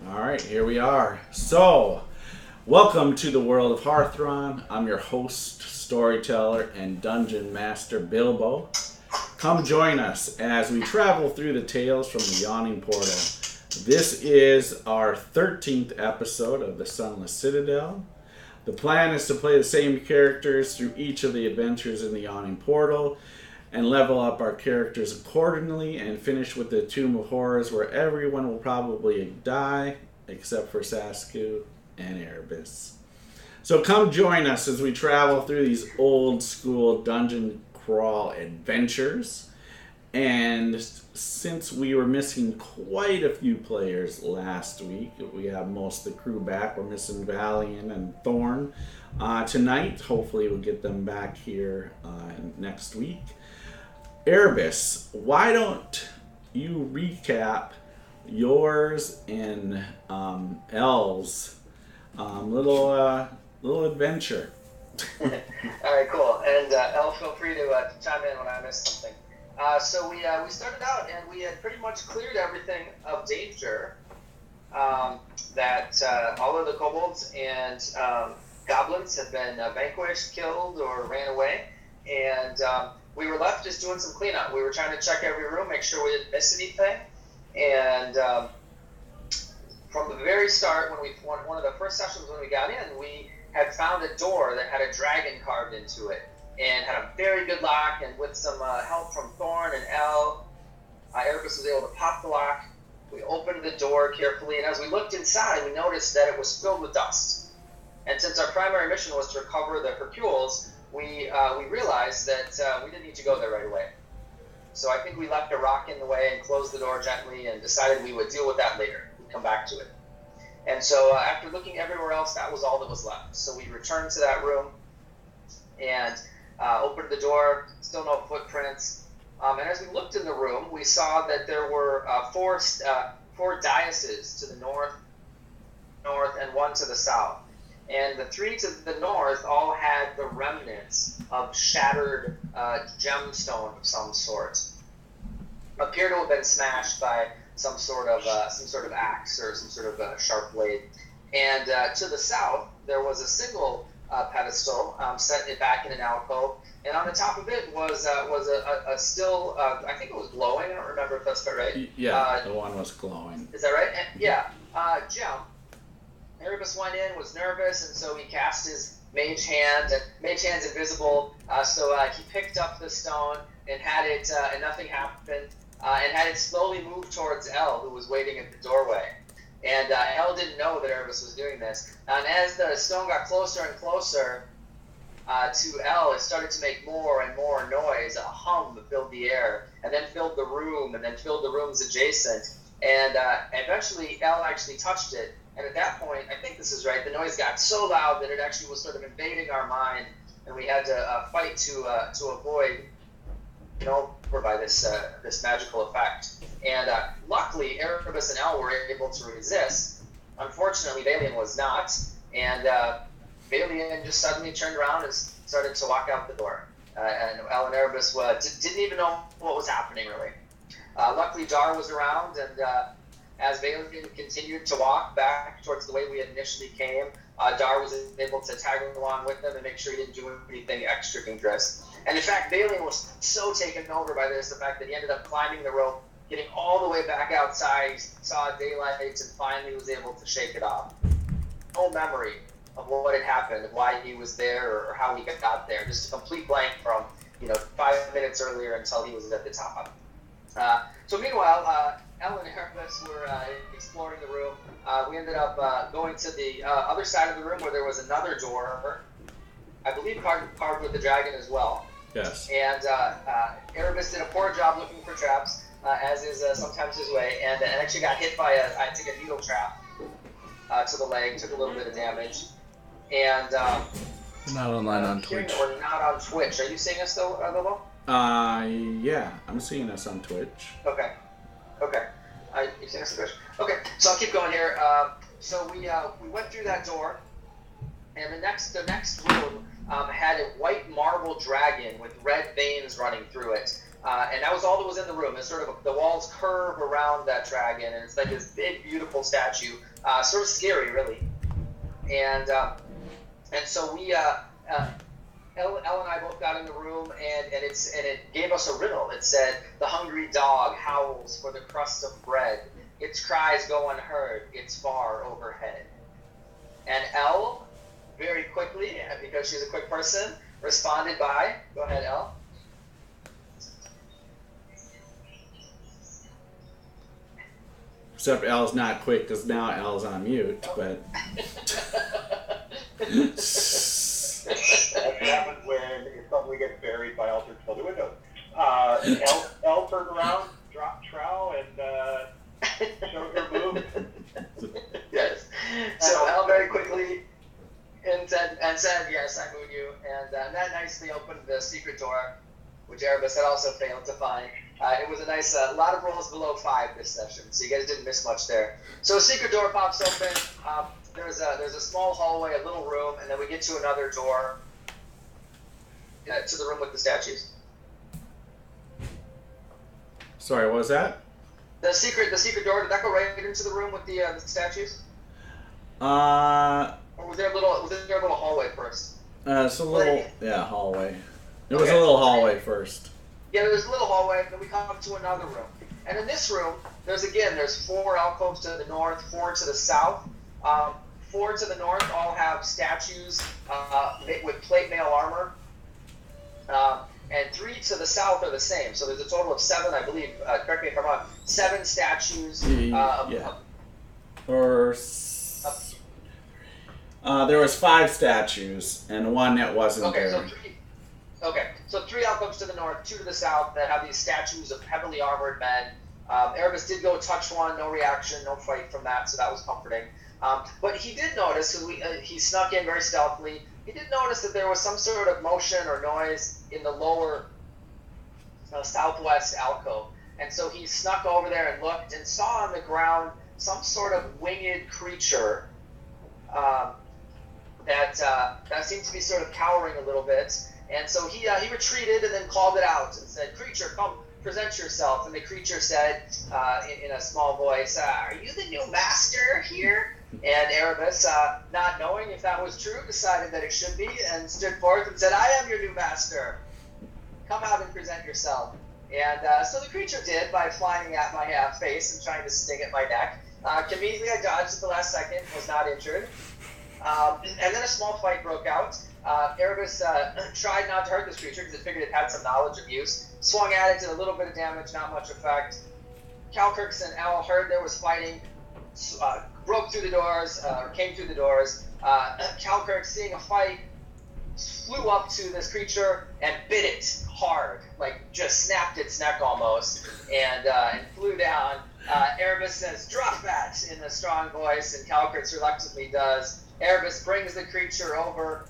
All right, here we are. So, welcome to the world of Hearthron. I'm your host, storyteller, and dungeon master, Bilbo. Come join us as we travel through the tales from the Yawning portal. This is our 13th episode of the Sunless Citadel. The plan is to play the same characters through each of the adventures in the Yawning portal and level up our characters accordingly and finish with the Tomb of Horrors, where everyone will probably die except for Sasku and Erebus. So come join us as we travel through these old school dungeon crawl adventures. And since we were missing quite a few players last week, we have most of the crew back. We're missing Valiant and Thorn tonight. Hopefully we'll get them back here next week. Erebus, why don't you recap yours and Elle's little adventure? All right, cool. And Elle, feel free to chime in when I miss something. So we started out and we had pretty much cleared everything of danger. That all of the kobolds and goblins had been vanquished, killed, or ran away, and we were left just doing some cleanup. We were trying to check every room, make sure we didn't miss anything, and from the very start, one of the first sessions when we got in, we had found a door that had a dragon carved into it, and had a very good lock, and with some help from Thorn and Elle, Erebus was able to pop the lock. We opened the door carefully, and as we looked inside, we noticed that it was filled with dust. And since our primary mission was to recover the Hercules, we realized that we didn't need to go there right away. So I think we left a rock in the way and closed the door gently and decided we would deal with that later. We'd come back to it. And so after looking everywhere else, that was all that was left. So we returned to that room and opened the door, still no footprints. And as we looked in the room, we saw that there were four daises to the north, and one to the south. And the three to the north all had the remnants of shattered gemstone of some sort. Appear to have been smashed by some sort of axe or some sort of sharp blade. And to the south, there was a single pedestal set back in an alcove, and on the top of it was a still, I think it was glowing. I don't remember if that's quite right. Yeah, the one was glowing. Is that right? And, yeah, gem. Erebus went in, was nervous, and so he cast his mage hand, and mage hand's invisible, so he picked up the stone and had it, and nothing happened, and had it slowly move towards Elle, who was waiting at the doorway. And Elle didn't know that Erebus was doing this. And as the stone got closer and closer to Elle, it started to make more and more noise. A hum filled the air, and then filled the room, and then filled the rooms adjacent. And eventually, Elle actually touched it. And at that point, I think this is right, the noise got so loud that it actually was sort of invading our mind, and we had to fight to avoid, over by this magical effect. And luckily, Erebus and Elle were able to resist. Unfortunately, Valiant was not, and Valiant just suddenly turned around and started to walk out the door. And Elle and Erebus didn't even know what was happening, really. Luckily, Dar was around, and as Valiant continued to walk back towards the way we initially came, Dar was able to tag along with them and make sure he didn't do anything extra dangerous. And in fact, Valiant was so taken over by this, the fact that he ended up climbing the rope, getting all the way back outside, he saw daylight, and finally was able to shake it off. No memory of what had happened, of why he was there, or how he got there. Just a complete blank from 5 minutes earlier until he was at the top. So meanwhile, Elle and Erebus were exploring the room. We ended up going to the other side of the room where there was another door, I believe carved with the dragon as well. Yes. And Erebus did a poor job looking for traps, as is sometimes his way, and actually got hit by I think a needle trap to the leg, took a little bit of damage. And not online on Twitch. We're not on Twitch. Are you seeing us though, Lobo? Yeah, I'm seeing us on Twitch. Okay. You seeing us on Twitch? Okay, so I'll keep going here. So we went through that door, and the next room had a white marble dragon with red veins running through it. And that was all that was in the room. It's sort of the walls curve around that dragon, and it's like this big, beautiful statue, sort of scary, really. And so we, Elle and I both got in the room, and it gave us a riddle. It said, "The hungry dog howls for the crust of bread. Its cries go unheard. It's far overhead." And Elle, very quickly, because she's a quick person, responded by, go ahead, Elle. Except Elle's not quick because now Elle's on mute, but... That happens when you suddenly get buried by altered filter windows. Elle turned around, dropped trowel, and showed her boobs. Yes. So Elle very quickly said, "Yes, I moon you," and that nicely opened the secret door, which Erebus had also failed to find. It was a nice, a lot of rolls below 5 this session, so you guys didn't miss much there. So a secret door pops open. There's a small hallway, a little room, and then we get to another door to the room with the statues. Sorry, what was that? The secret door, did that go right into the room with the statues? Or was there a little hallway first? It's a little, hallway. It was a little hallway first. Yeah, there's a little hallway, then we come to another room. And in this room, there's 4 alcoves to the north, 4 to the south. 4 to the north all have statues with plate mail armor. And 3 to the south are the same. So there's a total of 7, I believe, correct me if I'm wrong, 7 statues. There was 5 statues, and 1 that wasn't there. So 3 alcoves to the north, 2 to the south that have these statues of heavily armored men. Erebus did go touch one, no reaction, no fight from that, so that was comforting. But he did notice, because he snuck in very stealthily, he did notice that there was some sort of motion or noise in the lower southwest alcove. And so he snuck over there and looked and saw on the ground some sort of winged creature that seemed to be sort of cowering a little bit. And so he retreated and then called it out and said, "Creature, come present yourself." And the creature said in a small voice, "Are you the new master here?" And Erebus, not knowing if that was true, decided that it should be and stood forth and said, "I am your new master. Come out and present yourself." And so the creature did by flying at my face and trying to sting at my neck. Conveniently, I dodged at the last second, was not injured. And then a small fight broke out. Erebus tried not to hurt this creature because it figured it had some knowledge of use. Swung at it, did a little bit of damage, not much effect. Calkirks and Elle heard there was fighting, broke through the doors, or came through the doors. Calkirk, seeing a fight, flew up to this creature and bit it hard, like just snapped its neck almost, and flew down. Erebus says, "Drop that," in a strong voice, and Calkirk reluctantly does. Erebus brings the creature over,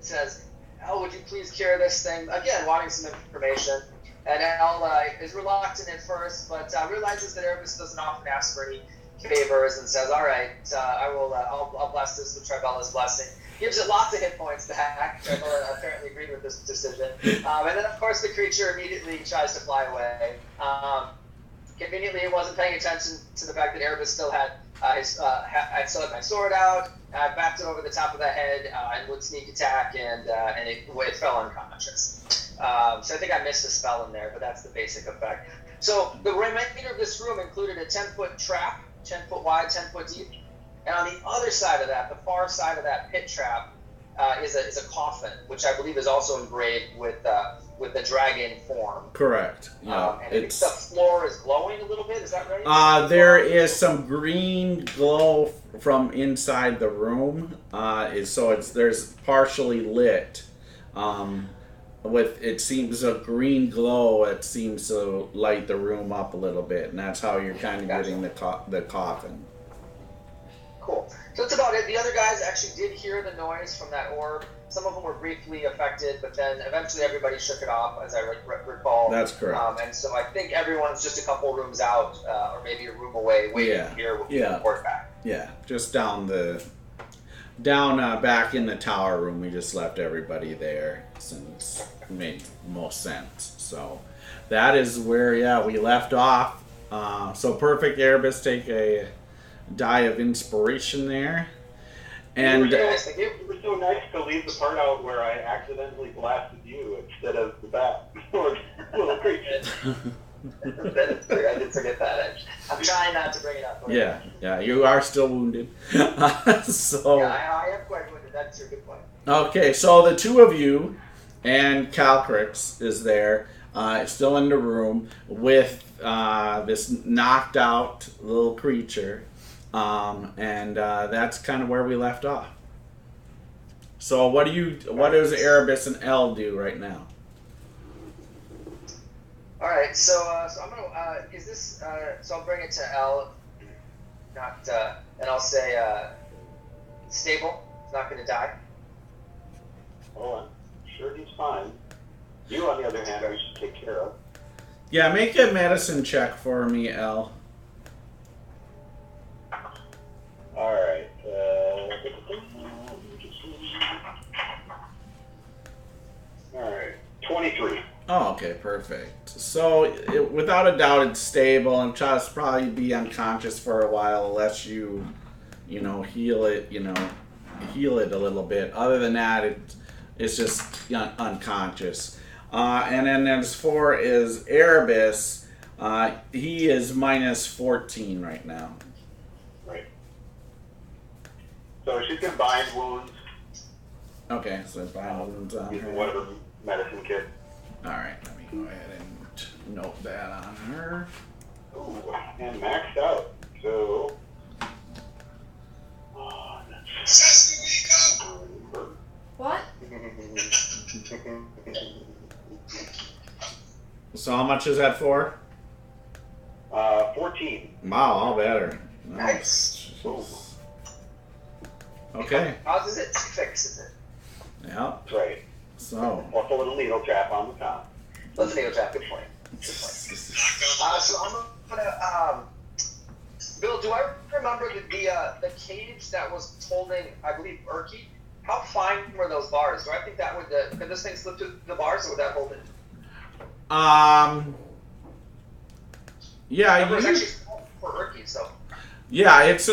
says, "Elle, would you please cure this thing?" Again, wanting some information. And Elle is reluctant at first, but realizes that Erebus doesn't often ask for any favors and says, "All right, I'll bless this with Tribella's blessing." Gives it lots of hit points back. Tribella apparently agreed with this decision. And then, of course, the creature immediately tries to fly away. Conveniently, it wasn't paying attention to the fact that Erebus still had I still had my sword out. I backed it over the top of the head and would sneak attack, and it fell unconscious. So I think I missed a spell in there, but that's the basic effect. So the remainder of this room included a 10-foot trap, 10 foot wide, 10 foot deep. And on the other side of that, the far side of that pit trap, is a coffin, which I believe is also engraved with the dragon form. Correct. Yeah, and I think the floor is glowing a little bit. Is that right? There is some green glow from inside the room. There's partially lit. It seems a green glow. It seems to light the room up a little bit, and that's how you're kind of getting the coffin. Cool. So that's about it. The other guys actually did hear the noise from that orb. Some of them were briefly affected, but then eventually everybody shook it off, as I recall. That's correct. And so I think everyone's just a couple rooms out, or maybe a room away, waiting to hear what we report back. Yeah, just down back in the tower room. We just left everybody there since it made most sense. So, that is where we left off. So perfect, Erebus, take a die of inspiration there. And you were so nice to leave the part out where I accidentally blasted you instead of the bat or little creature. That is true. I did forget that. I'm trying not to bring it up. Yeah, you are still wounded. So I am quite wounded. That's a good point. Okay, so the two of you and Calcrix is there, still in the room with this knocked out little creature. And that's kind of where we left off. So what does Erebus and L do right now? All right, so I'm gonna is this so I'll bring it to L, not and I'll say stable. He's not gonna die. Oh, I'm sure he's fine. You, on the other hand, we should take care of. Yeah, make a medicine check for me, L. All right. All right. 23. Oh, okay, perfect. So, without a doubt, it's stable, and just probably be unconscious for a while unless you heal it a little bit. Other than that, it's just unconscious. And then as far as Erebus, he is minus 14 right now. Right. So she's going to bind wounds. Okay, so bind wounds on Using her. whatever medicine kit. Alright, let me go ahead and note that on her. Ooh, and maxed out. So. What? So how much is that for? 14. Wow, all better. Nice. Okay. How does it fixes it? Yep. Right. So. Also a little needle trap on the top. Let's needle trap. Good point. So I'm gonna Bill, do I remember the cage that was holding, I believe, Urki? How fine were those bars? Do I think that would could this thing slip through the bars, or would that hold it? Yeah, it was actually small for Urki, so. Yeah, it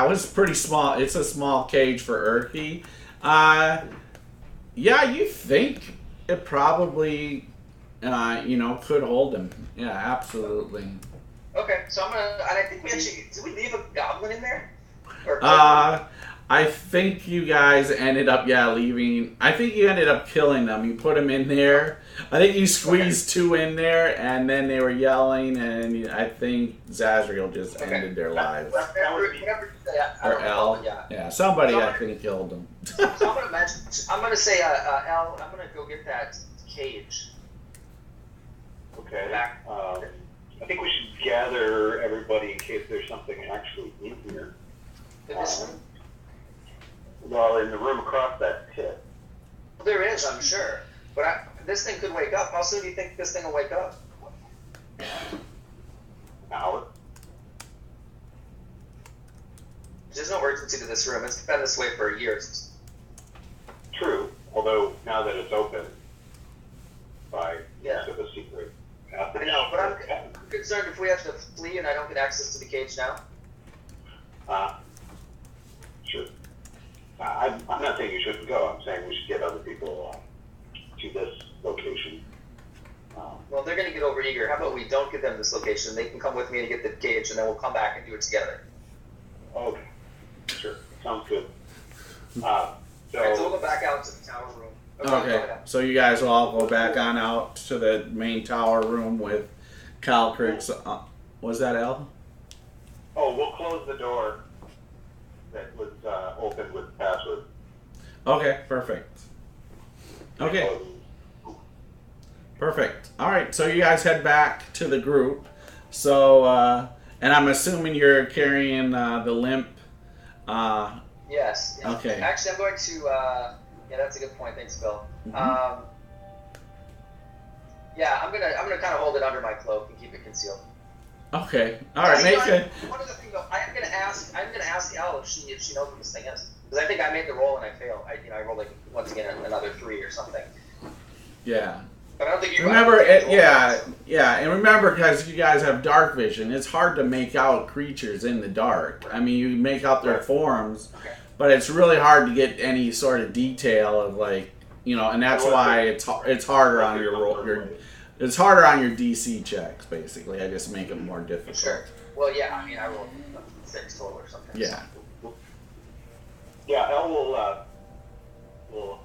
was pretty small. It's a small cage for Urki. Yeah, you think it probably, could hold him. Yeah, absolutely. Okay, so I'm gonna, and I think did we leave a goblin in there? Or I think you guys ended up, leaving. I think you ended up killing them. You put them in there. I think you squeezed two in there, and then they were yelling, and I think Zazriel just ended their lives. Or L. Yeah, somebody I think killed them. So I'm gonna say L. I'm gonna go get that cage. Okay. I think we should gather everybody in case there's something actually in here. In this room? Well, in the room across that pit. There is, I'm sure. But this thing could wake up. How soon do you think this thing will wake up? An hour. There's no urgency to this room. It's been this way for years. True, although now that it's open by Yeah. the secret. I know, but I'm concerned if we have to flee and I don't get access to the cage now. Sure. I'm not saying you shouldn't go. I'm saying we should get other people to this location. Well, they're going to get over eager. How about we don't get them this location? They can come with me to get the cage, and then we'll come back and do it together. Okay. Sure. Sounds good. Alright, so we'll go back out to the tower room. Okay, so you guys will all go back on out to the main tower room with Calcrix. Was that L? Oh, we'll close the door that was open with the password. Okay, perfect. Okay, perfect. All right, so you guys head back to the group. So, and I'm assuming you're carrying the limp. Yes. Okay. Actually, I'm going to. Yeah, that's a good point. Thanks, Bill. Mm-hmm. Yeah, I'm gonna kind of hold it under my cloak and keep it concealed. Okay. All right. One other thing though, I'm gonna ask Elle if she knows what this thing is, because I think I made the roll and I failed. I rolled like once again another 3 or something. Yeah. But I don't think you remember it. Yeah, and remember, because you guys have dark vision, it's hard to make out creatures in the dark. I mean, you make out their forms, but it's really hard to get any sort of detail of like, you know, and that's why it's harder on it's harder on your DC checks. Basically, I just make it more difficult. Sure. Well, yeah. I mean, I rolled 6 total or something. Yeah. So. Yeah, Elle will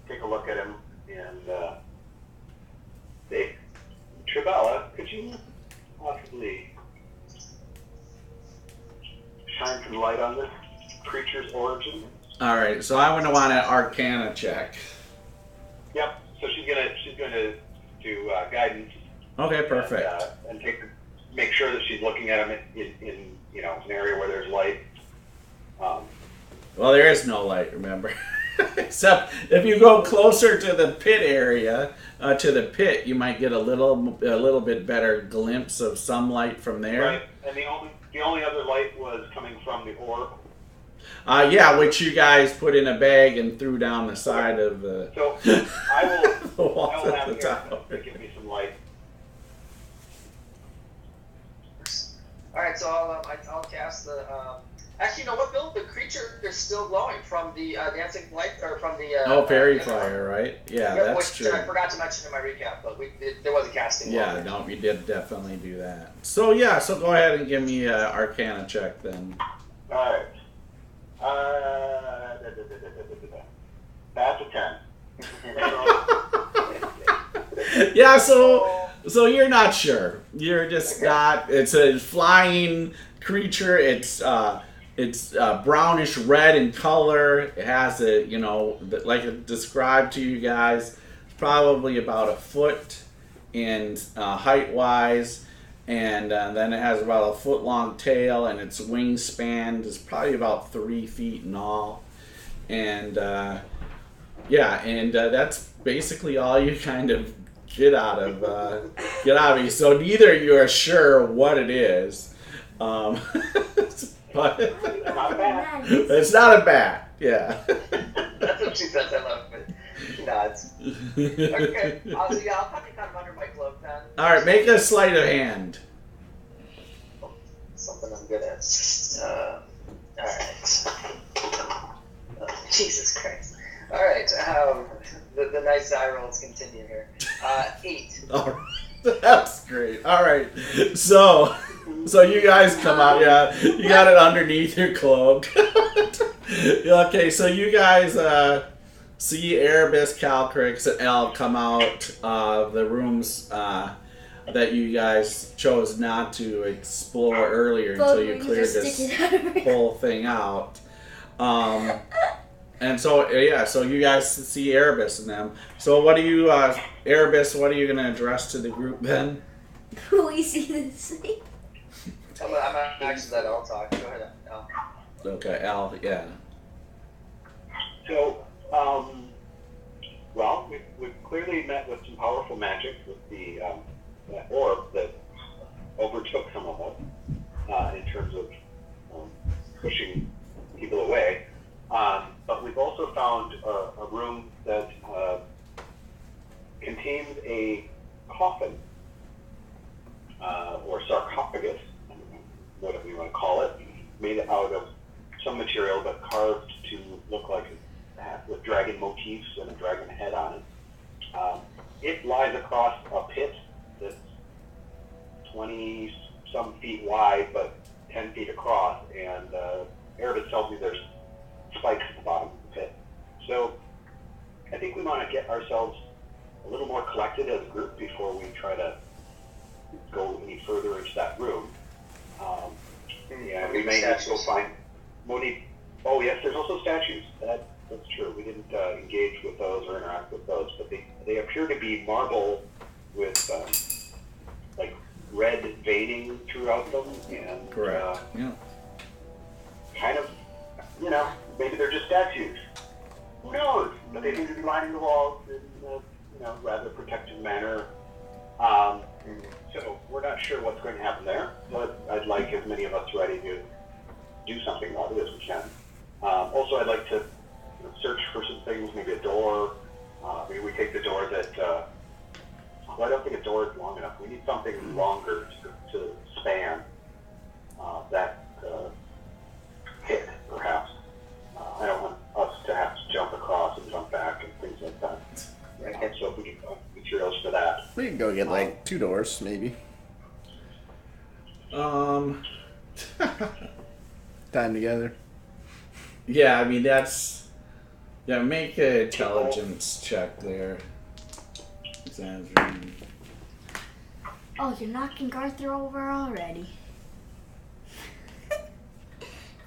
take a look at him and say, Trivella, could you possibly shine some light on this creature's origin? All right, so I'm going to want an Arcana check. Yep. So she's gonna do guidance. Okay, perfect. And make sure that she's looking at him in you know, an area where there's light. Well, there is no light, remember. Except if you go closer to the pit area, to the pit, you might get a little bit better glimpse of some light from there. Right, and the only other light was coming from the orb. Yeah, which you guys put in a bag and threw down the side of the. So I will have the tower to give me some light. All right, so I'll cast the. Actually, you know what, Bill? The creature is still glowing from the dancing light, or from the. Fairy fire, right? Yeah, that's true. I forgot to mention in my recap, but there was a casting. Yeah, no, we did definitely do that. So yeah, so go ahead and give me an Arcana check then. All right. That's a 10. Yeah, so you're not sure. You're just not. It's a flying creature. It's brownish red in color. It has a, you know, like it described to you guys, probably about a foot in height wise. And then it has about a foot long tail, and its wingspan is probably about 3 feet in all. And that's basically all you kind of get out of me. So neither of you are sure what it is, but it's not a bat. Yeah. That's what she says. I love it. She nods. Okay. I'll put it kind of under my glove then. All right, make a sleight of hand. Something I'm good at. All right. Jesus Christ. All right. The nice die rolls continue here. 8. All right. That's great. All right. So you guys come out. Yeah, you got it underneath your cloak. Okay, so you guys see Erebus, Calcrix, and Elle come out of the rooms that you guys chose not to explore earlier until you cleared this whole thing out. And so, yeah, so you guys see Erebus and them. So what do you, Erebus, what are you going to address to the group then? We see this. I'm actually let Elle talk. Go ahead, Elle. Okay, Elle, yeah. So, well, we've clearly met with some powerful magic with the that orb that overtook some of us in terms of pushing people away. But we've also found a room that contains a coffin or sarcophagus, whatever you want to call it, made out of some material but carved to look like a hat with dragon motifs and a dragon head on it. It lies across a pit that's 20-some feet wide but 10 feet across, and Erebus tells me there's spikes at the bottom of the pit. So I think we want to get ourselves a little more collected as a group before we try to go any further into that room. We may need to go find Moni. Oh yes, there's also statues. That's true. We didn't engage with those or interact with those, but they appear to be marble with like red veining throughout them, and Correct. Yeah. kind of, you know, maybe they're just statues. Who knows? But they seem to be lining the walls in a, you know, rather protective manner. So we're not sure what's going to happen there, but I'd like as many of us ready to do something about it as we can. Also, I'd like to search for some things, maybe a door, Maybe we take the door that. Well, I don't think a door is long enough. We need something longer to span that hit, perhaps. I don't want us to have to jump across and jump back and things like that. So if we can find materials for that. We can go get like 2 doors, maybe. Um. Time together. Yeah, I mean that's. Yeah, make an intelligence check there. Examine. Oh, you're knocking Arthur over already.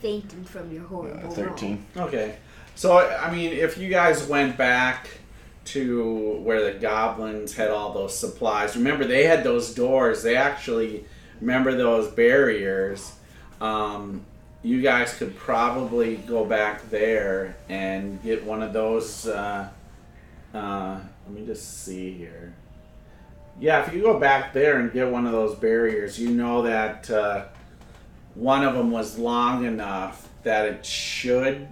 Fainting from your horrible 13. Okay, so I mean, if you guys went back to where the goblins had all those supplies, remember they had those doors. They actually remember those barriers. You guys could probably go back there and get one of those. Let me just see here. Yeah, if you go back there and get one of those barriers, you know that one of them was long enough that it should,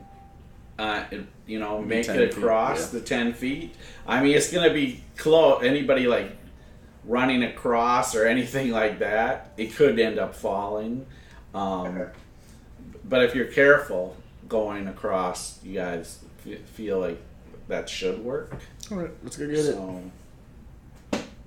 make it across the 10 feet. I mean, it's going to be close. Anybody like running across or anything like that, it could end up falling. But if you're careful going across, you guys feel like that should work. All right, let's go get it.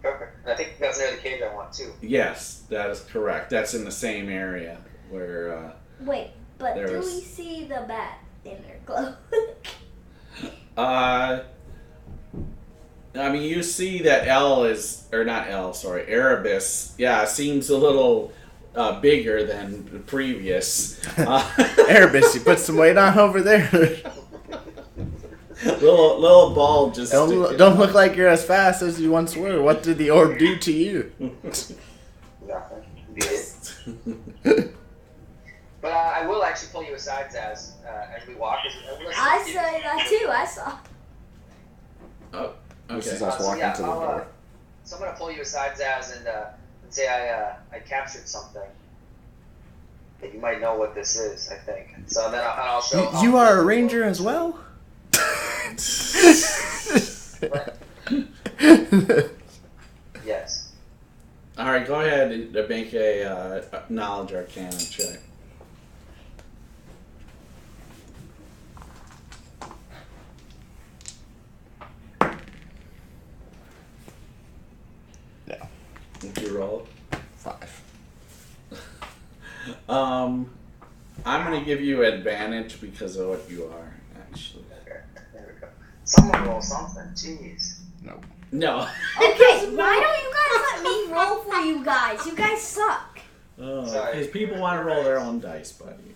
Perfect. I think that's near the cage I want too. Yes, that is correct. That's in the same area where. Wait, but there do was- we see the bat in her cloak? I mean, you see that Erebus, yeah, seems a little bigger than the previous. Erebus, you put some weight on over there. little ball just. Don't look like you're as fast as you once were. What did the orb do to you? Nothing. But I will actually pull you aside, as we walk. I saw that too. I saw. Oh, This is okay. us walking to the door. So I'm gonna pull you aside, Zaz, and say I captured something. That you might know what this is, I think. So then I'll show. You are a ranger as well? Yes. All right, go ahead and make a knowledge arcana check. No. Did you roll? 5. I'm gonna give you advantage because of what you are, actually. Okay. There we go. Someone roll something. Jeez. No. No. Okay, why don't you guys let me roll for you guys? You guys suck. Oh, Sorry. because people want to roll their own dice, buddy.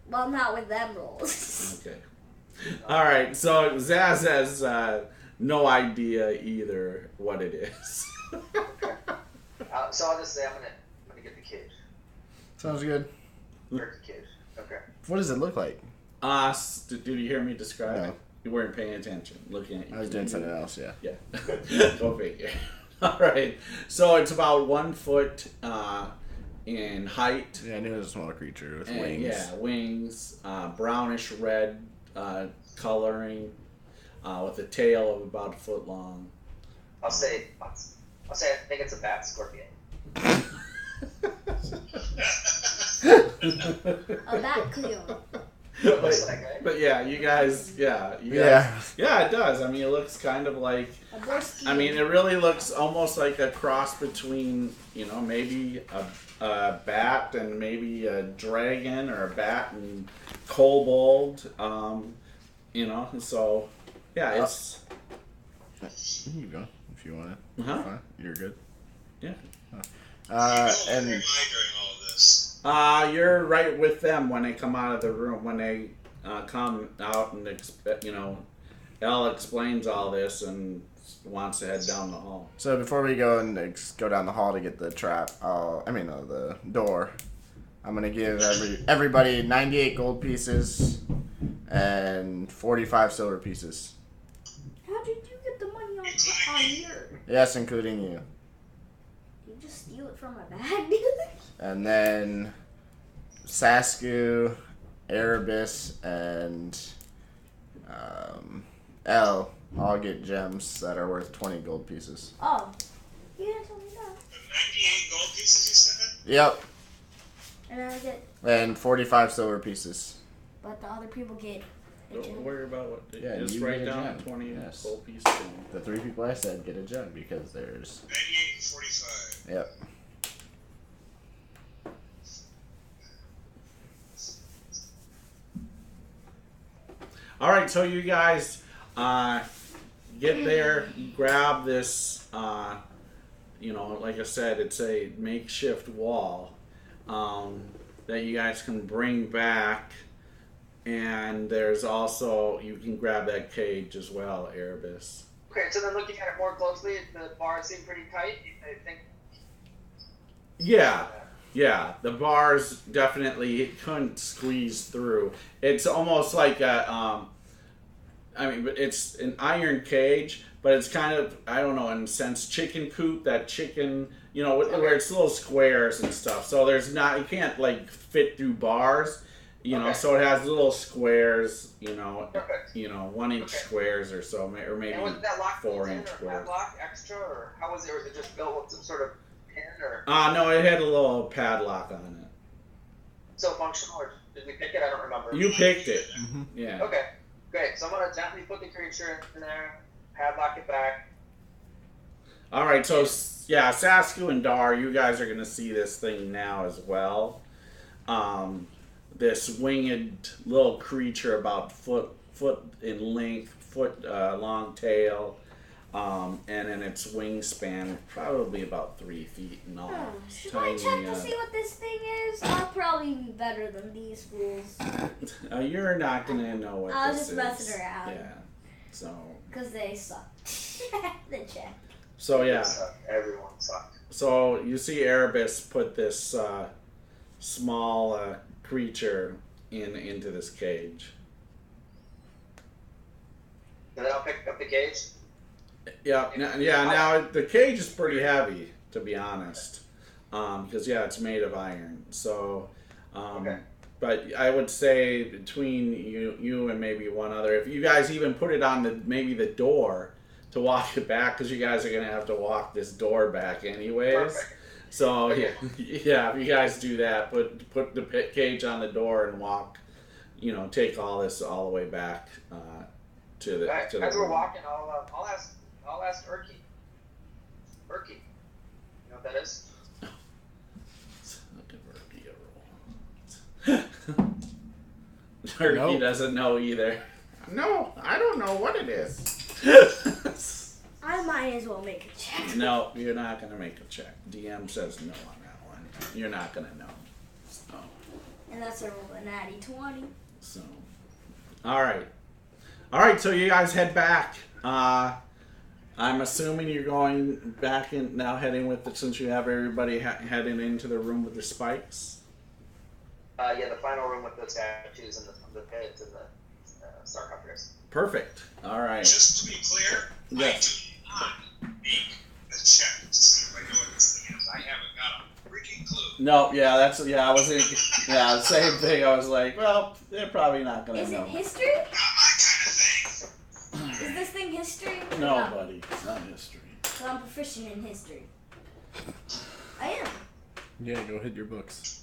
Well, not with them rolls. Okay. All right. So Zaz has no idea either what it is. So I'll just say I'm gonna get the cage. Sounds good. Break the cage. Okay. What does it look like? Did you hear me describe No. it? You weren't paying attention, looking at you. I was doing something else, yeah. Yeah. Go figure. All right. So it's about 1 foot in height. Yeah, I knew it was a small creature with And, wings. yeah, wings, brownish red coloring, with a tail of about 1 foot long. I'll say I think it's a bat scorpion. A bat clear. Looks like, right? But yeah, you guys, yeah, Yeah. yeah, it does. I mean, it looks kind of like. A borsky. I mean, it really looks almost like a cross between, maybe a bat and maybe a dragon, or a bat and kobold. So yeah, it's. You can go if you want it. Uh-huh. Fine. You're good. Yeah. And during all this. You're right with them when they come out of the room. When they come out and Elle explains all this and wants to head down the hall. so before we go and go down the hall to get the the door, I'm gonna give everybody 98 gold pieces and 45 silver pieces. How did you get the money on here? Yes, including you. You just steal it from a bag? And then Sasku, Erebus, and Elle, I'll get gems that are worth 20 gold pieces. Oh. You didn't tell me that. The 98 gold pieces you said? Yep. And I get, And 45 silver pieces. but the other people get a Don't gem. worry about what. Yeah, just you write get a down gem. 20 Yes. gold pieces. The 3 people I said get a gem because there's... 98 and 45. Yep. All right, so you guys get there, grab this. Like I said, it's a makeshift wall that you guys can bring back, and there's also you can grab that cage as well, Erebus. Okay, so then looking at it more closely, the bars seem pretty tight. I think. Yeah, the bars definitely couldn't squeeze through. It's almost like a, but it's an iron cage, but it's kind of, I don't know, in a sense, chicken coop, that chicken, where it's little squares and stuff. So you can't like fit through bars, so it has little squares, Perfect. 1 inch squares or so, or maybe And was that lock 4 built in inch or squares. padlock extra, or how was it? Or was it just built with some sort of pin or No, it had a little padlock on it. so functional? Or did we pick it? I don't remember. You picked it. Yeah. Okay, great. So I'm gonna gently put the creature in there, padlock it back. All right, so yeah, Sasku and Dar, you guys are gonna see this thing now as well. This winged little creature, about foot in length, foot long tail, and then its wingspan probably about 3 feet in all. Should I check to see what this thing is? I'll probably be better than these fools. You're not gonna know what I was this just messing around. Yeah. So. Because they suck. The check. So yeah. Everyone sucked. So you see Erebus put this small creature into this cage. And then I'll pick up the cage. Yeah. Now the cage is pretty heavy, to be honest, because it's made of iron. So, Okay. but I would say between you and maybe one other, if you guys even put it on the door to walk it back, because you guys are gonna have to walk this door back anyways. Perfect. So Okay. yeah, if you guys do that, put the pit cage on the door and walk, take all this all the way back to the. Right. To the As we're room. walking, I'll ask Urki. Urki, you know what that is? I'll give Urki a roll. Urki Nope. doesn't know either. No, I don't know what it is. I might as well make a check. No, you're not gonna make a check. DM says no on that one. You're not gonna know. So. And that's a roll of natty 20. So, all right. So you guys head back. I'm assuming you're going back in now, heading with it since you have everybody heading into the room with the spikes. Yeah, the final room with the statues and the pits and the sarcophagus. Perfect. All right. Just to be clear, Yes. I do not make the check to see if I know what this thing is. I haven't got a freaking clue. No, I was thinking, the same thing. I was like, well, they're probably not gonna Is know. it history? Not my kind of thing. Is this thing history? No, buddy, it's not history. So I'm proficient in history. I am. Yeah, go hit your books.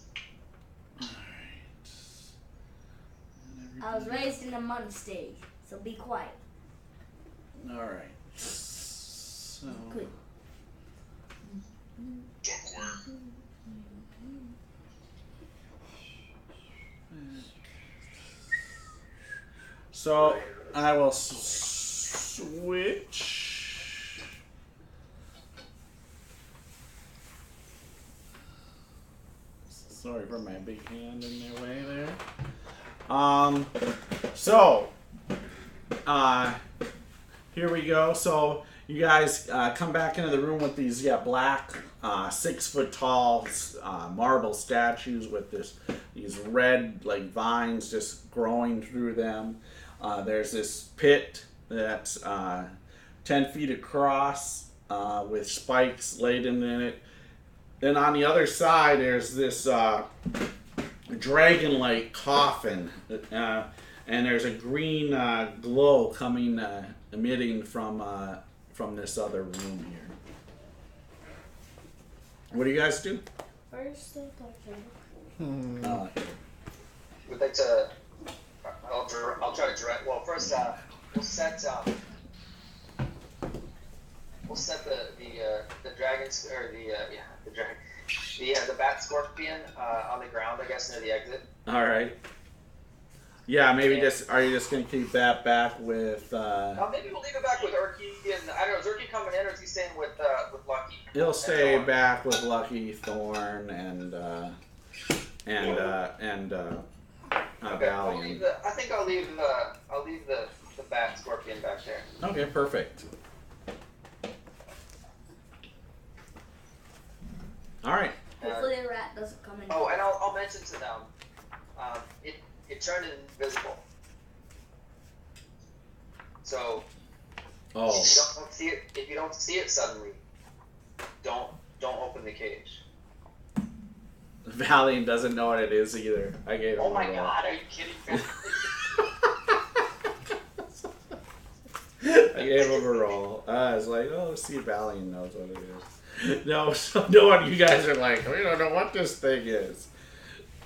I was raised in a monastery, so be quiet. All right. So. Good. Bookworm. So I will switch. Sorry for my big hand in their way there. Here we go. So you guys come back into the room with these black 6 foot tall marble statues with these red vines just growing through them. There's this pit that's 10 feet across with spikes laden in it. Then on the other side there's this dragon-like coffin, and there's a green glow coming emitting from this other room here. What do you guys do? Are you still talking? We'd like to. I'll try to direct. Well, first we'll set the dragons or the bat scorpion on the ground, I guess, near the exit. All right. Yeah, maybe are you just gonna keep that back with? Maybe we'll leave it back with Urki, and I don't know. Is Urki coming in, or is he staying with Lucky? He'll stay back with Lucky, Thorn, and Valiant. I think I'll leave the bat scorpion back there. Okay, perfect. All right. Hopefully the rat doesn't come in. Oh, and I'll mention to them, it turned invisible. So if you don't see it suddenly, don't open the cage. Valiant doesn't know what it is either. I gave him Oh my a roll. God, are you kidding me? I gave him a roll. I was like, oh, see if Valiant knows what it is. No, so no one of you guys are like, we don't know what this thing is.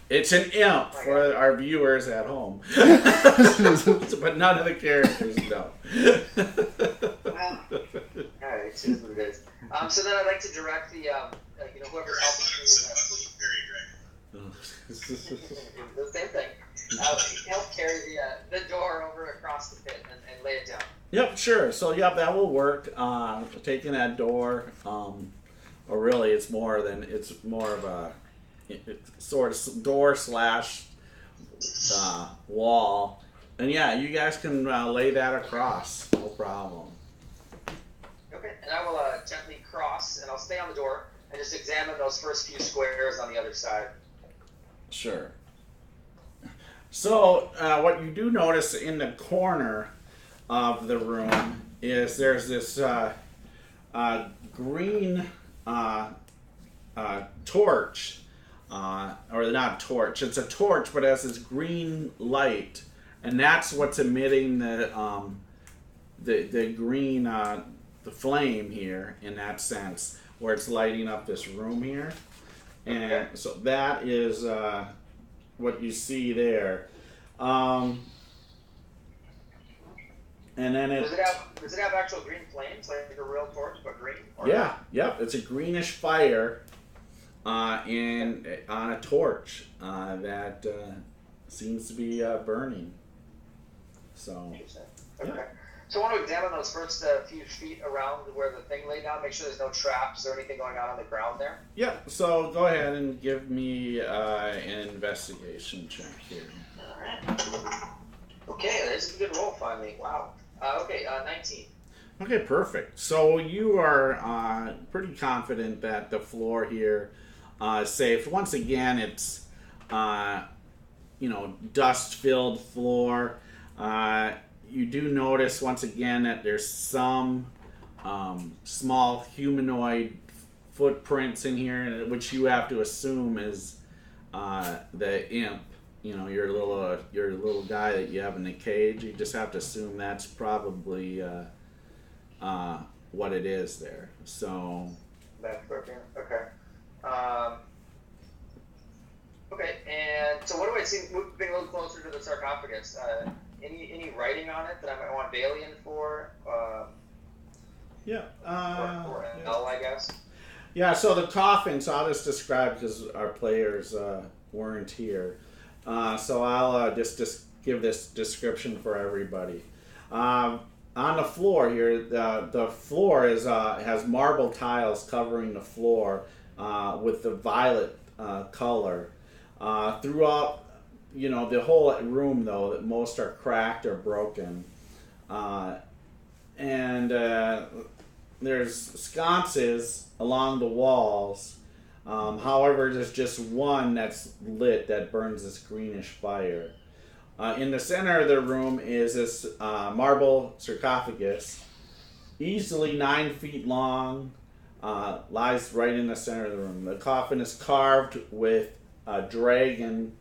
It's an imp for our viewers at home. But none of the characters know. Well, alright, it is what it is. So then I'd like to direct the, whoever's helping the same thing. Help carry the door over across the pit and lay it down. Yep, sure. So, that will work. Taking that door, or really, it's more of a sort of door / wall, and you guys can lay that across, no problem. Okay, and I will gently cross, and I'll stay on the door and just examine those first few squares on the other side. Sure. So, what you do notice in the corner of the room is there's this green torch, or not torch. It's a torch, but it has this green light, and that's what's emitting the green the flame here in that sense, where it's lighting up this room here, and so that is what you see there. And then does it have actual green flames, like a real torch, but green? Yep. It's a greenish fire, on a torch that seems to be burning. So. Interesting. Okay. Yeah. So I want to examine those first few feet around where the thing lay down. Make sure there's no traps or anything going on the ground there. Yeah. So go ahead and give me an investigation check here. All right. Okay, that's a good roll finally. Wow. 19. Okay, perfect. So you are pretty confident that the floor here is safe. Once again, it's dust-filled floor. You do notice once again that there's some small humanoid footprints in here, which you have to assume is the imp. Your little guy that you have in the cage. You just have to assume that's probably what it is there. So. That's working. Okay. Okay. And so, what do I see? Moving a little closer to the sarcophagus. Any writing on it that I might want Balian for? Or L, I guess. Yeah. So the coffin. So I'll just describe because our players weren't here. So I'll just give this description for everybody. On the floor here, the floor has marble tiles covering the floor with the violet color. Throughout, the whole room, though, that most are cracked or broken. And there's sconces along the walls. However, there's just one that's lit that burns this greenish fire. In the center of the room is this marble sarcophagus, easily 9 feet long, lies right in the center of the room. The coffin is carved with a dragon,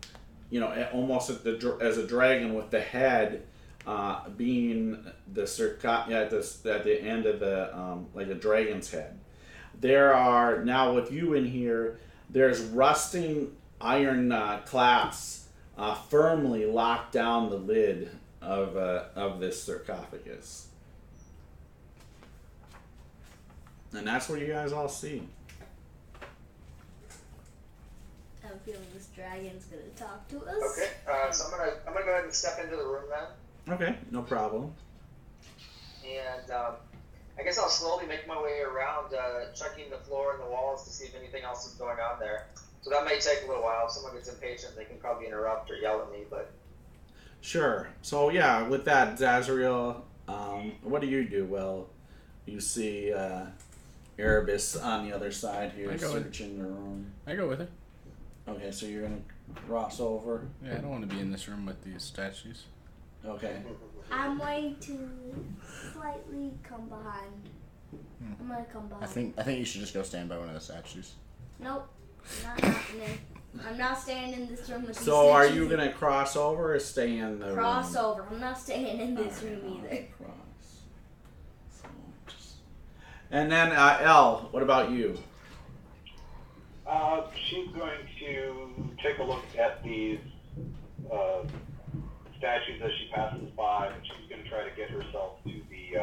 almost as a dragon with the head being the at the end of the like a dragon's head. There are now with you in here. There's rusting iron clasps firmly lock down the lid of this sarcophagus. And that's what you guys all see. I'm feeling this dragon's gonna talk to us. Okay, so I'm gonna go ahead and step into the room then, Okay, no problem. and I guess I'll slowly make my way around, checking the floor and the walls to see if anything else is going on there. So that may take a little while. If someone gets impatient, they can probably interrupt or yell at me, but... Sure. So yeah, with that, Zazriel, what do you do? Well, you see Erebus on the other side here searching the room. I go with her. Okay, so you're gonna cross over. Yeah, I don't want to be in this room with these statues. Okay. I'm going to slightly come behind. I'm gonna come behind. I think you should just go stand by one of the statues. Nope, not happening. I'm not staying in this room with these So are statues. you gonna cross over or stay in the room? Cross over. I'm not staying in this room either. Cross. So and then Elle, what about you? She's going to take a look at these statues as she passes by, and she's going to try to get herself to the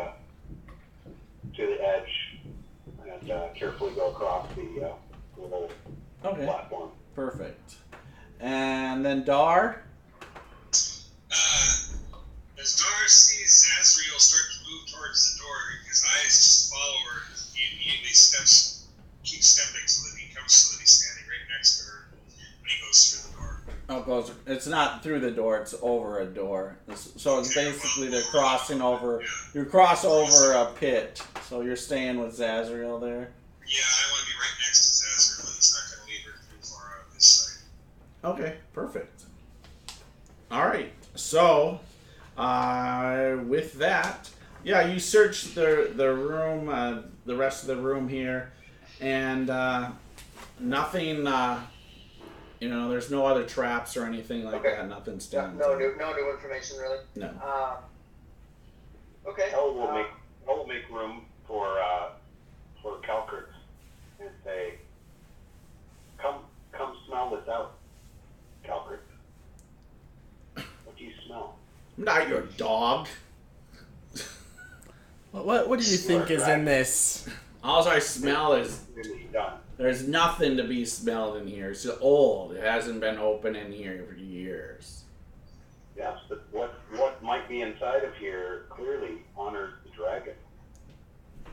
edge and carefully go across the little platform. Perfect. And then Dar? As Dar sees Zazriel start to move towards the door, his eyes just follow her. He immediately keeps stepping so that he's standing right next to her when he goes through the door. Oh, it's not through the door, it's over a door. So it's basically they're crossing over, you cross over a pit, so you're staying with Zazriel there? Yeah, I want to be right next to Zazriel. He's not going to leave her too far out of his sight. Okay, perfect. Alright, so, with that, yeah, you search the room, the rest of the room here, and nothing, there's no other traps or anything like that, nothing standing. No new information, really? No. Okay. Elle will make room for Calcrix and say, come smell this out, Calcrix. What do you smell? I'm not your dog. What do you think is in this? All I smell is Really done. there's nothing to be smelled in here. It's old. It hasn't been open in here for years. Yes, but what might be inside of here clearly honors the dragon.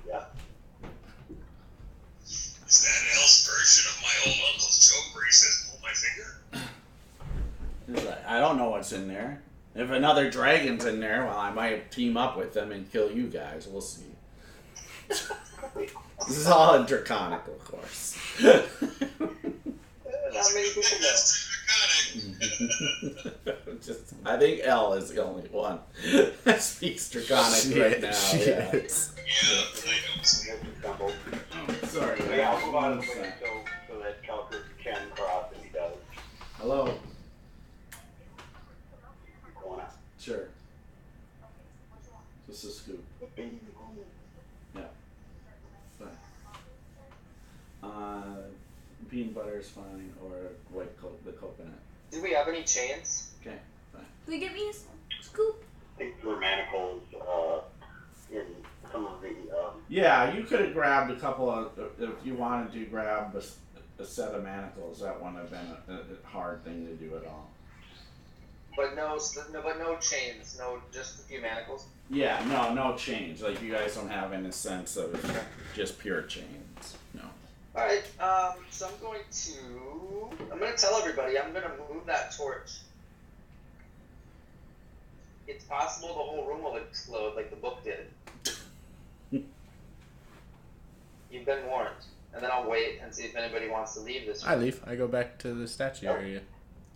Yeah. Is that Elle's version of my old uncle's joke where he says, pull my finger? I don't know what's in there. If another dragon's in there, well, I might team up with them and kill you guys. We'll see. This is all in Draconic, of course. Not many people know. I think Elle is the only one that speaks Draconic right now. She Yeah. is. Yeah, I know. Sorry. Yeah, I'll move on of the way so that Calcrix can cross if he does. Hello. Going out. Sure. Just a scoop. Yeah. Fine. Peanut butter is fine, or the coconut. Do we have any chains? Okay, fine. Will you get me a scoop? I think there were manacles in some of the. Yeah, you could have grabbed a couple of, if you wanted to grab a set of manacles, that wouldn't have been a hard thing to do at all. But no chains. No, just a few manacles. Yeah, no change. Like, you guys don't have any sense of just pure chains. No. All right. So I'm going to tell everybody. I'm going to move that torch. It's possible the whole room will explode like the book did. You've been warned. And then I'll wait and see if anybody wants to leave this room. I leave. I go back to the statue area.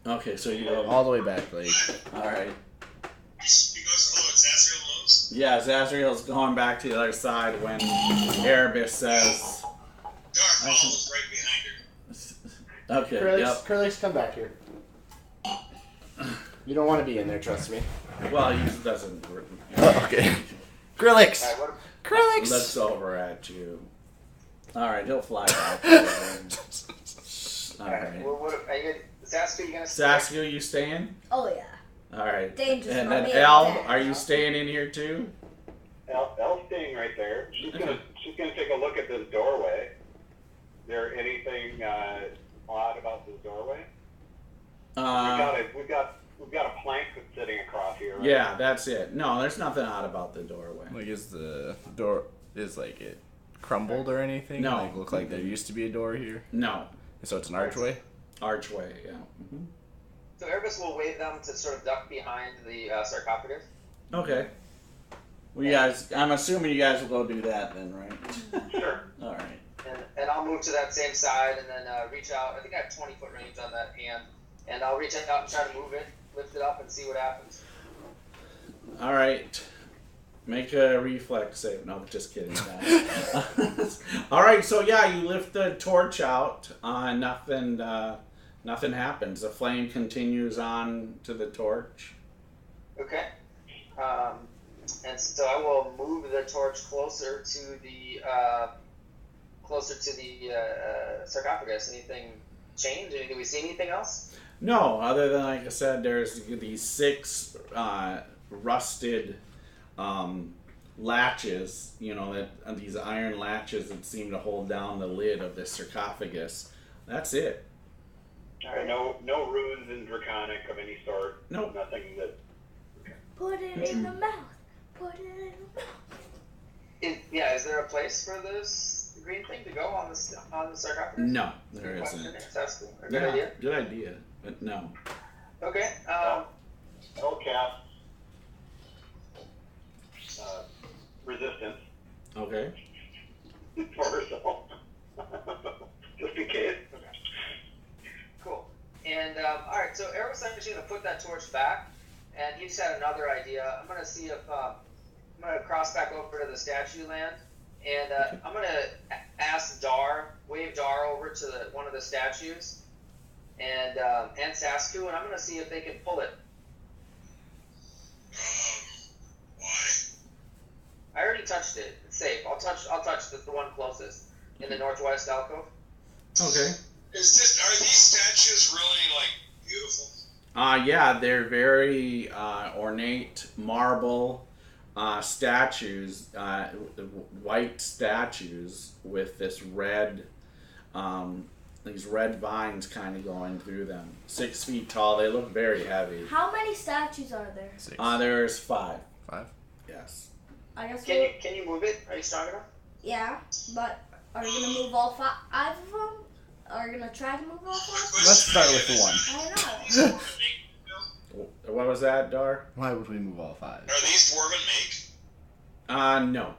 Okay, so you go All the way back, like. Alright. He goes, oh, Zazriel moves? Yeah, Zazriel's going back to the other side when Erebus says... Dar follows right behind her. Okay, yep. Curly's, come back here. You don't want to be in there, trust me. Well, he doesn't. Okay. Grillix. All right, what, Grillix. Looks over at you. All right, he'll fly back. All all right. right. What are you gonna, Saskia, you gonna stay? Saskia, you staying? Oh yeah. All right. Dangerous And for then me Elle, and Dad, are you no? staying in here too? Elle's staying right there. She's gonna take a look at this doorway. Is there anything odd about this doorway? We've got a plank that's sitting across here. Right? Yeah, that's it. No, there's nothing odd about the doorway. Like, is the door like it crumbled or anything? No. Like, look like there used to be a door here. No, So it's an archway. archway. Yeah. So Erebus will wave them to sort of duck behind the sarcophagus. Okay. Well, you guys, I'm assuming you guys will go do that then, right? Sure. All right. And I'll move to that same side and then reach out. I think I have 20-foot range on that hand. And I'll reach out and try to move it, lift it up, and see what happens. All right. Make a reflex save. No, just kidding. Guys. All right. So yeah, you lift the torch out. Nothing happens. The flame continues on to the torch. Okay. And so I will move the torch closer to the sarcophagus. Anything change? Do we see anything else? No, other than like I said, there's these 6 rusted latches. You know, that these iron latches that seem to hold down the lid of the sarcophagus. That's it. All right. No runes in Draconic of any sort. Nope. Nothing that. Put it in the mouth. Put it in the mouth. Is there a place for this green thing to go on the sarcophagus? No, there Good question. isn't. That's cool. Good Yeah, idea. good idea, but no. Okay. I'll cast resistance Okay. for herself, just in case. Cool. And all right, so Erebus is actually going to put that torch back, and he just had another idea. I'm going to see if I'm going to cross back over to the statue land, and I'm going to ask wave Dar over to one of the statues, and Sasku, and I'm going to see if they can pull it. Why? I already touched it. It's safe. I'll touch the one closest in the northwest alcove. Okay. Are these statues really like beautiful? Yeah, they're very ornate marble statues, white statues with this red, these red vines kind of going through them. 6 feet tall. They look very heavy. How many statues are there? 6. There's 5. 5. Yes. I guess. Can you move it? Are you strong enough? Yeah, but are you gonna move all 5 of them? Are you gonna try to move all 5? Let's start with the one. I know. What was that, Dar? Why would we move all 5? Are these dwarven make? No.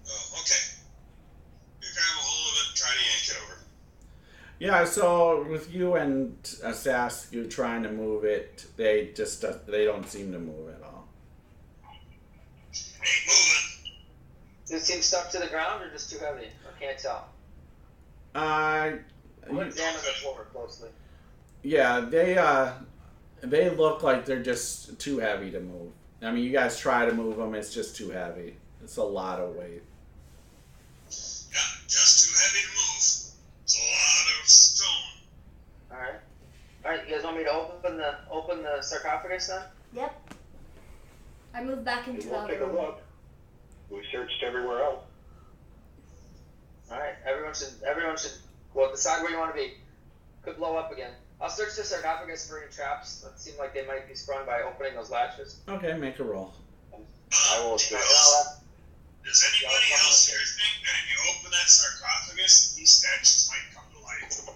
Oh, okay. You grab a hold of it and try to yank it over. Yeah, so with you and Saskia trying to move it, they don't seem to move at all. Ain't moving. Does it seem stuck to the ground or just too heavy? I can't tell. We'll examine the floor closely. Yeah, they look like they're just too heavy to move. I mean, you guys try to move them, it's just too heavy. It's a lot of weight. Yeah, just too heavy to move. It's a lot of stone. All right. You guys want me to open the sarcophagus then? Yep. I moved back into the We'll other take a room. look. We searched everywhere else. All right. Everyone should. Well, decide where you want to be. Could blow up again. I'll search the sarcophagus for any traps that seem like they might be sprung by opening those latches. Okay, make a roll. I will do it. Does anybody else here think that if you open that sarcophagus, these statues might come to life?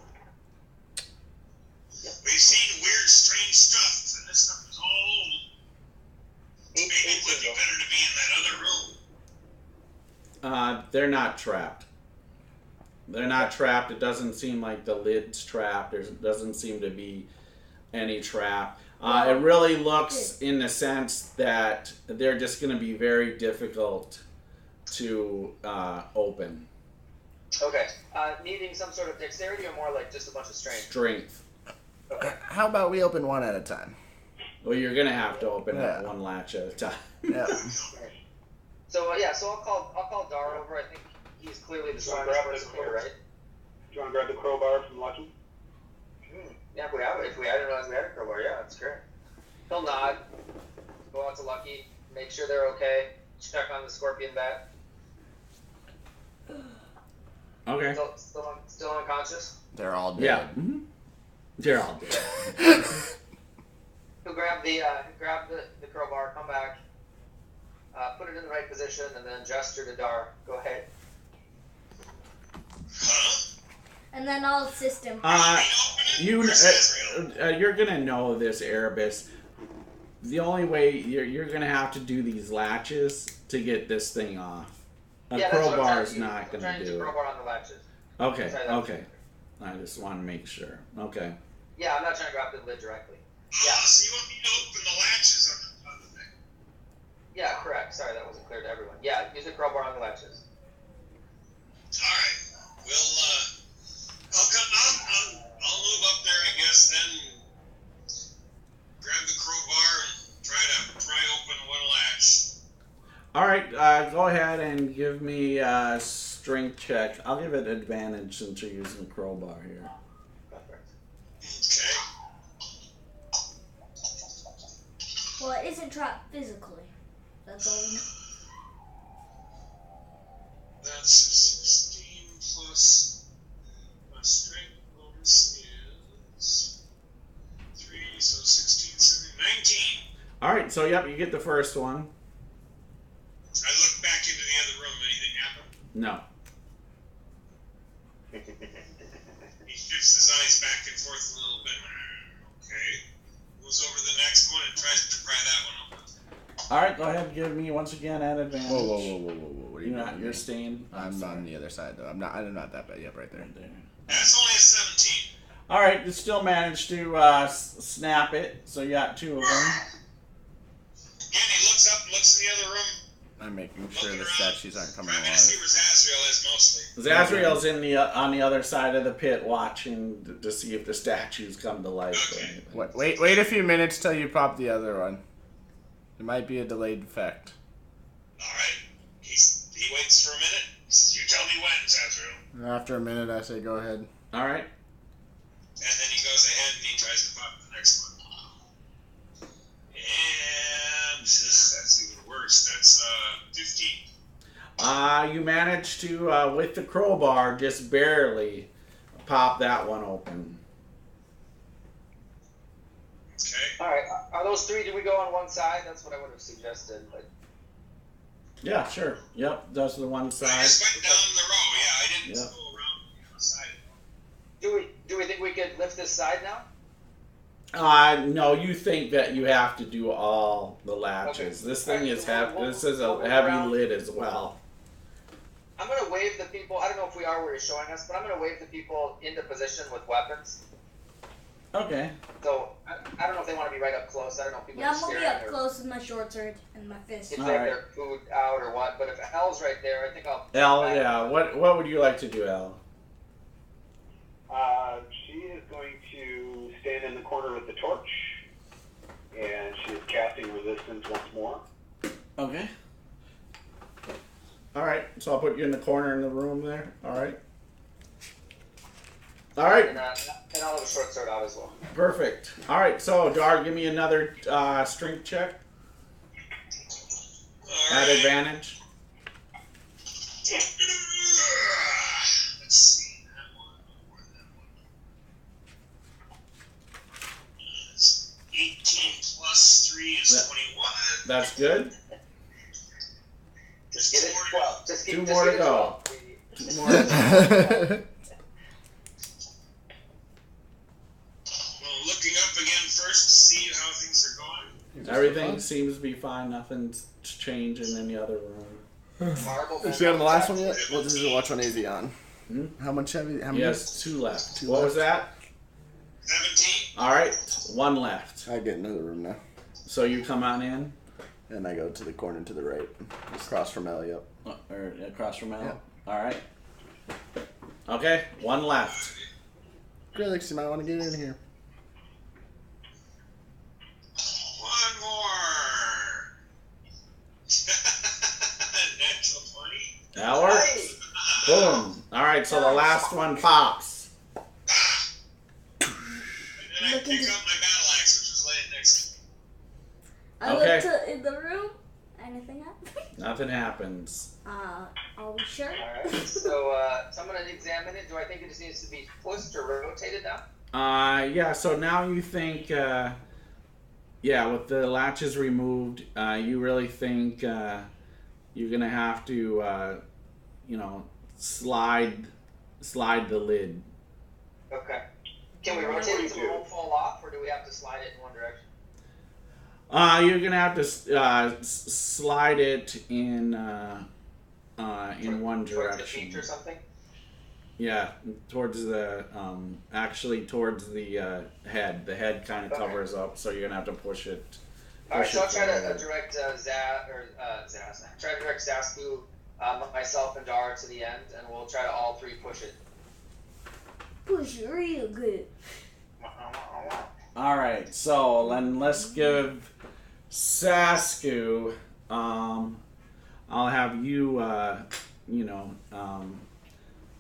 Yep. We've seen weird, strange stuff, and this stuff is all old. Maybe it would be better to be in that other room. They're not trapped. They're not trapped. It doesn't seem like the lid's trapped. There doesn't seem to be any trap. It really looks in the sense that they're just going to be very difficult to open. Okay. Needing some sort of dexterity or more like just a bunch of strength? Strength. Okay. How about we open one at a time? Well, you're gonna have to open up one latch at a time. Yeah. So so I'll call Dar over. I think he's clearly the strongest person here, right? Do you want to grab the crowbar from Lucky? Yeah, if we I didn't realize we had a crowbar. Yeah, that's great. He'll nod. Go out to Lucky. Make sure they're okay. Check on the scorpion bat. Okay. Still unconscious. They're all dead. Yeah. Mm-hmm. They're all dead. He'll grab the crowbar, come back, put it in the right position, and then gesture to Dar. Go ahead. And then I'll assist him. You're gonna know this, Erebus. The only way you're gonna have to do these latches to get this thing off. A crowbar is not gonna do it. Crowbar on the latches. Okay. I just want to make sure. Okay. Yeah, I'm not trying to grab the lid directly. Yeah. So you want me to open the latches on the thing? Yeah, correct. Sorry, that wasn't clear to everyone. Yeah, use a crowbar on the latches. Alright. I'll move up there, I guess, then grab the crowbar and try open one latch. Alright, go ahead and give me a strength check. I'll give it advantage since you're using a crowbar here. Perfect. Okay. Well, it isn't trapped physically. That's all we know. That's 16 plus my strength bonus is 3, so 16, 17, 19. Alright, so yep, you get the first one. I look back into the other room. Anything happen? No. He shifts his eyes back and forth a little bit. Okay. Moves over to the next one and tries to pry that one open. Alright, go ahead and give me once again an advantage. Whoa. What are you doing? You're staying. I'm on the other side though. I'm not that bad yet, right there. That's only a 17. Alright, you still managed to snap it, so you got 2 of them. Again, he looks up and looks in the other room. I'm making sure the statues aren't coming Trying to see alive. where Zazriel is mostly. Zazriel's on the other side of the pit watching to see if the statues come to life or anything. Wait a few minutes till you pop the other one. It might be a delayed effect. Alright. He waits for a minute. He says, you tell me when, Zazriel. And after a minute, I say go ahead. Alright. And then he goes ahead and he tries to pop the next one. And that's even worse. That's 15. You managed to, with the crowbar, just barely pop that one open. Okay. All right. Are those 3? Do we go on one side? That's what I would have suggested. But Yeah, sure. Yep, that's the one I side. just went down the row. Yeah, I didn't Yep. go around the other side. do we think we could lift this side now? No, you think that you have to do all the latches. Okay. This thing is heavy. We'll- This is we'll a move heavy around. lid as well. I'm gonna wave the people. I don't know if we are where he's showing us, but I'm gonna wave the people into position with weapons. Okay. So I don't know if they want to be right up close. I don't know if people Yeah, are I'm gonna be staring up or close with my short sword and my fist. if they Alright. have their food out or what. But if L's right there, I think I'll. L, yeah. What would you like to do, L? She is going to stand in the corner with the torch, and she is casting resistance once more. Okay. Alright, so I'll put you in the corner in the room there. Alright. Alright, And I'll have a short sword out as well. perfect. Alright, so Dar, give me another strength check at Alright. advantage. Let's see. That one. Or that one. It's 18 plus 3 is That- 21. That's good. Just get it 12. Just keep, Two just more get to it go. 12. Two more. Well, looking up again first to see how things are going. Everything seems to be fine. Nothing's changing in the other room. Marble. Is she on the last one yet? What is it? Which one is he on? Hmm? How much heavy? How many? Yes, 2 left. Two What left. was that? 17. Alright, 1 left. I get another room now, So you come on in, and I go to the corner to the right, across from Elliot. or across from Al. Yeah. Alright. Okay, 1 left. Grillix, you might want to get in here. right, so the last one pops. And then I pick up my battle axe, which was laying next to me. I Okay. looked in the room. Anything happen? Nothing happens. Are we sure? Alright, so I'm going to examine it. Do I think it just needs to be pushed or rotated now? Yeah, so now you think, with the latches removed, you really think you're going to have to, slide the lid. Okay. Can we rotate it so it won't fall off, or do we have to slide it in one direction? You're going to have to slide it in one Towards the direction. feet or something? Yeah, towards the towards the head. The head kind of Okay. covers up, so you're gonna have to push it. Alright, so I'll try to forward. direct try to direct Zasku, myself, and Dar to the end, and we'll try to all three push it. Push real good. All right, so then let's give Sasku. I'll have you.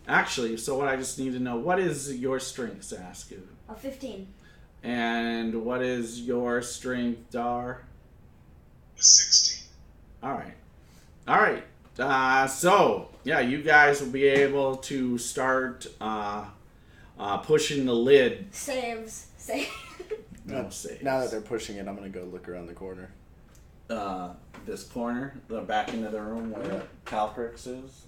Actually, so what I just need to know, what is your strength, Sasku? 15. And what is your strength, Dar? A 16. All right. So yeah, you guys will be able to start pushing the lid. Saves. No saves. Now that they're pushing it, I'm gonna go look around the corner. This corner, the back into the room where Calcrix is.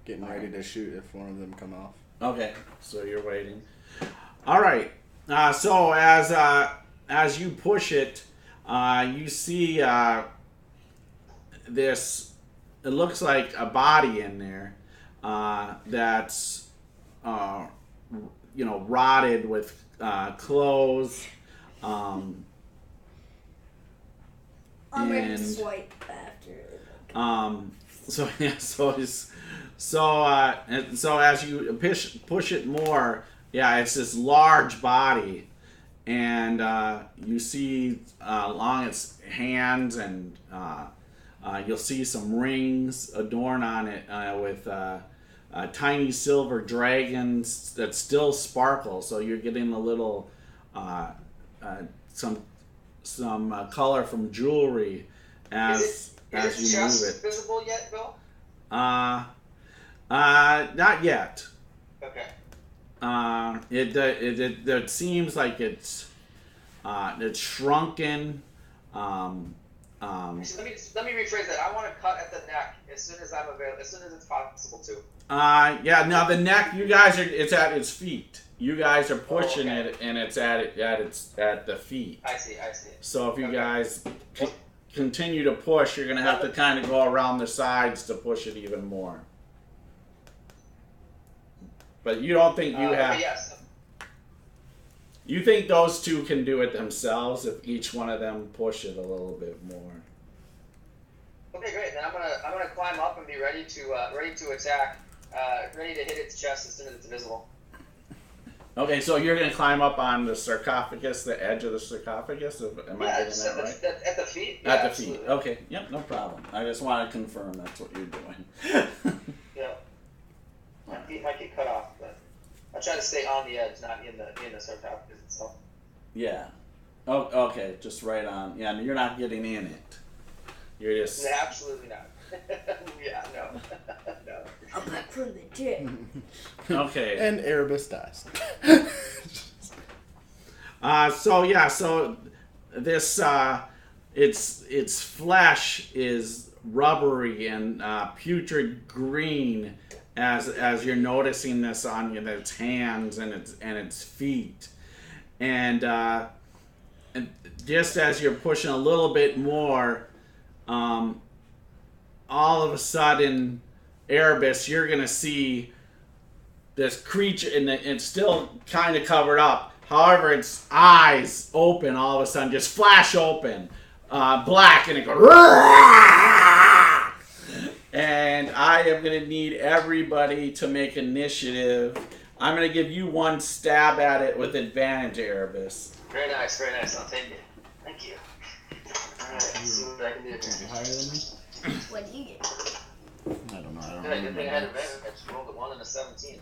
Getting ready to shoot if one of them come off. Okay, so you're waiting. All right. So as you push it, you see this. It looks like a body in there that's rotted with clothes. I'm ready to And- swipe after. So as you push it more, yeah, it's this large body, and you see along its hands, and you'll see some rings adorned on it with tiny silver dragons that still sparkle. So you're getting a little some color from jewelry as you Is move chest it. visible yet, Bill? Not yet. Okay. It seems like it's shrunken. Actually, let me rephrase that. I want to cut at the neck as soon as I'm available, as soon as it's possible to. Now the neck. It's at its feet. You guys are pushing okay. it, and it's at the feet. I see. So if you Okay. guys continue to push, you're gonna have to kind of go around the sides to push it even more. But you don't think you have? Okay, yes. You think those two can do it themselves if each one of them push it a little bit more? Okay, great. Then I'm gonna climb up and be ready to attack, ready to hit its chest as soon as it's visible. Okay, so you're going to climb up on the sarcophagus, the edge of the sarcophagus? Am I getting that right? At the feet. At the absolutely. feet. Okay, yep, no problem. I just want to confirm that's what you're doing. Yeah. My feet might get cut off, but I try to stay on the edge, not in the sarcophagus itself. Yeah. Oh, okay, just right on. Yeah, you're not getting in it. You're just... No, absolutely not. Yeah, no. No. I'm back from the dead. Okay. And Erebus dies. So this its flesh is rubbery and putrid green as you're noticing this on its hands and its feet, and just as you're pushing a little bit more, all of a sudden, Erebus, you're gonna see this creature, and it's still kind of covered up. However, its eyes open all of a sudden, just flash open, black, and it goes. And I am going to need everybody to make initiative. I'm going to give you one stab at it with advantage, Erebus. Very nice, very nice. I'll take it. Thank you. Alright, let's see what I can do here. Higher than me? What do you get? I don't know. I don't Good thing I had remember. advantage. I just rolled a 1 and a 17.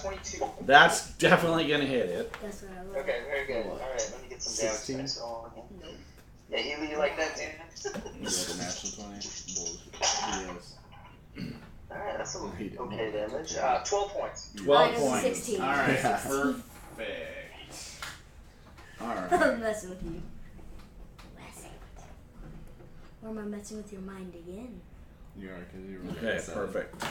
22. That's definitely gonna hit it. That's what I love. Okay, very good. All right, let me get some damage 16? dice on here. Yeah, Healy, you like that damage? You got the natural 20? Bullshit. Yes. Alright, that's some He didn't. okay damage. 12 points. 12 Minus points. 16. All right, Yeah. perfect. All right. I'm messing with you. Messing with you. Or am I messing with your mind again? You are, because you were Okay, perfect.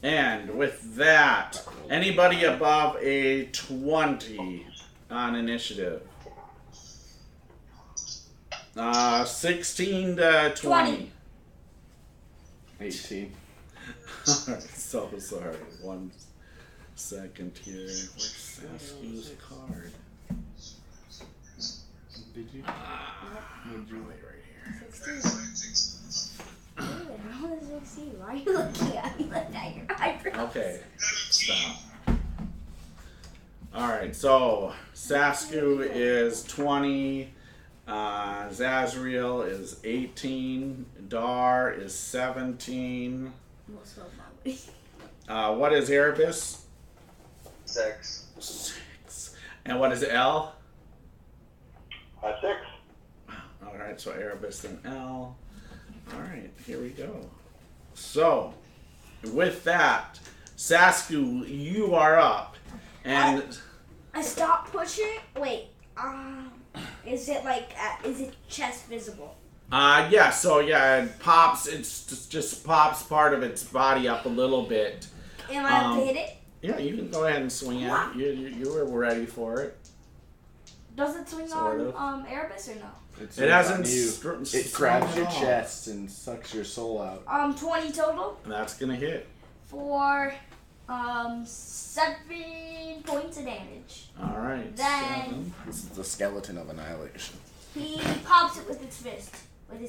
And with that, anybody above a 20 on initiative? 16 to 20. 18. Alright, so sorry. 1 second here. Where's Saskew's card? Did you? Would you wait right here? 16. Dude, how is 16? Why are you looking at me like that? Your eyebrows. Okay, stop. Alright, so Saskew is 20. Zazriel is 18. Dar is 17. Almost fell my way. What is Erebus? 6. 6. And what is L? 6. Alright, so Erebus and L. Alright, here we go. So, with that, Saskew, you are up. And I stopped pushing. Wait. Is it like? Is it chest visible? yeah, so yeah, it pops, just pops part of its body up a little bit. Am I able to hit it? Yeah, you can go ahead and swing at it. You were ready for it. Does it swing Sort of. on Erebus or no? It hasn't It grabs your chest and sucks your soul out. 20 total That's gonna hit. for 7 points of damage. Alright. Then- This is the skeleton of annihilation. He pops it with his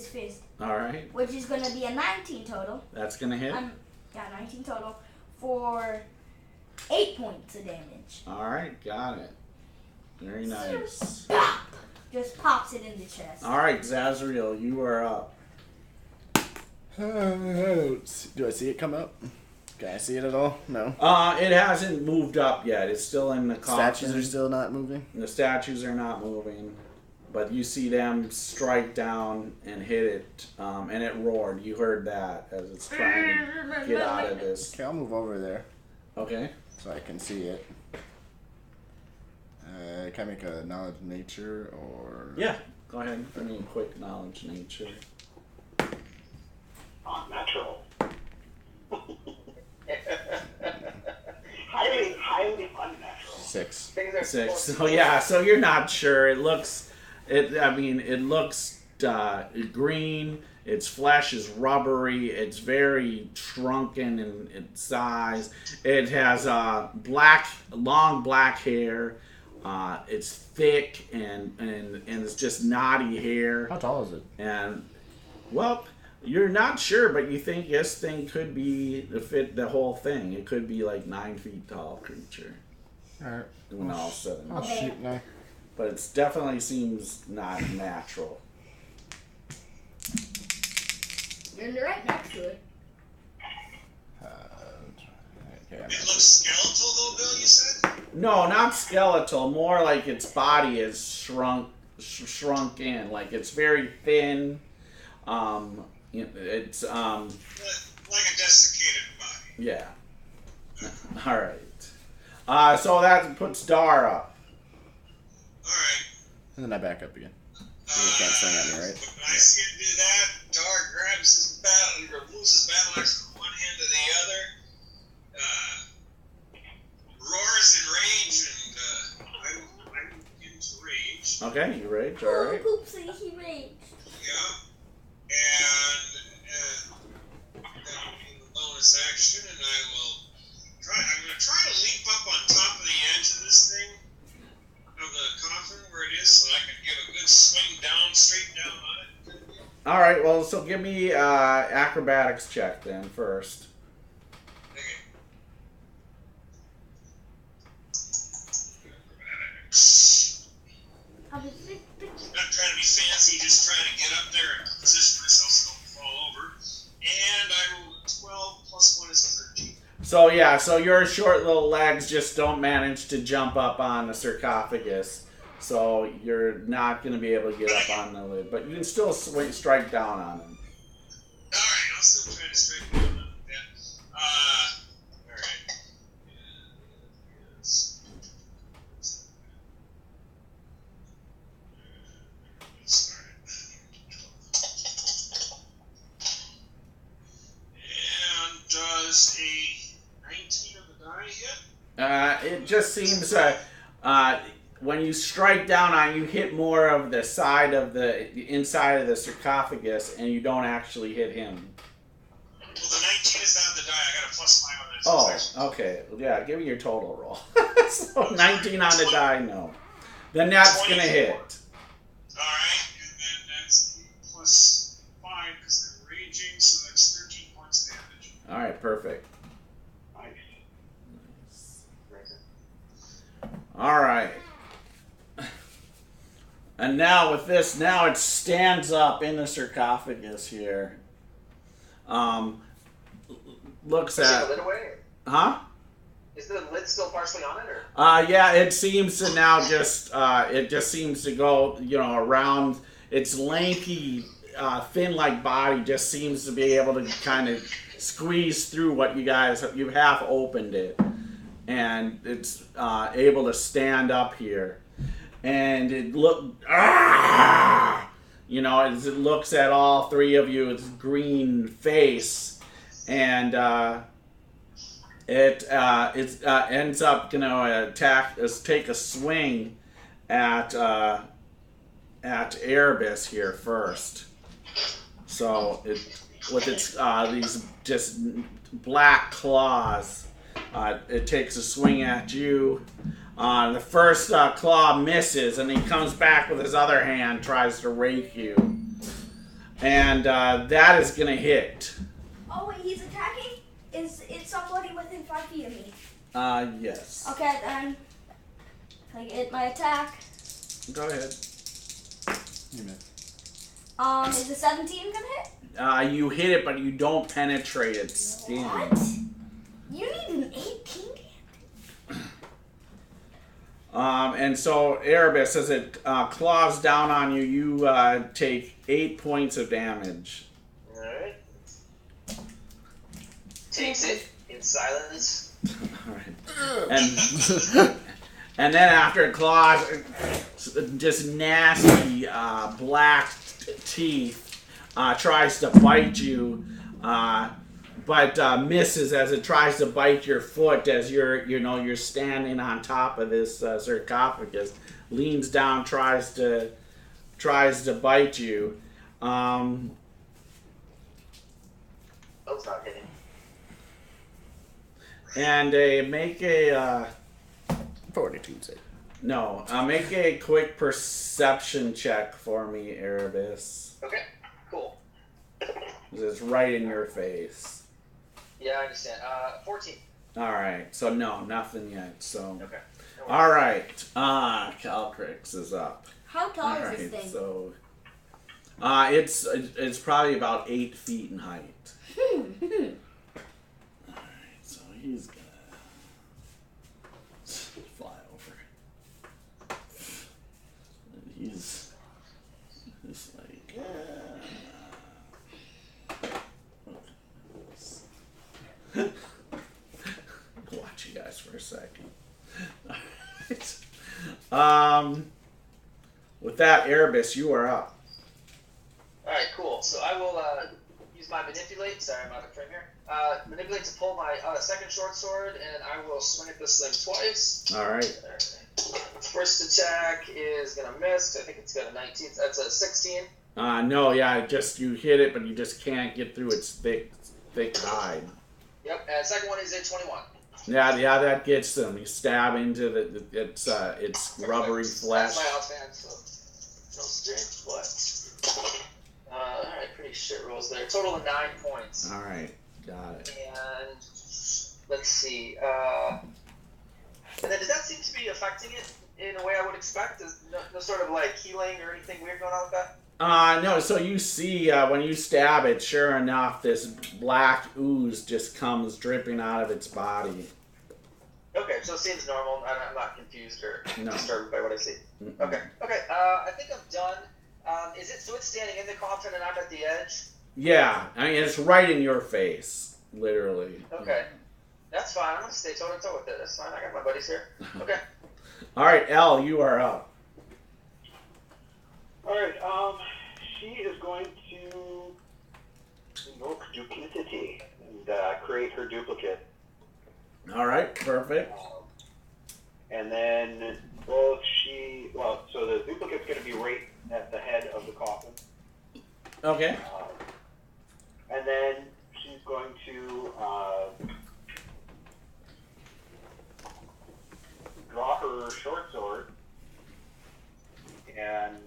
fist. Alright. Which is going to be a 19 total. That's gonna hit. 19 total for 8 points of damage. Alright, got it. Very nice. Bop! Just pops it in the chest. Alright, Zazriel, you are up. Do I see it come up? Can I see it at all? No. It hasn't moved up yet. It's still in the coffin. Statues are still not moving? The statues are not moving. But you see them strike down and hit it, and it roared. You heard that as it's trying to get out of this. Okay, I'll move over there Okay. so I can see it. Can I make a knowledge nature or... Yeah. Go ahead. Give me a quick knowledge nature. Unnatural. highly unnatural. 6. Things are 6. So yeah. So you're not sure. It looks green. Its flesh is rubbery. It's very shrunken in its size. It has long black hair. It's thick and it's just knotty hair. How tall is it? And well, you're not sure, but you think this thing could be the whole thing. It could be like 9 feet tall creature Alright. when all said and I'll done. shoot now. But it definitely seems not natural. You're right next to it. Okay, It looks skeletal though, Bill, you said? No, not skeletal. More like its body is shrunk in. Like it's very thin. It's Like a desiccated body. yeah. All right. So that puts Dar up. Alright. And then I back up again. You can't swing at me, right? When I see it do that, Dar grabs his battle, or moves his battle axe from one hand to the other, roars in rage, and I'm into rage. Okay, you rage. All Oh, right. poopsie, he raged. Yeah. And that will be the bonus action, and I'm going to try to leap up on top of the edge of this thing, of the coffin where it is, so I can give a good swing down, straight down on it. All right. Well, so give me acrobatics check then first. Okay. Not trying to be fancy, just trying to get up there and position myself so I don't fall over. And I rolled a 12 So yeah, so your short little legs just don't manage to jump up on the sarcophagus. So you're not going to be able to get up on the lid, but you can still strike down on him. Alright, I'll still try to strike down on him. Alright. Yes. Start it. And does a 19 of the die hit? It just seems when you strike down on, you hit more of the inside of the sarcophagus, and you don't actually hit him. Well, the 19 is not the die. I got a +5 on that. Oh, okay. Yeah, give me your total roll. So 19 on the die, no. Then that's gonna hit. Alright, and then that's 8 +5 because they're raging, so that's 13 points of damage. Alright, perfect. Nice. Alright. And now with this, now it stands up in the sarcophagus here. Looks Is the at... lid away? Huh? Is the lid still partially on it, or? Yeah, it seems to now just, it just seems to go, around its lanky, fin-like body just seems to be able to kind of squeeze through what you've half opened it. And it's able to stand up here. And it as it looks at all three of you, its green face, and it ends up take a swing at Erebus here first. So with its these just black claws, it takes a swing at you. The first claw misses, and he comes back with his other hand, tries to rake you. And that is going to hit. Oh, wait, he's attacking? Is it somebody within 5 feet of me? Yes. Okay, then. Can I get my attack? Go ahead. You missed. Is the 17 gonna hit? You hit it, but you don't penetrate its skin. What? You need an 18? And so, Erebus, as it claws down on you, you take 8 points of damage. Alright. Takes it in silence. Alright. And then after it claws, just nasty black teeth, tries to bite you, but misses as it tries to bite your foot as you're standing on top of this sarcophagus. Leans down, tries to bite you. Oh, it's not hitting. And make a 42 save. no, make a quick perception check for me, Erebus. Okay, cool. 'Cause it's right in your face. Yeah, I understand. 14. All right, so no, nothing yet. So, Okay. No worries. all right, Calcrix is up. How tall All is right, this thing? so, it's probably about 8 feet in height. All right, so he's gonna fly over. He's just like, watch you guys for a second. Alright. With that, Erebus, you are up. Alright, cool. So I will use my manipulate. Sorry, I'm out of frame here. Manipulate to pull my second short sword, and I will swing at this thing twice. Alright. First attack is going to miss. I think it's got a 19. That's a 16. No, yeah, you hit it, but you just can't get through its thick hide. Yep, and second one is a 21. Yeah, that gets them. You stab into its rubbery flesh. That's my offhand, so no strength, but alright, pretty shit rolls there. Total of 9 points. Alright, got it. And let's see. And then does that seem to be affecting it in a way I would expect? Is no sort of like healing or anything weird going on with that? No, so you see when you stab it, sure enough, this black ooze just comes dripping out of its body. Okay, so it seems normal. I'm not confused or No. disturbed by what I see. Mm-mm. Okay. I think I'm done. Is it so? It's standing in the coffin, and I'm at the edge. Yeah, I mean it's right in your face, literally. Okay, that's fine. I'm gonna stay toe to toe with it. That's fine. I got my buddies here. Okay. All right, Elle, you are up. All right. She is going to invoke duplicity and create her duplicate. All right, perfect. And then so the duplicate's going to be right at the head of the coffin. Okay. And then she's going to draw her short sword and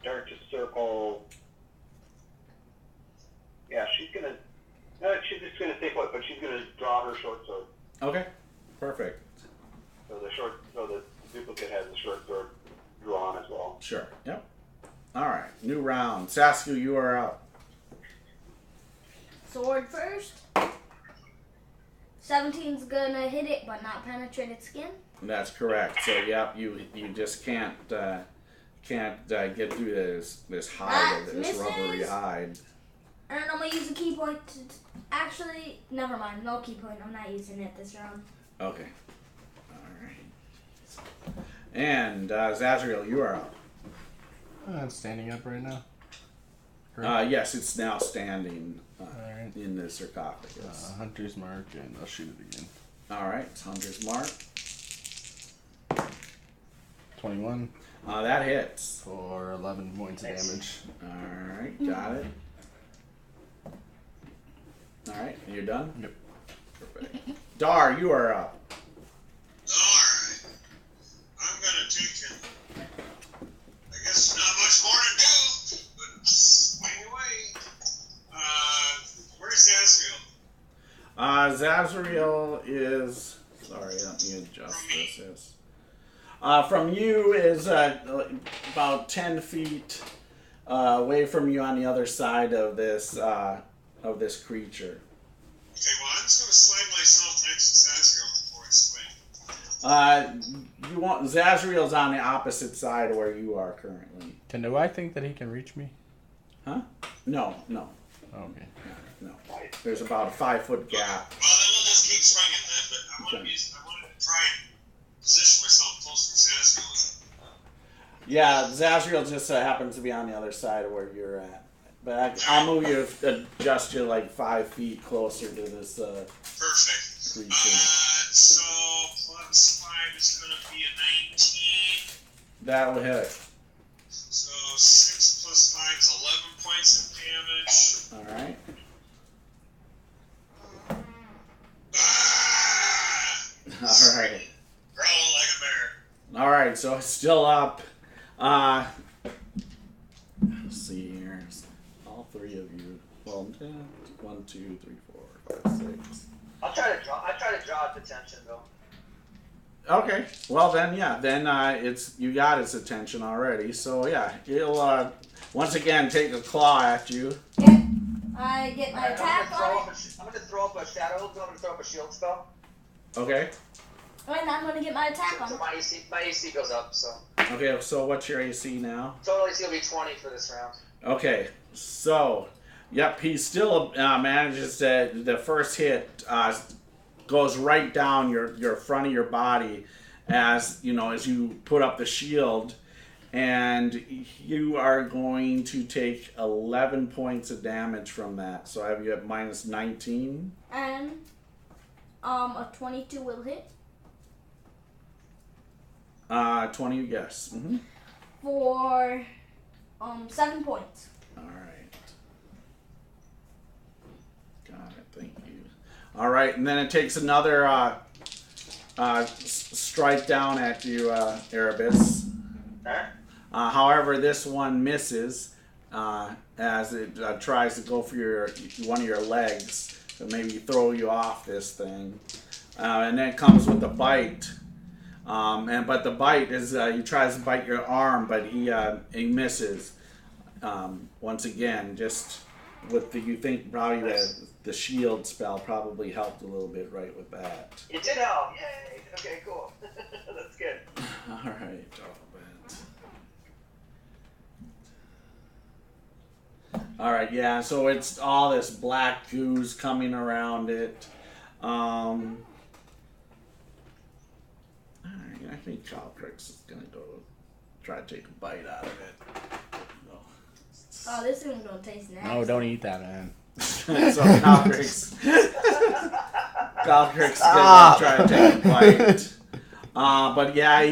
start to circle. Yeah, she's just gonna stay put, but she's gonna draw her short sword. Okay, perfect. So the duplicate has the short sword drawn as well. Sure. Yep. All right, new round. Saskia, you are up. Sword first. 17's gonna hit it, but not penetrate its skin. That's correct. So yep, you just can't get through this hide, That this rubbery misses. hide. And I'm gonna use a key point to... Actually, never mind. No key point. I'm not using it this round. Okay. All right. And Zazriel, you are up. It's standing up right now. Yes, it's now standing Alright. in the sarcophagus. Hunter's mark, and I'll shoot it again. All right, it's Hunter's mark. 21 That hits. for 11 points of damage. All right, got it. All right, you're done? Yep. Perfect. Dar, you are up. Alright. I'm gonna take it. I guess not much more to do, but swing away. Where's Asriel? Zazriel is... Sorry, let me adjust this. Yes. From you is about 10 feet away from you on the other side of this creature. Okay, well, I'm just gonna slide myself next to Asriel before I swing. You want Zazriel's on the opposite side of where you are currently. Do I think that he can reach me? Huh? No. Okay. No. There's about a 5-foot gap. Well, then we'll just keep swinging then, but I wanted to try and position myself closer to Asriel. Yeah, Zazriel just happens to be on the other side of where you're at. But I'll move you, adjust you like 5 feet closer to this Perfect. creature. So plus 5 is going to be a 19. That'll hit. So 6 plus 5 is 11 points of damage. All right. All right. Growling like a bear. All right. So it's still up. Let's see here. All three of you. Well, 1, 2, 3, 4, 5, 6. I try to draw its attention though. Okay. Well then, yeah. Then you got its attention already. So yeah, it'll once again take a claw at you. Okay. I get my Alright, attack on it. I'm gonna throw up a shadow. I'm gonna throw up a shield spell. Okay. And I'm gonna get my attack on So it. my AC goes up. So Okay. So what's your AC now? total AC will be 20 for this round. Okay. So, yep, he still manages to. The first hit goes right down your front of your body, as you put up the shield, and you are going to take 11 points of damage from that. So I have you at minus 19. And a 22 will hit 20, yes. Mm-hmm. for 7 points. All right. Got it. Thank you. All right, and then it takes another strike down at you, Erebus. Alright. However, this one misses as it tries to go for one of your legs to maybe throw you off this thing. And then it comes with a bite. But the bite is he tries to bite your arm, but he misses. Once again, just with you think probably the shield spell probably helped a little bit right with that. It did help. Yay! Okay, cool. That's good. All right. All right, yeah. So it's all this black ooze coming around it. All right, I think Calcrix is gonna go try to take a bite out of it. Oh, this one's gonna taste nasty. No, don't eat that, man. So Calcrix gonna try to take a bite. But yeah,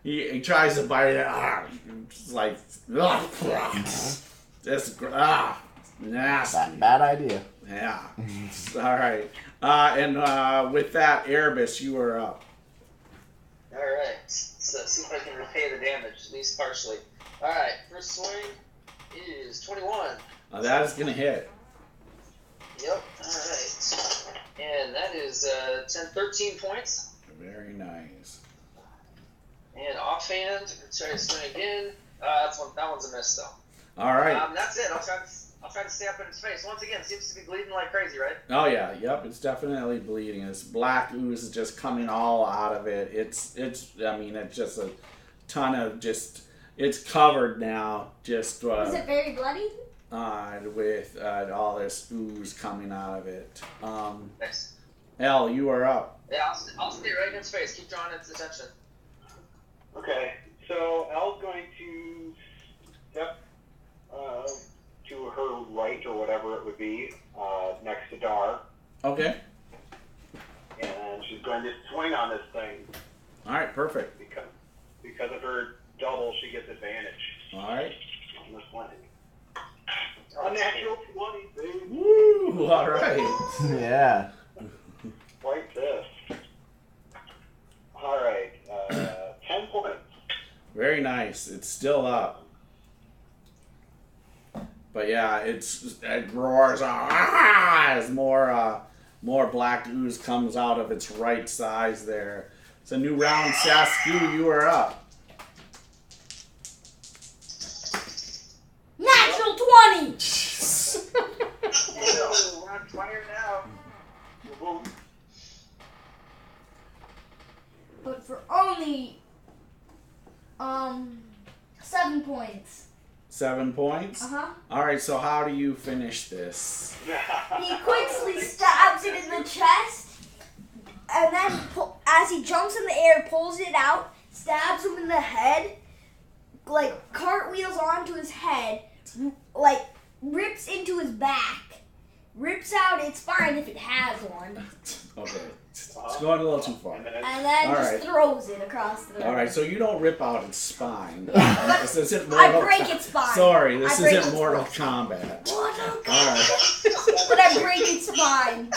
he tries to bite it. It's like just nasty. Bad idea. Yeah. All right. And with that, Erebus, you are up. All right. So see if I can repay the damage, at least partially. All right. First swing is 21. That is gonna hit. Yep. All right. And that is 13 points. Very nice. And offhand, try to swing again. That one's a miss though. All right. That's it. I'll try to stay up in his face. Once again, seems to be bleeding like crazy, right? Oh yeah, yep. It's definitely bleeding. This black ooze is just coming all out of it. It's just a ton of just. It's covered now. Just. Is it very bloody? With all this ooze coming out of it. Nice. Elle, you are up. Yeah, I'll stay right in its face. Keep drawing its attention. Okay, so Elle's going to step to her right or whatever it would be, next to Dar, Okay. and she's going to swing on this thing All right. Perfect. because of her double. She gets advantage All right. on this one. A natural 20, baby. Woo! All right. Yeah. Like this. All right, 10 points. Very nice. It's still up. But yeah, it roars as more black ooze comes out of its right size there. It's a new round. Sasku, you are up. Natural 20! We're on fire now. But for only 7 points. 7 points? Uh-huh. All right, so how do you finish this? He quickly stabs it in the chest, and then as he jumps in the air, pulls it out, stabs him in the head, like cartwheels onto his head, like rips into his back, rips out its spine if it has one, Okay, it's going a little too far. and then All just right. throws it across the room. All right, so you don't rip out its spine. But This isn't I Mortal break its spine. Sorry, this I break isn't its Mortal spine. Kombat. Mortal All Kombat. But I break its spine.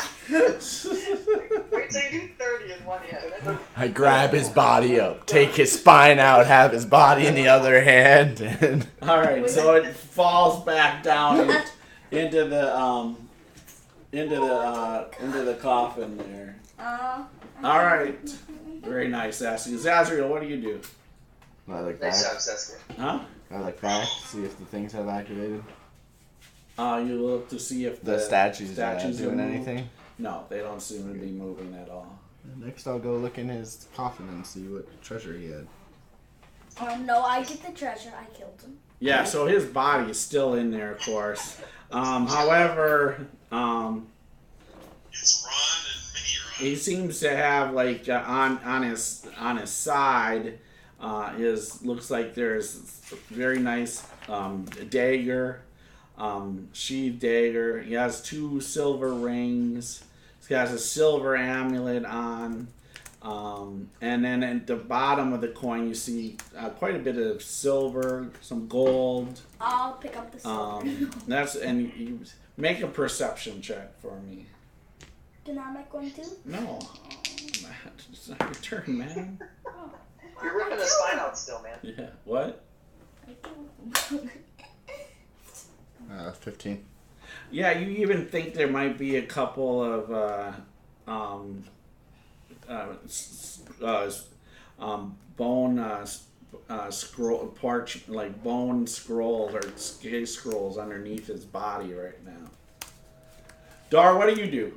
Wait till you do 30 in one hand. I grab his body up, take his spine out, have his body in the other hand, and All right, so it falls back down into the coffin there. All right, very nice, Ashley. Zazriel, what do you do? I look Nice back. job, Sasuke. Huh? I look back, see if the things have activated. You look to see if The statues are are doing moving. anything. No, they don't seem to be moving at all. Next, I'll go look in his coffin and see what treasure he had. No, I get the treasure. I killed him. Yeah, so his body is still in there, of course. However, It's Ron and Mini Ron. he seems to have like on his side looks like there's a very nice dagger, sheath dagger. He has 2 silver rings. He has a silver amulet on. And then at the bottom of the coin, you see quite a bit of silver, some gold. I'll pick up the silver. You make a perception check for me. Can I make one too? No, Matt, it's not your turn, man. You're ripping the spine out still, man. Yeah, what? 15. Yeah, you even think there might be a couple of bone scroll bone scrolls or case scrolls underneath his body right now. Dar, what do you do?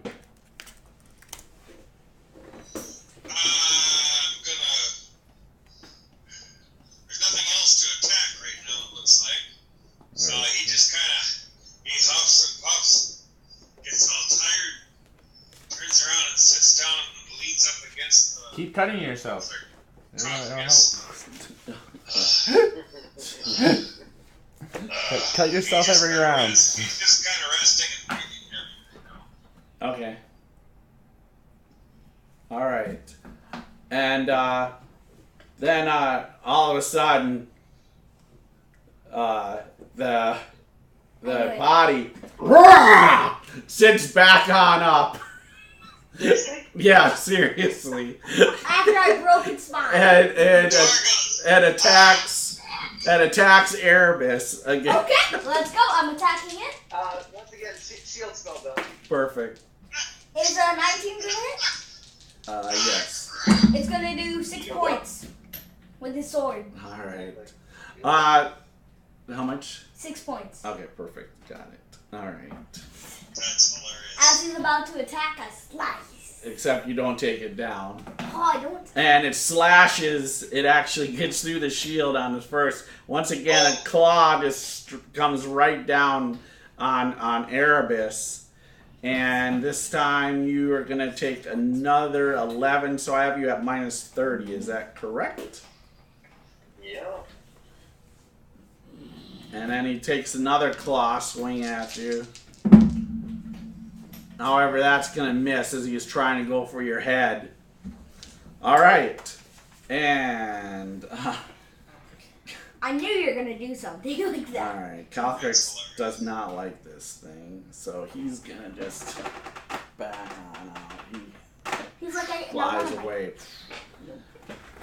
There's nothing else to attack right now, it looks like. So he just he huffs and puffs, gets all tired, turns around and sits down and leans up against the... Keep cutting yourself. Cut yourself every round. He's just kind of resting and breathing here. Okay. All right. And then all of a sudden, the body sits back on up. Yeah, seriously. After I broke its spine. And attacks Erebus again. Okay, let's go. I'm attacking it. Once again, shield spell though. Perfect. Is 19 gonna hit? Yes. It's gonna do 6 points with his sword. All right. How much? 6 points. Okay, perfect. Got it. All right. That's hilarious. As he's about to attack, I slice. Except you don't take it down. Oh, I don't. And it slashes. It actually gets through the shield on the first. Once again, a claw just comes right down on Erebus. And this time you are going to take another 11. So I have you at minus 30. Is that correct? Yeah. And then he takes another claw swing at you. However, that's going to miss as he's trying to go for your head. All right. And... I knew you were going to do something like that. all right. Caltrix does not like this thing, so he's going to just back on out. He's like, I Flies away.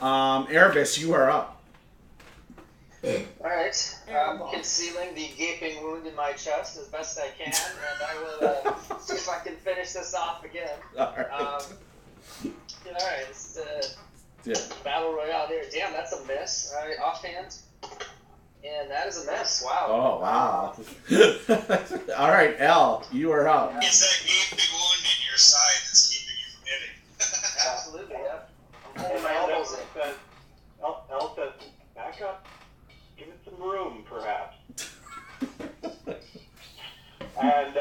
Erebus, you are up. Alright. Concealing the gaping wound in my chest as best I can, and I will see if I can finish this off again. All right. Alright, it's Yeah. Battle Royale here. Damn, that's a miss. Alright, offhand. And that is a miss. Wow. Oh, wow. All right, Elle, you are up. It's that gaping wound in your side that's keeping you from hitting. Absolutely, yeah. I'm holding my elbows in. Elle says, back up. Give it some room, perhaps. And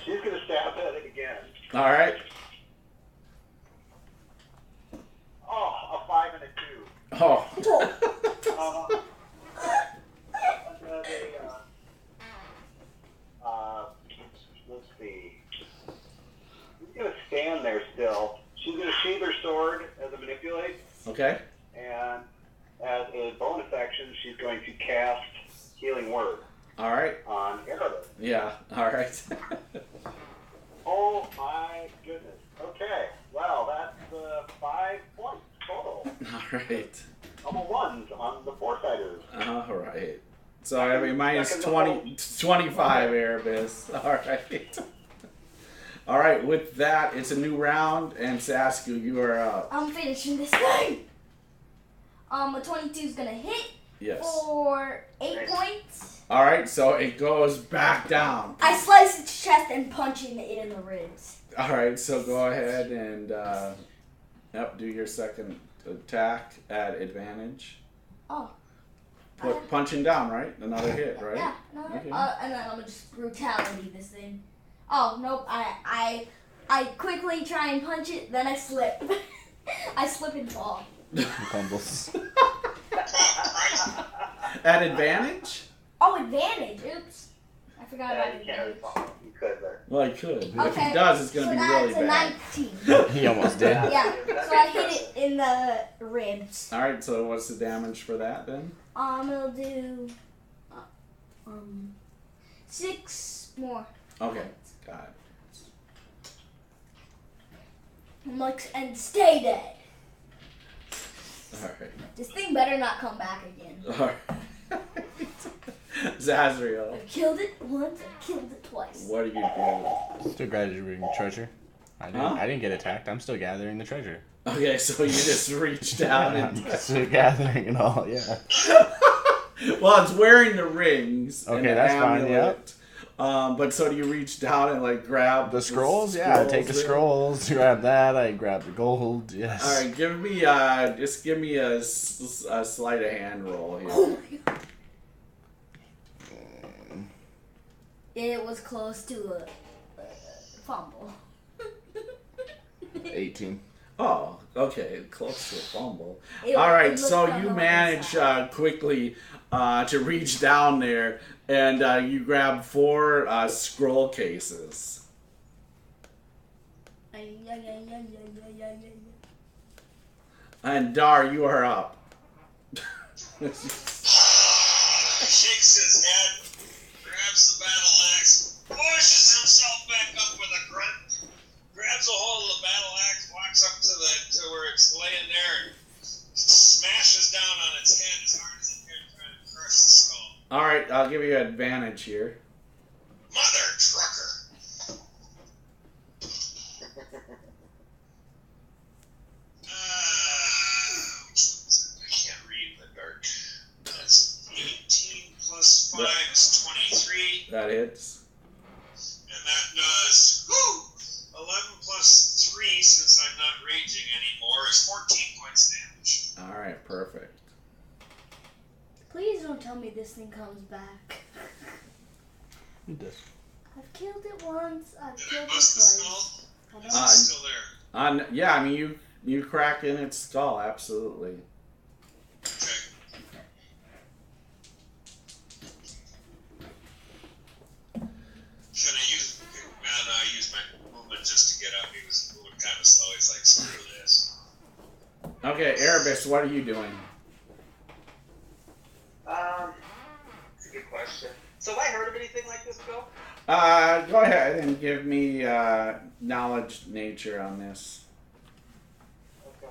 she's going to stab at it again. All right. Oh, a 5 and a 2. Oh. Let's see. She's going to stand there still. She's going to sheathe her sword as a manipulate. Okay. And as a bonus action, she's going to cast Healing Word All right. on Erebus. Yeah. All right. Oh my goodness. Okay. Well, that's 5 points total. All right. Double ones on the four-siders. All right. So I have a minus 25 Erebus. All right. All right. With that, it's a new round, and Saskia, you are up. I'm finishing this thing. A 22 is gonna hit Yes. for 8 points. All right. So it goes back down. I slice its chest and punch it in the ribs. All right. So go ahead and do your second attack at advantage. Oh. Punching down, right? Another hit, right? Yeah. No, Okay. and then I'm gonna just brutality this thing. Oh nope. I quickly try and punch it, then I slip. I slip and fall. Fumbles. At advantage? Oh, advantage. Oops. I forgot Yeah, about you can't really advantage. follow. You could there. Well, he could. If Okay, he does, it's going to be really that's bad. a 19. He almost did. Yeah, so I hit it in the ribs. All right, so what's the damage for that then? It'll do 6 more. Okay, got it. And stay dead. All right. This thing better not come back again. All right. Zazriel, I killed it once, I killed it twice. what do you do? Still graduating treasure. I didn't get attacked. I'm still gathering the treasure. Okay, so you just reached down I'm and... still gathering and all, yeah. Well, it's wearing the rings. Okay, and the that's fine, amulet. But so do you reach down and like grab The scrolls? Yeah, I take the there? scrolls, grab that, I grab the gold, yes. All right, give me just give me a sleight of hand roll here. Oh my god. It was close to a fumble. 18. Oh, okay, close to a fumble. It- All it right, looked so on you the manage right side. quickly to reach down there, and you grab 4 scroll cases. Ay, ay, ay, ay, ay, ay, ay, ay. And Dar, you are up. Shakes his head, grabs the battle axe, pushes himself back up with a grunt, grabs a hold of the battle axe, walks up to where it's laying there, and smashes down on its head as hard as he can, trying to crush the skull. All right, I'll give you advantage here. Mother trucker! I can't read in the dark. That's 18 plus 5 is 23. That hits. And that does 11 plus 3, since I'm not raging anymore, is 14 points damage. All right, perfect. Please don't tell me this thing comes back. It does. I've killed it once. I've Did I killed it bust the twice. skull? I Is don't it still there? Yeah, I mean you crack in its skull, absolutely. Okay. Can I use my movement just to get up? He was moving kind of slow. He's like, screw this. Okay, Erebus, what are you doing? That's a good question. So have I heard of anything like this, Bill? Go ahead and give me knowledge nature on this. Okay.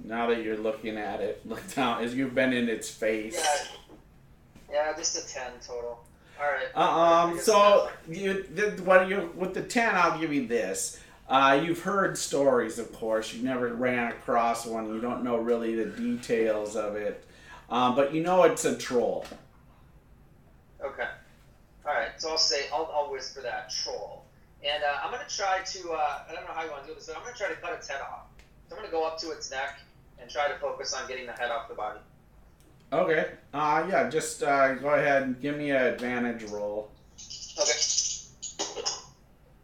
Now that you're looking at it, look down as you've been in its face. Yeah, just a 10 total. All right. So with the 10, I'll give you this. You've heard stories, of course. You never ran across one. You don't know really the details of it, but you know it's a troll. Okay. All right. So I'll whisper that troll, and I'm gonna try to. I don't know how you want to do this, but I'm gonna try to cut its head off. So I'm gonna go up to its neck and try to focus on getting the head off the body. Okay. Yeah. Just go ahead and give me an advantage roll. Okay.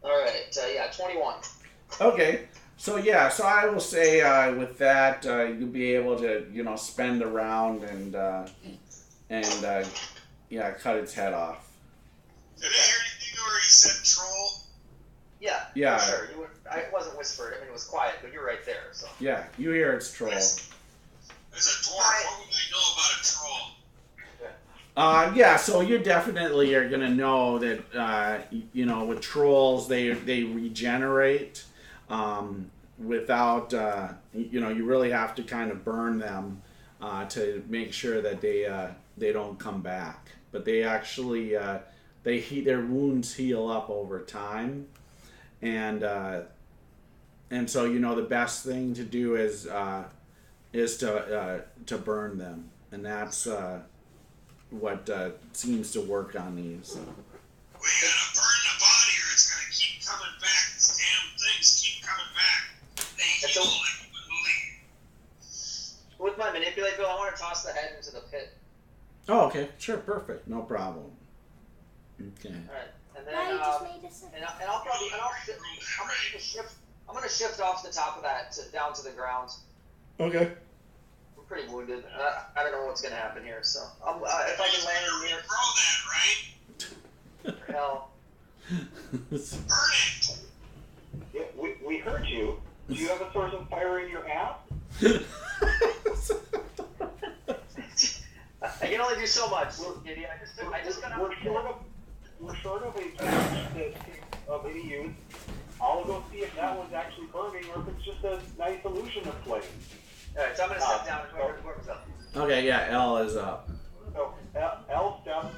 All right. 21. Okay. So I will say with that you'll be able to spend a round and cut its head off. Did I hear anything where he said troll? Yeah. Yeah. For sure. It wasn't whispered. I mean, it was quiet, but you're right there. So. Yeah, you hear its troll. As a dwarf, what would I know about a troll? So you definitely are gonna know that with trolls they regenerate without you really have to kind of burn them to make sure that they don't come back. But they actually their wounds heal up over time, and so the best thing to do is to burn them, and that's what seems to work on these. We gotta burn the body or it's gonna keep coming back. These damn things keep coming back. They heal like you would believe. With my manipulate, Bill, I want to toss the head into the pit. Oh, okay, sure, perfect, no problem. Okay. All right, and then Now you just made us and I'll probably I'm gonna shift off the top of that down to the ground. Okay. I'm pretty wounded. I don't know what's gonna happen here, so if I can land in here. Throw that, right? Hell. Burn it! Yeah, we heard you. Do you have a source of fire in your ass? I can only do so much, little kitty. I just got We're short of a catch of any use. I'll go see if that one's actually burning or if it's just a nice illusion of flame. Alright, so I'm gonna step down and whoever's up. Okay, yeah, L is up. So Elle steps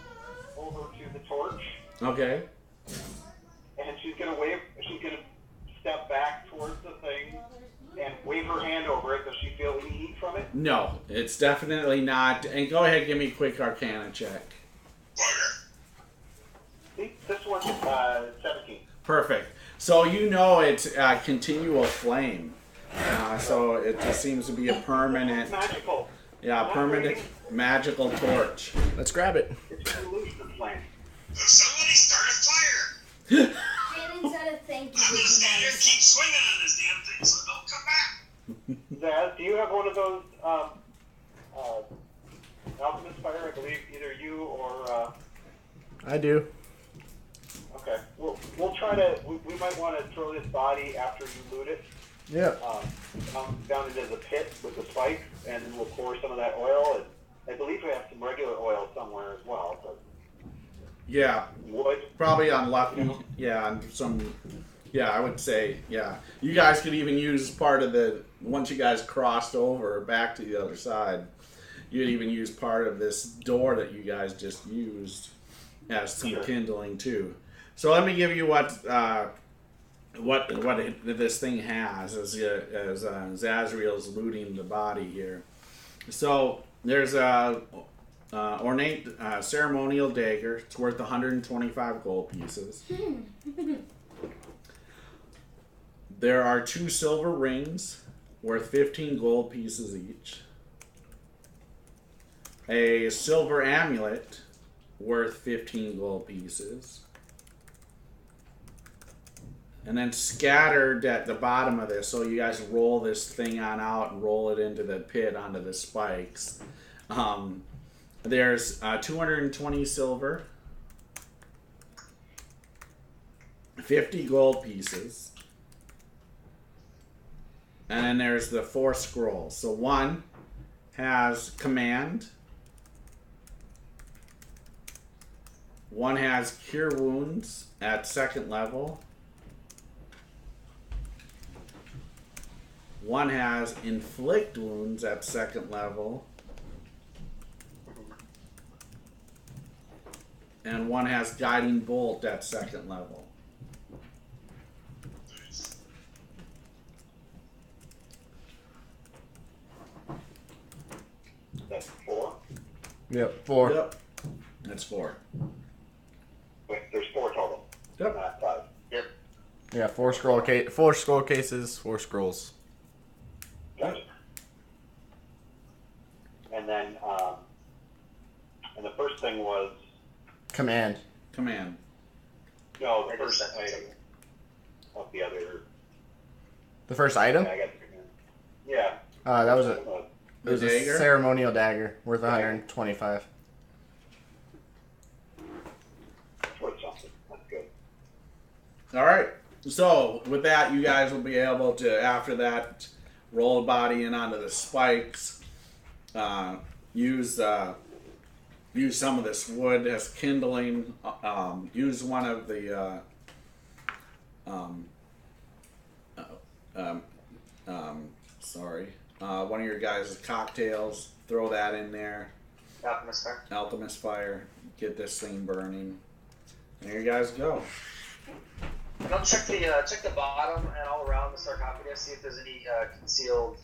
over to the torch Okay. and she's gonna step back towards the thing and wave her hand over it. Does she feel any heat from it? No, it's definitely not. And go ahead, give me a quick Arcana check. See, this one's 17. Perfect. So you know it's continual flame. So it just seems to be a permanent, Magical. permanent magical torch. Let's grab it. It's an illusion of flame. Somebody start a fire! Shannon said a thank you. I'm gonna stand here and keep swinging on this damn thing so it don't come back. Zaz, do you have one of those alchemist fire? I believe either you or I do. okay. We'll try to. We might want to throw this body after you loot it. Yeah. Down into the pit with the spikes, and then we'll pour some of that oil. And I believe we have some regular oil somewhere as well. But Yeah, wood. probably unlucky. Yeah, and some. Yeah, I would say. Yeah, you guys could even use part of the once you guys crossed over back to the other side. You'd even use part of this door that you guys just used as some kindling too. So let me give you what this thing has as Zazriel's looting the body here. So there's a ornate ceremonial dagger. It's worth 125 gold pieces. There are 2 silver rings worth 15 gold pieces each. A silver amulet worth 15 gold pieces. And then scattered at the bottom of this, so you guys roll this thing on out and roll it into the pit onto the spikes. There's 220 silver, 50 gold pieces, and then there's the 4 scrolls. So one has command, one has cure wounds at 2nd level, one has inflict wounds at 2nd level, and one has guiding bolt at 2nd level. That's 4. Yep. 4. Yep. That's 4. Wait, there's 4 total. Yep. Not 5. Yep. Yeah. 4 scroll cases. 4 scrolls. Gotcha. And then, and the first thing was Command. Command. no, the first item of the other. The first item. Yeah, I got the command. Yeah. That was a. The It was dagger? a ceremonial dagger worth 125. Worth something. That's good. All right. So with that, you guys will be able to, after that, roll the body in onto the spikes. Use some of this wood as kindling. Use one of the one of your guys' cocktails. Throw that in there. Alchemist fire. Alchemist fire. Get this thing burning. There you guys go. Don't check the bottom and all around the sarcophagus. See if there's any concealed,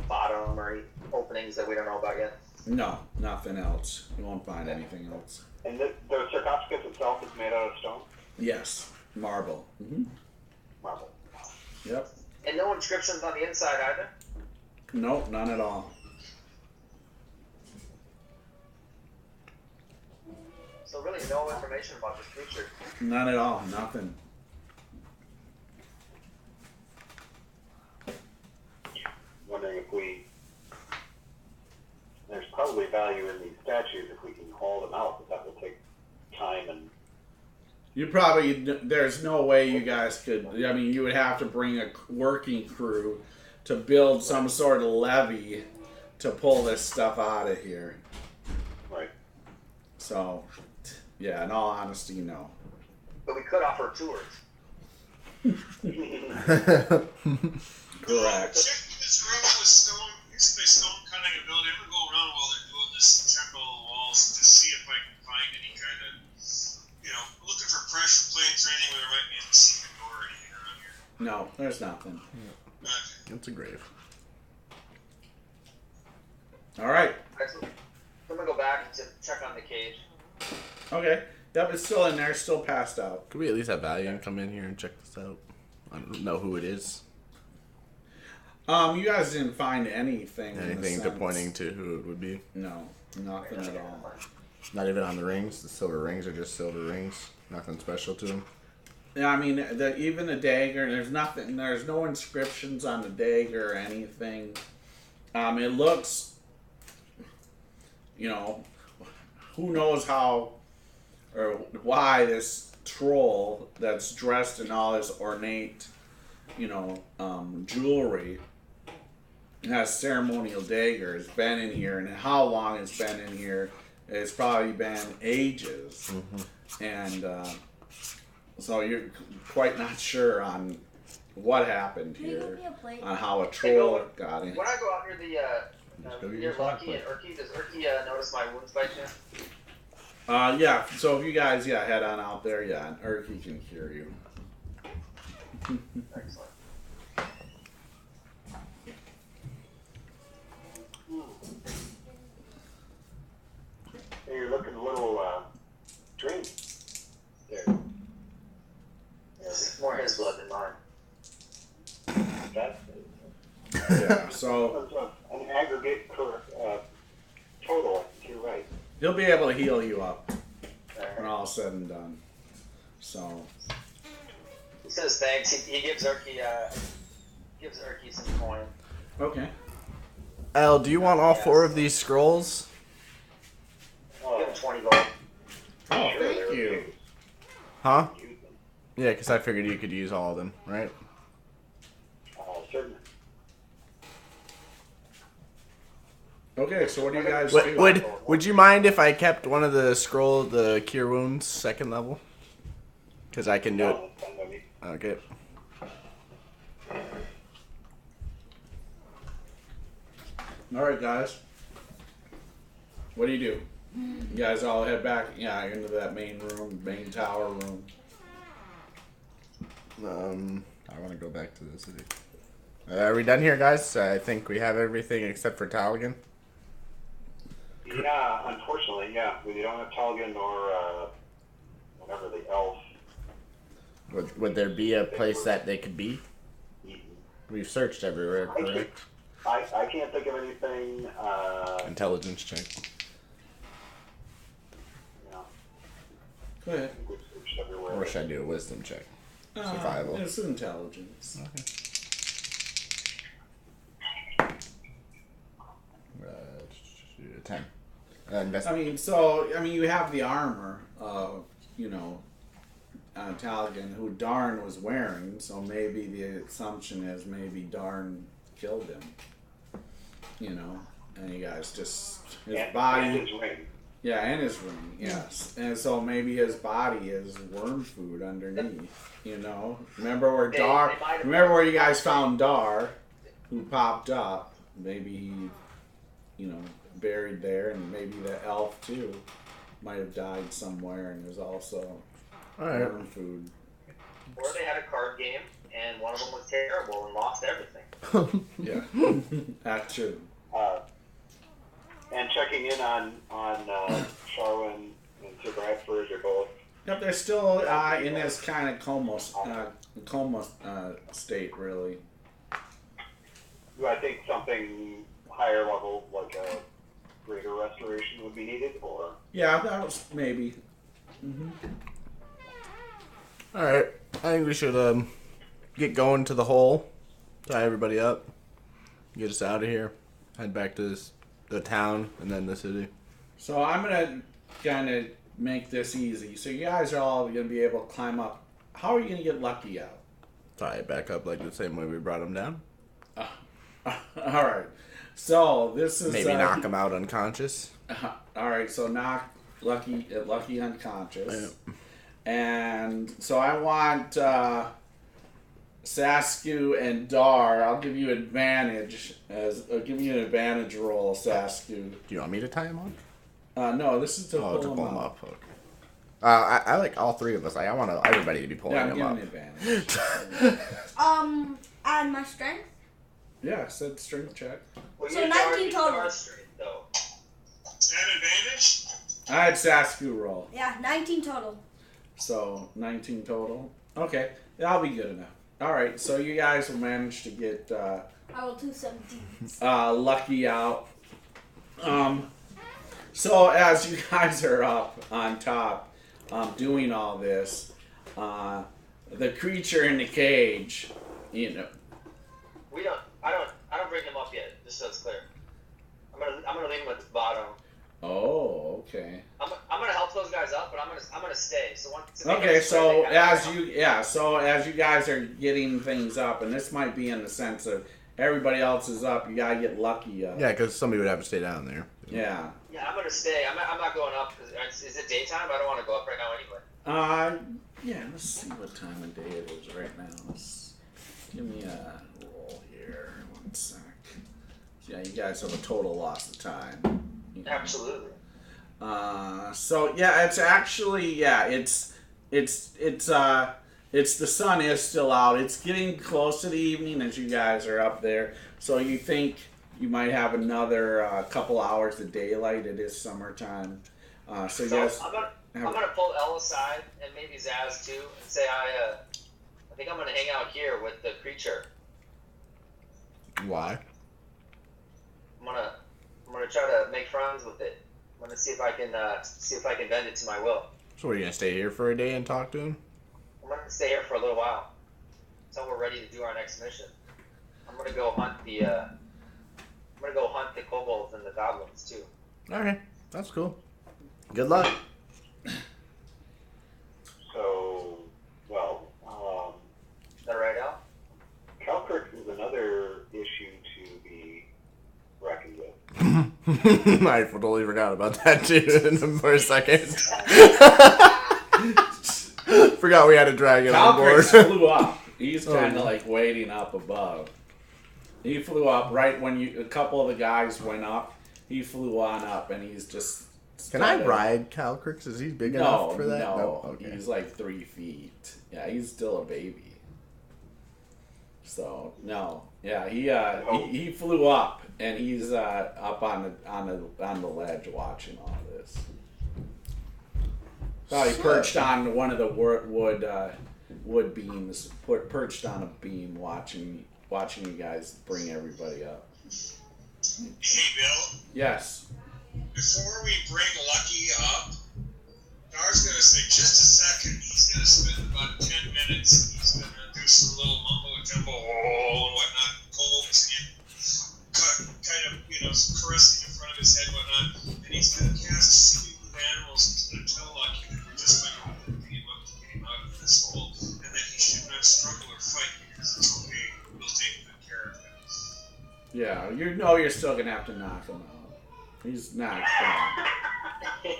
bottom or openings that we don't know about yet. No, nothing else. You won't find anything else. And the sarcophagus itself is made out of stone? Yes, marble. Mm-hmm. Marble. Yep. And no inscriptions on the inside either. Nope, none at all. So really no information about this creature. None at all. Nothing. Wondering if there's probably value in these statues if we can haul them out, but that will take time and. You probably, there's no way you guys could, I mean, you would have to bring a working crew to build some sort of levee to pull this stuff out of here. Right. So, yeah, in all honesty, no. But we could offer tours. Correct. Check this room with stone. Using my stone cutting ability, I'm gonna go around while they're doing this, check all the walls to see if I can find any kind of, looking for pressure plates or anything where there might be a secret door or anything around here. No, there's nothing. It's a grave. All right. I'm gonna go back to check on the cage. Okay. Yep, it's still in there, still passed out. Could we at least have Valiant come in here and check this out? I don't know who it is. You guys didn't find anything. Anything to pointing to who it would be? No, nothing at all. Not even on the rings? The silver rings are just silver rings? Nothing special to them? Yeah, I mean, even the dagger, there's nothing, there's no inscriptions on the dagger or anything. It looks, you know, who knows how or why this troll that's dressed in all this ornate, you know, jewelry has ceremonial dagger has been in here, and how long it's been in here. It's probably been ages. Mm-hmm. And so you're quite not sure on what happened here, on how a troll got in. When I go out near Lucky and Urki, does Urki notice my wounds by chance? Yeah, so if you guys, head on out there, and Urki can hear you. Excellent. Hey, you're looking a little drained. There. It's more his blood than mine. That's Yeah, so an aggregate total. I think you're right. he'll be able to heal you up when all's said and done. So He says thanks. He gives Urki some coin. okay. Al, do you want all 4 of these scrolls? Give him 20 gold. Oh, thank you. Huh? Yeah, because I figured you could use all of them, right? Certainly. Okay, so what do you guys do? Would you mind if I kept one of the scroll, the cure wounds, 2nd level? Because I can do it. Okay. All right, guys. What do? You guys all head back, into that main tower room. I want to go back to the city. Are we done here, guys? I think we have everything except for Taligan. Yeah, unfortunately, yeah. We don't have Taligan or whatever the elf. Would there be a place that they could be? We've searched everywhere, correct? I can't think of anything. Intelligence check. Yeah. Go ahead. We've searched everywhere. Or should I do a wisdom check? Survival. It's intelligence. Okay. 10. You have the armor of, Taligan, who Darn was wearing, so maybe the assumption is maybe Darn killed him. And you guys just, his body. And his ring. Yeah, and his ring, yes. And so maybe his body is worm food underneath, Remember where you guys found Dar, who popped up? Maybe he, buried there, and maybe the elf too might have died somewhere and was also worm food. Or they had a card game, and one of them was terrible and lost everything. Yeah, that's true. And checking in on Sharwin and Sir Bradford are both. Yep, they're still in this kind of coma state, really. Do I think something higher level, like a greater restoration, would be needed, or? Yeah, that was maybe. Mm-hmm. All right, I think we should get going to the hole, tie everybody up, get us out of here, head back to the town, and then the city. So I'm gonna kind of make this easy. So you guys are all gonna be able to climb up. How are you gonna get Lucky out? Tie it back up like the same way we brought him down. All right. So this is maybe knock him out unconscious. All right. So knock Lucky unconscious. Yeah. And so I want Sasku and Dar. I'll give you advantage I'll give you an advantage roll, Sasku. Do you want me to tie him on? No, this is to pull him up. Okay. I like all three of us. I want everybody to be pulling Yeah, I'm him giving up. an advantage. And my strength. Yeah, said strength check. Well, So you're 19 total. guard strength, though. Is that advantage? I had Sasku roll. Yeah, 19 total. So 19 total. Okay, that'll be good enough. All right, so you guys will manage to get I will 217. lucky out. So as you guys are up on top, doing all this, the creature in the cage, you know. I don't bring him up yet, just so it's clear. I'm gonna leave him at the bottom. Oh, okay. I'm gonna help those guys up, but I'm gonna stay. So Okay, so as you guys are getting things up, and this might be in the sense of everybody else is up, you gotta get lucky. Yeah, because somebody would have to stay down there. Yeah. Yeah, I'm gonna stay. I'm not going up because is it daytime? I don't want to go up right now anyway. Yeah. Let's see what time of day it is right now. Give me a roll here. 1 sec. Yeah, you guys have a total loss of time. Absolutely. So yeah, it's actually it's the sun is still out. It's getting close to the evening as you guys are up there. So you think you might have another couple hours of daylight. It is summertime. So yes, I'm gonna pull Elle aside and maybe Zaz too and say I think I'm gonna hang out here with the creature. Why? I'm gonna try to make friends with it. I'm gonna see if I can bend it to my will. So are you gonna stay here for a day and talk to him? I'm gonna stay here for a little while until we're ready to do our next mission. I'm gonna go hunt the kobolds and the goblins too. Okay, that's cool. Good luck. So, well, Is that right, Al? Calkirk is another issue to be reckoned with. I totally forgot about that too for a second. Forgot we had a dragon on board. Calcrix flew up. He's kind of like waiting up above. He flew up right when a couple of the guys went up. He flew on up, and he's just. Can I ride Calcrix? Is he big enough for that? No, Okay. He's like 3 feet. Yeah, he's still a baby. So no, yeah, he flew up, and he's up on the ledge watching all this. Thought he perched on one of the wood beams, perched on a beam, watching you guys bring everybody up. Hey, Bill. Yes. Before we bring Lucky up, Dar's going to say just a second. He's going to spend about 10 minutes. He's going to do some little mumbo jumbo and whatnot, coaxing it, kind of, caressing in front of his head and whatnot. And he's going to cast Speak with Animals. He's going to tell Lucky that we're just going to beat him up to get him out of this hole, and that he should not struggle or fight because it's okay. We'll take good care of him. Yeah, you're still gonna have to knock him out. He's not gonna.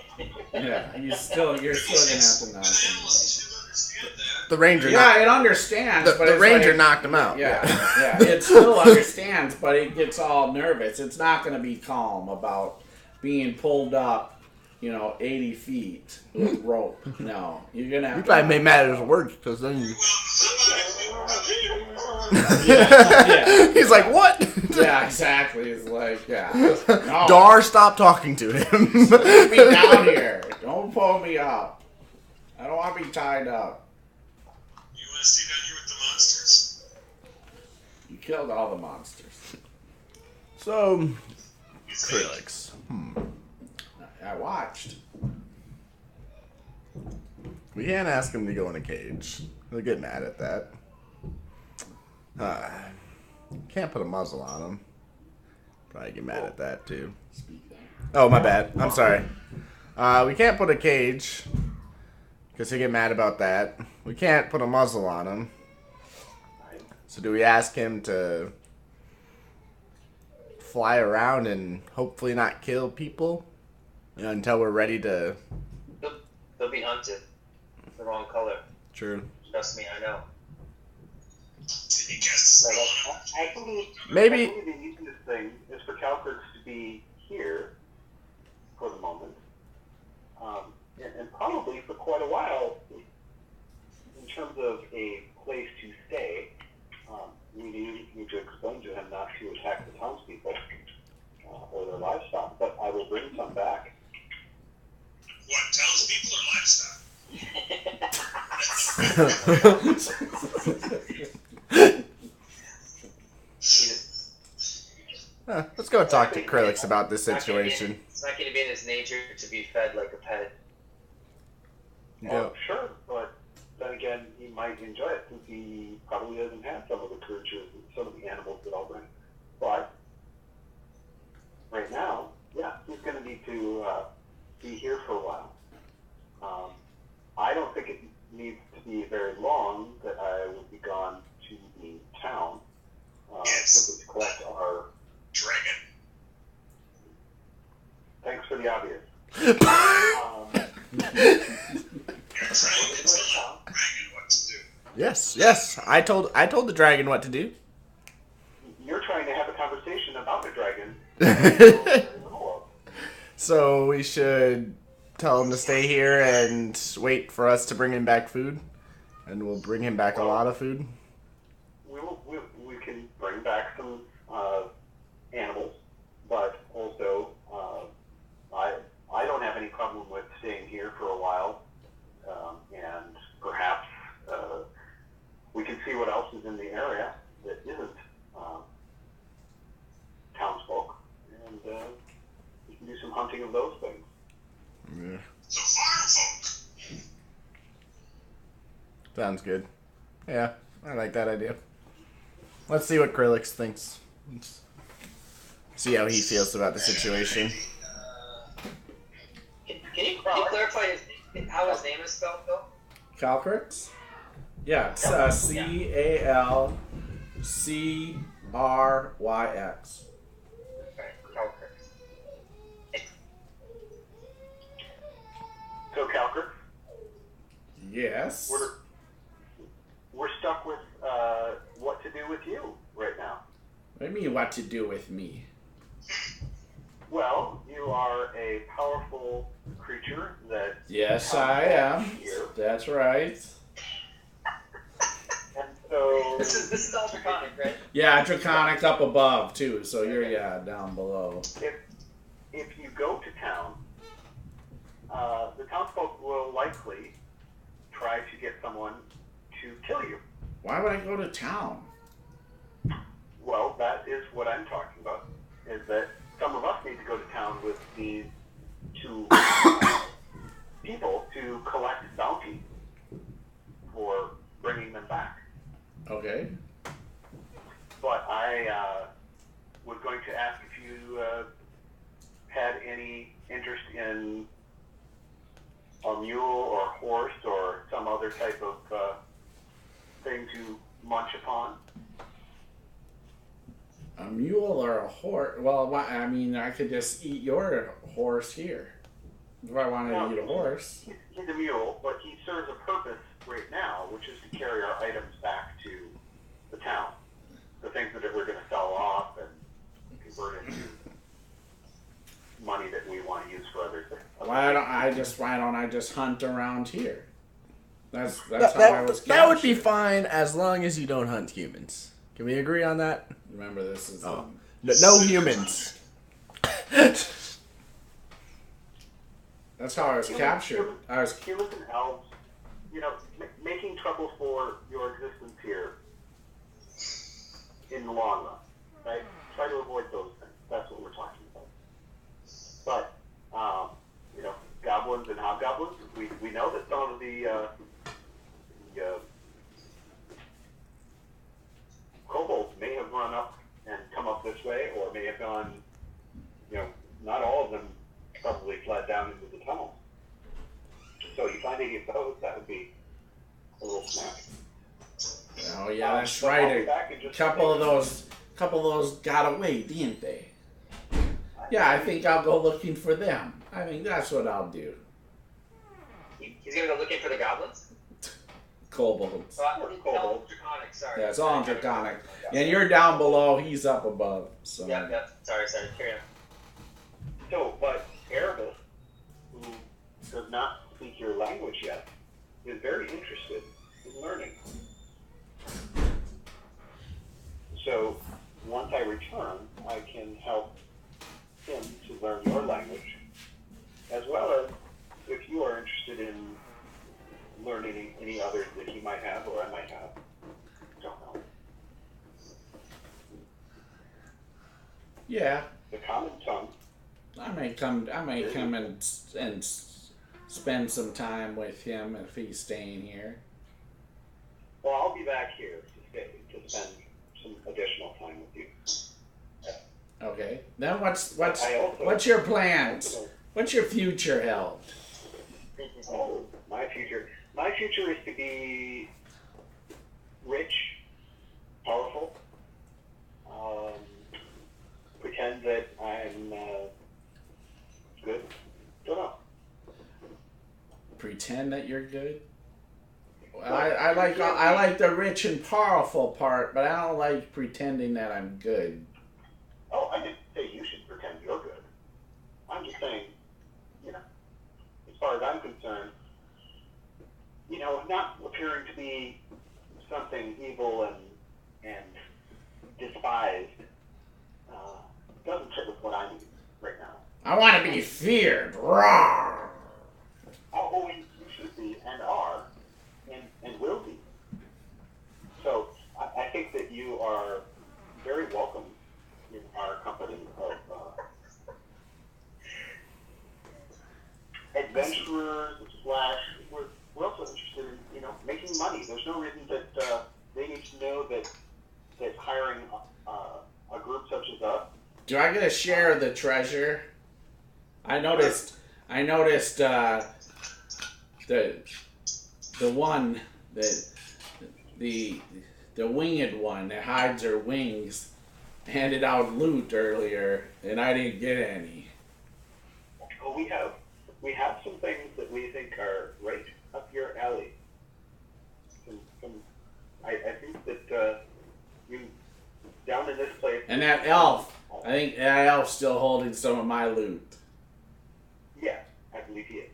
Yeah, you're still gonna have to knock him out. The ranger. Yeah, it understands. But the it's ranger like, knocked him out. Yeah, it still understands, but it gets all nervous. It's not gonna be calm about being pulled up, 80 feet with rope. No, you're gonna have. You probably made matters worse because then you. Yeah. He's like, what? Yeah, exactly. It's like, no. Dar, stop talking to him. Leave me down here. Don't pull me up. I don't want to be tied up. You want to stay down here with the monsters? You killed all the monsters. So, You think? Krillix. I watched. We can't ask him to go in a cage. He'll get mad at that. Can't put a muzzle on him. Probably get mad at that too. Oh, my bad. I'm sorry. We can't put a cage because he'll get mad about that. We can't put a muzzle on him. So do we ask him to fly around and hopefully not kill people until we're ready to? They'll be hunted. The wrong color. True. Trust me, I know. Did you cast a spell on him? I believe Maybe. the easiest thing is for Calkirk to be here for the moment, and probably for quite Let's go talk to Krillix about this situation. It's not going to be in his nature to be fed like a pet. Well, sure, but then again, he might enjoy it since he probably doesn't have some of the creatures, some of the animals that I'll bring. But right now, yeah, he's going to need to be here for a while. I don't think it needs to be very long that I will be gone to the town simply to collect our Dragon. Thanks for the obvious. You're trying to tell the dragon what to do. Yes. I told the dragon what to do. You're trying to have a conversation about the dragon. So we should tell him to stay here and wait for us to bring him back food, and we'll bring him back a lot of food. We can bring back some animals, but also I don't have any problem with staying here for a while, and perhaps we can see what else is in the area that isn't townsfolk, and we can do some hunting of those things. Yeah. So farm folk. Sounds good. Yeah, I like that idea. Let's see what Krillix thinks. Let's see how he feels about the situation. Can you clarify how his name is spelled, Bill? Calcrix? Yeah, it's Calcryx. So, Calcrix, Yes. we're stuck with what to do with you right now. What do you mean, what to do with me? Well, you are a powerful creature that... Yes, I am. Here. That's right. And so... This is all draconic, right? Yeah, draconic up above, too, so you're, down below. If you go to town, the townsfolk will likely try to get someone to kill you. Why would I go to town? Well, that is what I'm talking about, is that some of us need to go to town with these two people to collect bounty for bringing them back. Okay. But I was going to ask if you had any interest in a mule or a horse or some other type of thing to munch upon. A mule or a horse? Well, I mean, I could just eat your horse here. If I wanted to eat a horse. He's a mule, but he serves a purpose right now, which is to carry our items back to the town. The things that we're going to sell off and convert into money that we want to use for other things. Why don't I just hunt around here? That's how I was captured. That would be fine as long as you don't hunt humans. Can we agree on that? Remember, this is No humans. That's how I was captured. Humans and elves, making trouble for your existence here in the long run, right? Try to avoid those things. That's what we're talking about. But, goblins and hobgoblins, we know that some of the kobolds may have run up and come up this way, or may have gone, not all of them probably fled down into the tunnel. So you find any of those, that would be a little snack. Oh yeah, that's right. A couple of those got away, didn't they? Yeah, I think I'll go looking for them. I think that's what I'll do. He's gonna go looking for the goblins? Kobolds. It's all draconic, sorry. Yeah, it's all draconic. And you're down below, he's up above. So. Yep. Sorry, carry on. So, but Erebus, who does not speak your language yet, is very interested in learning. So, once I return, I can help him to learn your language, as well as if you are interested in learn any others that he might have or I might have. Don't know. Yeah, The common tongue. I may come and spend some time with him if he's staying here. Well, I'll be back here to spend some additional time with you. Okay. Then what's your plans? What's your future held? Oh, my future is to be rich, powerful, pretend that I'm good. Don't know. Pretend that you're good? I like the rich and powerful part, but I don't like pretending that I'm good. Oh, I didn't say you should pretend you're good. I'm just saying, as far as I'm concerned, not appearing to be something evil and despised doesn't fit with what I need right now. I want to be feared. Rawr! Oh, you should be and are and will be. So I think that you are very welcome in our company of adventurers / we're also interested in making money. There's no reason that they need to know that hiring a group such as us. Do I get a share of the treasure? I noticed the one that the winged one that hides her wings handed out loot earlier, and I didn't get any. Oh, we have some things that we think are right up your alley. I think that you down in this place. And that elf, I think that elf's still holding some of my loot. Yeah, I believe he is.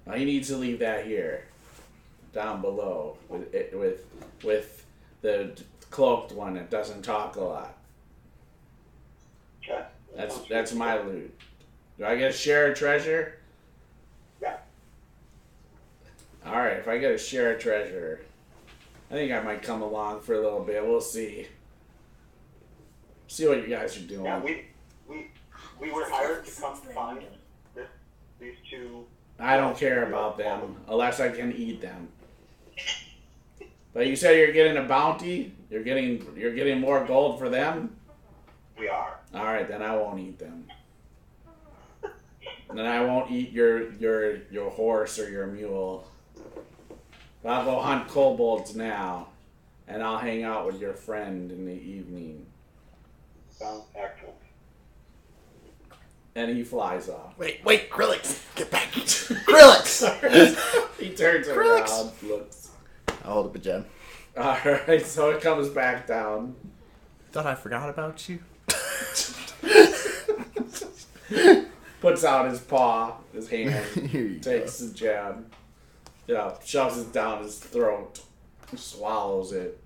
Well, he needs to leave that here, down below, with the cloaked one that doesn't talk a lot. Okay. That's my loot. Do I get a share of treasure? Yeah. All right, if I get a share of treasure, I think I might come along for a little bit. We'll see. See what you guys are doing. Yeah, we were hired to come find these two. I don't care about them unless I can eat them. But you said you're getting a bounty. You're getting more gold for them. We are. All right, then I won't eat them. Then I won't eat your horse or your mule. But I'll go hunt kobolds now, and I'll hang out with your friend in the evening. Sounds excellent. And he flies off. Wait, Krillix, get back. Krillix! He turns around, looks. I'll hold up a gem. Alright, so it comes back down. Thought I forgot about you. Puts out his paw, his hand, Here you takes the gem, shoves it down his throat, swallows it,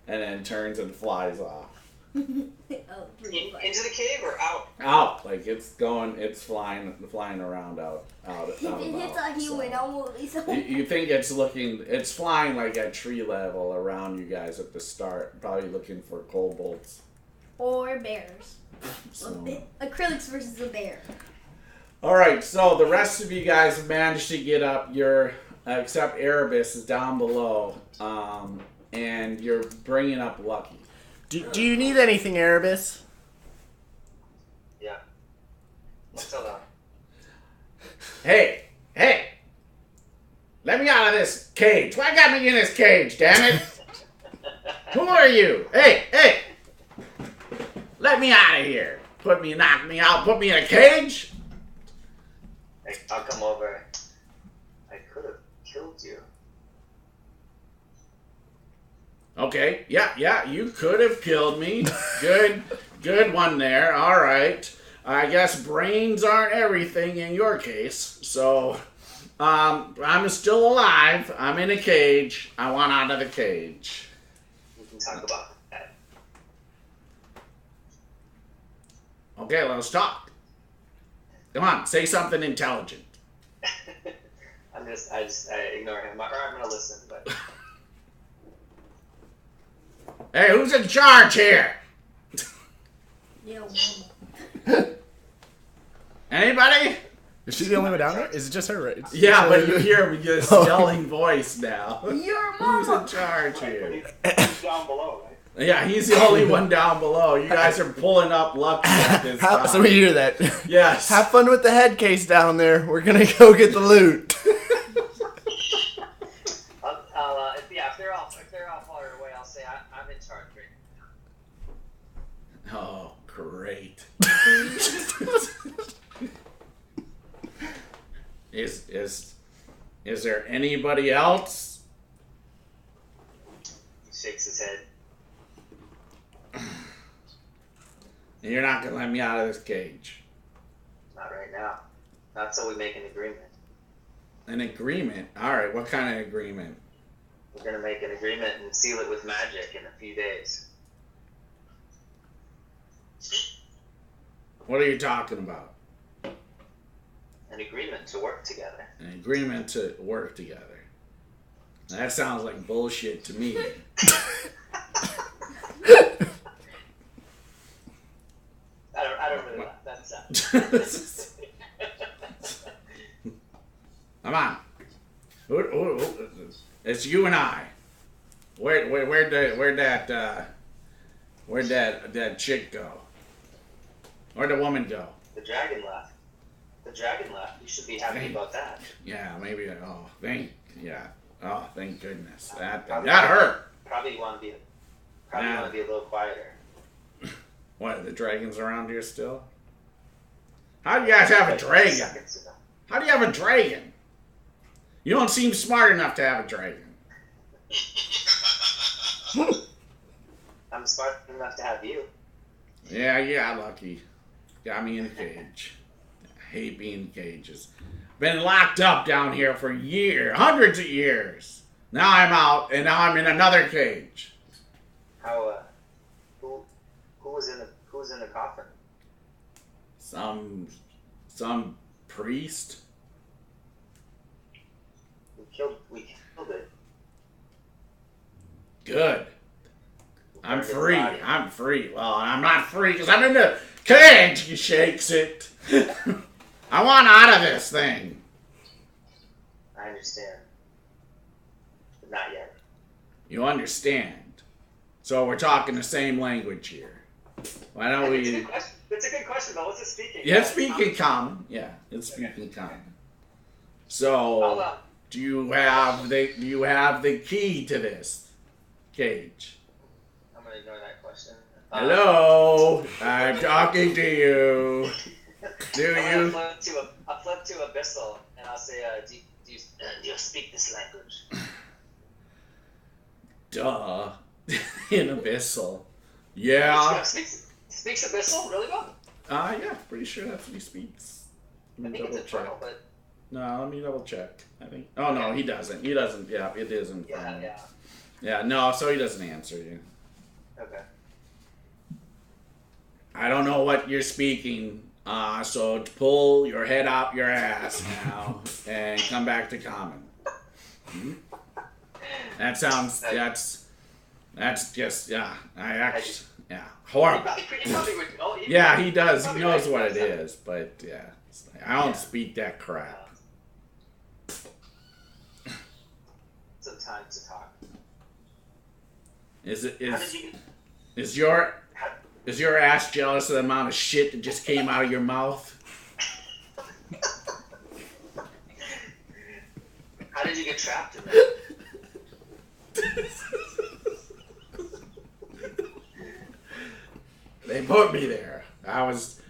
and then turns and flies off. Into the cave or out? Out, like it's flying around out. If it hits a human, You think it's flying like at tree level around you guys at the start, probably looking for kobolds. or bears. So. Acrylics versus a bear. Alright, so the rest of you guys have managed to get up. Except Erebus is down below, and you're bringing up Lucky. Do you need anything, Erebus? Yeah. Still not. Hey! Let me out of this cage. Why got me in this cage, damn it? Who are you? Hey! Let me out of here. Knock me out, put me in a cage? Hey, I'll come over. I could have killed you. Okay, yeah, you could have killed me. Good one there. All right. I guess brains aren't everything in your case. So, I'm still alive. I'm in a cage. I want out of the cage. We can talk about that. Okay, let's talk. Come on, say something intelligent. I'm I ignore him. Or I'm gonna listen, but. Hey, who's in charge here? Yeah. Anybody? Is she the only one down there? Is it just her? Right? Yeah, but you hear me this yelling voice now. Your Who's mama. in charge here? He's down below, right? Yeah, he's the only one down below. You guys are pulling up lucky at this time. So we hear that. Yes. Have fun with the head case down there. We're gonna go get the loot. If they're all far away, I'll say I'm in charge right now. Oh, great. Is there anybody else? He shakes his head. You're not gonna let me out of this cage. Not right now. Not till we make an agreement. An agreement? Alright, what kind of agreement? We're gonna make an agreement and seal it with magic in a few days. What are you talking about? An agreement to work together. An agreement to work together. That sounds like bullshit to me. I don't really like that sound. Come on. It's you and I. Where'd that chick go? Where'd the woman go? The dragon left. You should be happy about that. Yeah, maybe. Thank goodness. That hurt. Probably you want to be a little quieter. What? The dragon's around here still? How do you guys have a dragon? Seconds ago. How do you have a dragon? You don't seem smart enough to have a dragon. I'm smart enough to have you. Yeah, lucky. Got me in a cage. I hate being in cages. Been locked up down here for years, hundreds of years. Now I'm out, and now I'm in another cage. How? Who was in the coffin? Some priest. We killed it. Good. I'm free. Well, I'm not free because I'm in the cage. He shakes it. I want out of this thing. I understand. But not yet. You understand. So we're talking the same language here. Why don't we... It's a good question, though. What's it speaking? Yeah, it's speaking common. Yeah, it's speaking common. So, do you have the key to this cage? I'm gonna ignore that question. Hello, I'm talking to you. Do you? I'll flip to Abyssal and I'll say, do you speak this language? Duh. In Abyssal. Yeah. Speaks Abyssal really well. Yeah, pretty sure that's what he speaks. I think it's Eternal, but... No, let me double check. I think... Oh, no, he doesn't. He doesn't. Yeah, it isn't. Yeah, no, so he doesn't answer you. Okay. I don't know what you're speaking, so pull your head out your ass now and come back to common. Hmm? That sounds... That's just... Yeah, yeah, horrible. Yeah, he does. He knows what it is, but yeah. I don't speak that crap. Some time to talk. Is your ass jealous of the amount of shit that just came out of your mouth? How did you get trapped in that? They put me there. I was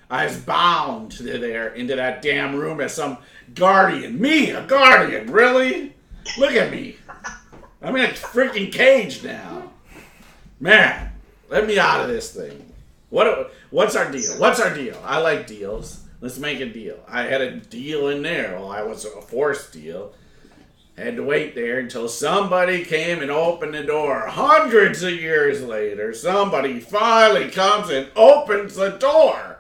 bound there into that damn room as some guardian. Me, a guardian, really? Look at me. I'm in a freaking cage now. Man, let me out of this thing. What's our deal? I like deals. Let's make a deal. I had a deal in there. Well, I was a forced deal. Had to wait there until somebody came and opened the door. Hundreds of years later, somebody finally comes and opens the door.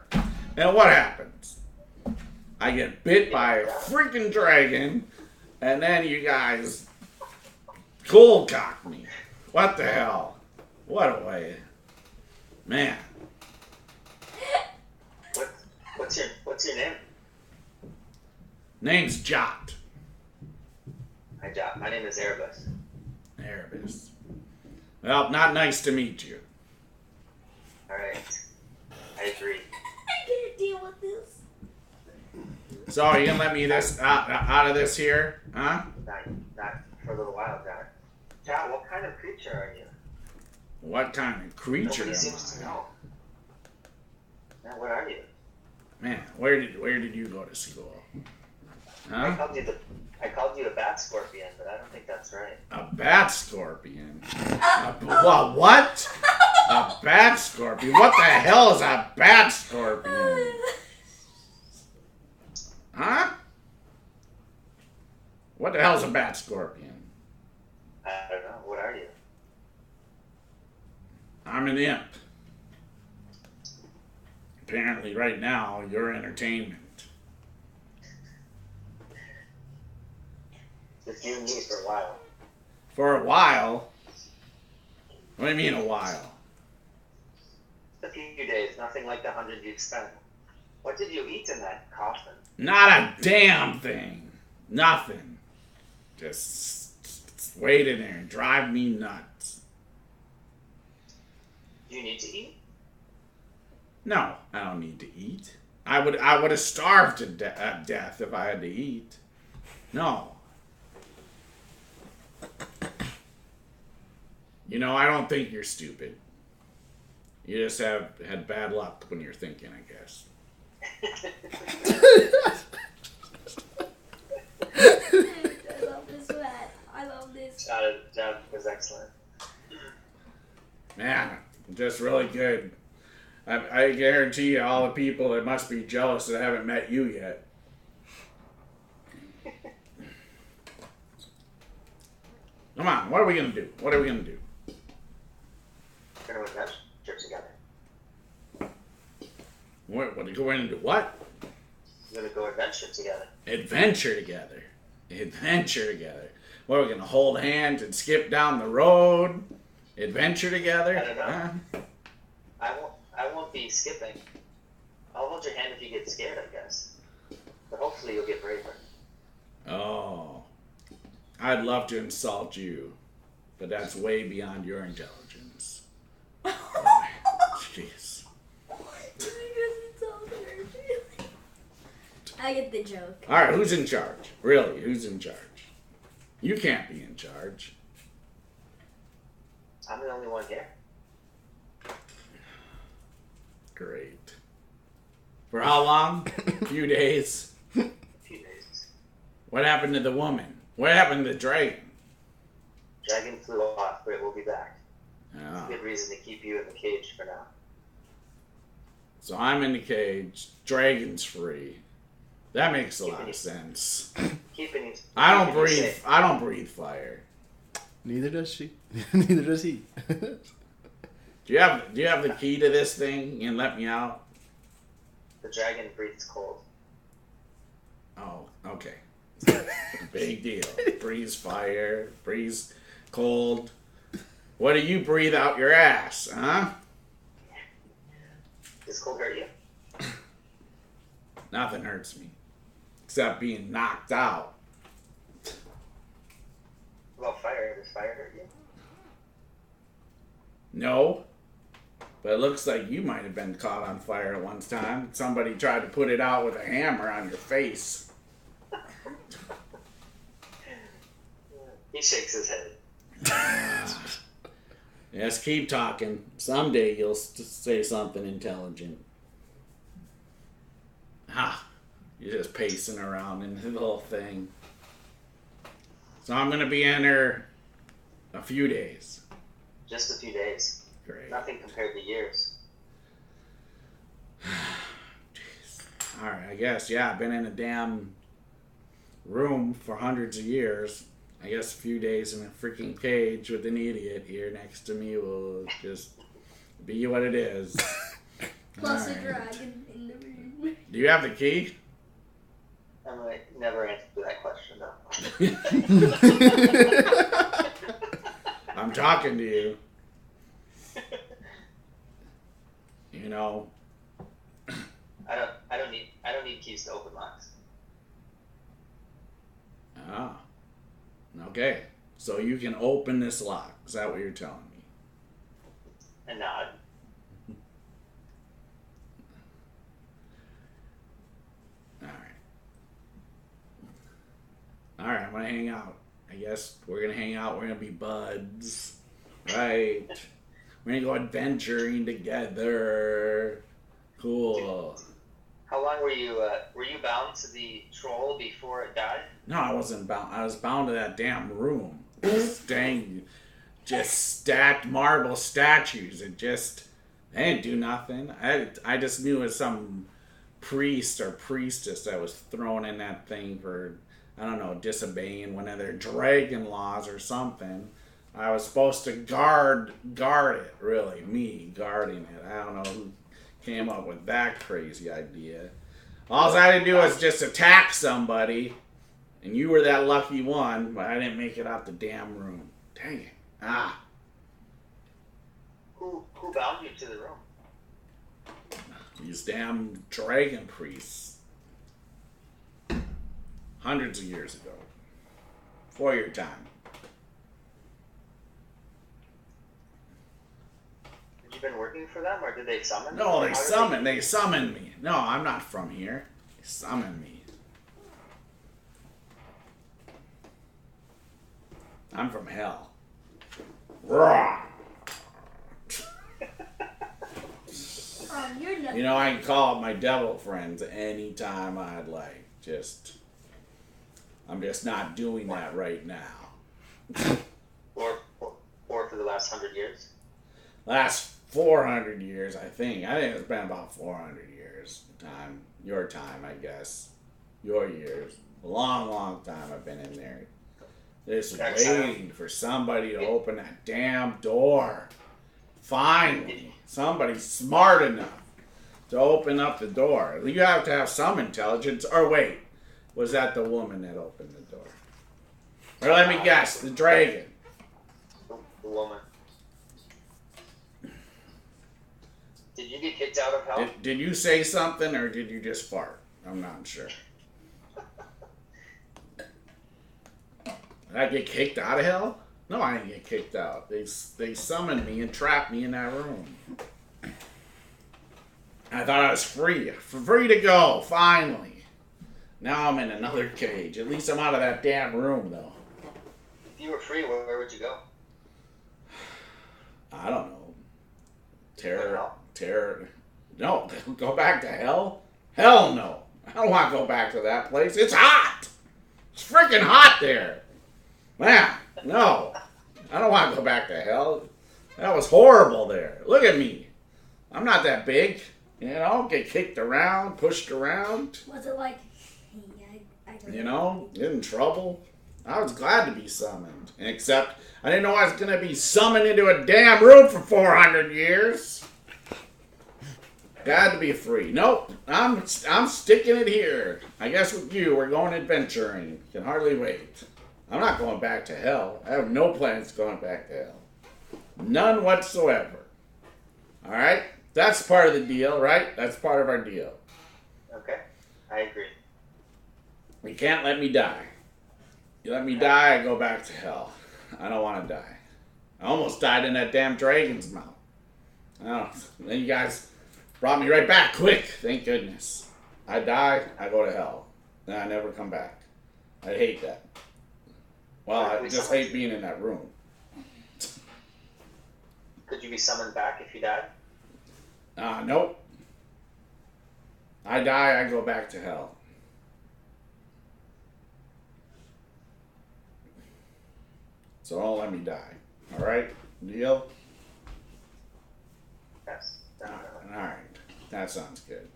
And what happens? I get bit by a freaking dragon, And then you guys cold cock me. What the hell? What a way. Man. What's your name? Name's Jot. Hi, Jot. My name is Erebus. Erebus. Well, not nice to meet you. All right. I agree. I can't deal with this. So, you gonna let me out of this here? Huh? Not for a little while, Jot. Jot, what kind of creature are you? What kind of creature Nobody am seems to I? know. Now, what are you? Man, where did you go to school? I Huh? called you a bat scorpion, but I don't think that's right. A bat scorpion? What? A bat scorpion? What the hell is a bat scorpion? Huh? What the hell's a bat scorpion? I don't know. What are you? I'm an imp. Apparently, right now, you're entertainment. Just you and me for a while. For a while? What do you mean a while? A few days, nothing like the 100 you've spent. What did you eat in that coffin? Not a damn thing. Nothing. Just wait in there and drive me nuts. Do you need to eat? No, I don't need to eat. I would have starved to death if I had to eat. No. You know, I don't think you're stupid. You just have had bad luck when you're thinking, I guess. I love this man. I love this. Jot was excellent. Man, just really good. I guarantee you all the people that must be jealous that haven't met you yet. Come on, what are we going to do? What are we going to do? We're going to adventure together. We're going to do what? We're going to go adventure together. Adventure together. Adventure together. What, we're going to hold hands and skip down the road? Adventure together? I don't know. I won't be skipping. I'll hold your hand if you get scared, I guess. But hopefully you'll get braver. Oh. I'd love to insult you, but that's way beyond your intelligence. Jeez. I get the joke. Alright, who's in charge? Really, who's in charge? You can't be in charge. I'm the only one here. Great. For how long? A few days. A few days. What happened to the woman? What happened to the dragon? Dragon flew off, but it will be back. Oh. Good reason to keep you in the cage for now. So I'm in the cage. Dragon's free. That makes a lot of sense. Keeping you. I don't keeping you breathe. safe. I don't breathe fire. Neither does she. Neither does he. Do you have the key to this thing and let me out? The dragon breathes cold. Oh, okay. Big deal. Breathes fire, breathes cold. What do you breathe out your ass, huh? Does cold hurt you? Nothing hurts me. Except being knocked out. What about fire? Does fire hurt you? No. But it looks like you might have been caught on fire at one time. Somebody tried to put it out with a hammer on your face. He shakes his head. Yes, keep talking. Someday you'll say something intelligent. You're just pacing around in the little thing. So I'm going to be in there a few days. Just a few days. Great. Nothing compared to years. Jeez. All right, I guess, yeah, I've been in a damn room for hundreds of years. I guess a few days in a freaking cage with an idiot here next to me will just be what it is. Plus All a right. dragon in the room. Do you have the key? I'm like, never answered that question though. I'm talking to you. You know. I don't need keys to open locks. Ah. Okay. So you can open this lock. Is that what you're telling me? A nod. Alright, I'm gonna hang out. I guess we're gonna hang out. We're gonna be buds. Right. We're gonna go adventuring together. Cool. How long were you bound to the troll before it died? No, I wasn't bound. I was bound to that damn room. Dang, just stacked marble statues. It just, they didn't do nothing. I just knew it was some priest or priestess that was thrown in that thing for, I don't know, disobeying one of their dragon laws or something. I was supposed to guard it, really. Me guarding it. I don't know who came up with that crazy idea. All I had to do was just attack somebody, and you were that lucky one, but I didn't make it out the damn room. Dang it. Ah. Who bound you to the room? These damn dragon priests. Hundreds of years ago. Before your time. Had you been working for them, or did they summon you? No, How did they summoned me. No, I'm not from here. They summoned me. I'm from hell. Raw. You're not. You know, I can call up my devil friends anytime I'd like. I'm just not doing that right now. Or for the last 100 years? Last 400 years, I think. I think it's been about 400 years. Your time, I guess. Your years. A long, long time I've been in there. Just waiting for somebody to open that damn door. Finally, somebody smart enough to open up the door. You have to have some intelligence. Or wait, was that the woman that opened the door? Or let me guess, the dragon. The woman. Did you get kicked out of hell? Did you say something or did you just fart? I'm not sure. Did I get kicked out of hell? No, I didn't get kicked out. They summoned me and trapped me in that room. I thought I was free to go, finally. Now I'm in another cage. At least I'm out of that damn room, though. If you were free, where would you go? I don't know. Terror. No, go back to hell? Hell no. I don't want to go back to that place. It's hot. It's freaking hot there. Man, no. I don't want to go back to hell. That was horrible there. Look at me. I'm not that big. You know, get kicked around, pushed around. Was it like, you know, get in trouble. I was glad to be summoned. Except I didn't know I was going to be summoned into a damn room for 400 years. Glad to be free. Nope, I'm sticking it here. I guess with you, we're going adventuring. Can hardly wait. I'm not going back to hell. I have no plans going back to hell. None whatsoever. All right? That's part of the deal, right? That's part of our deal. Okay, I agree. You can't let me die. You let me die, I go back to hell. I don't want to die. I almost died in that damn dragon's mouth. Oh, then you guys brought me right back quick. Thank goodness. I die, I go to hell. Then I never come back. I hate that. Well, I just hate being in that room. Could you be summoned back if you died? Nope. I die, I go back to hell. So don't let me die. All right? Deal? Yes. All right. That sounds good.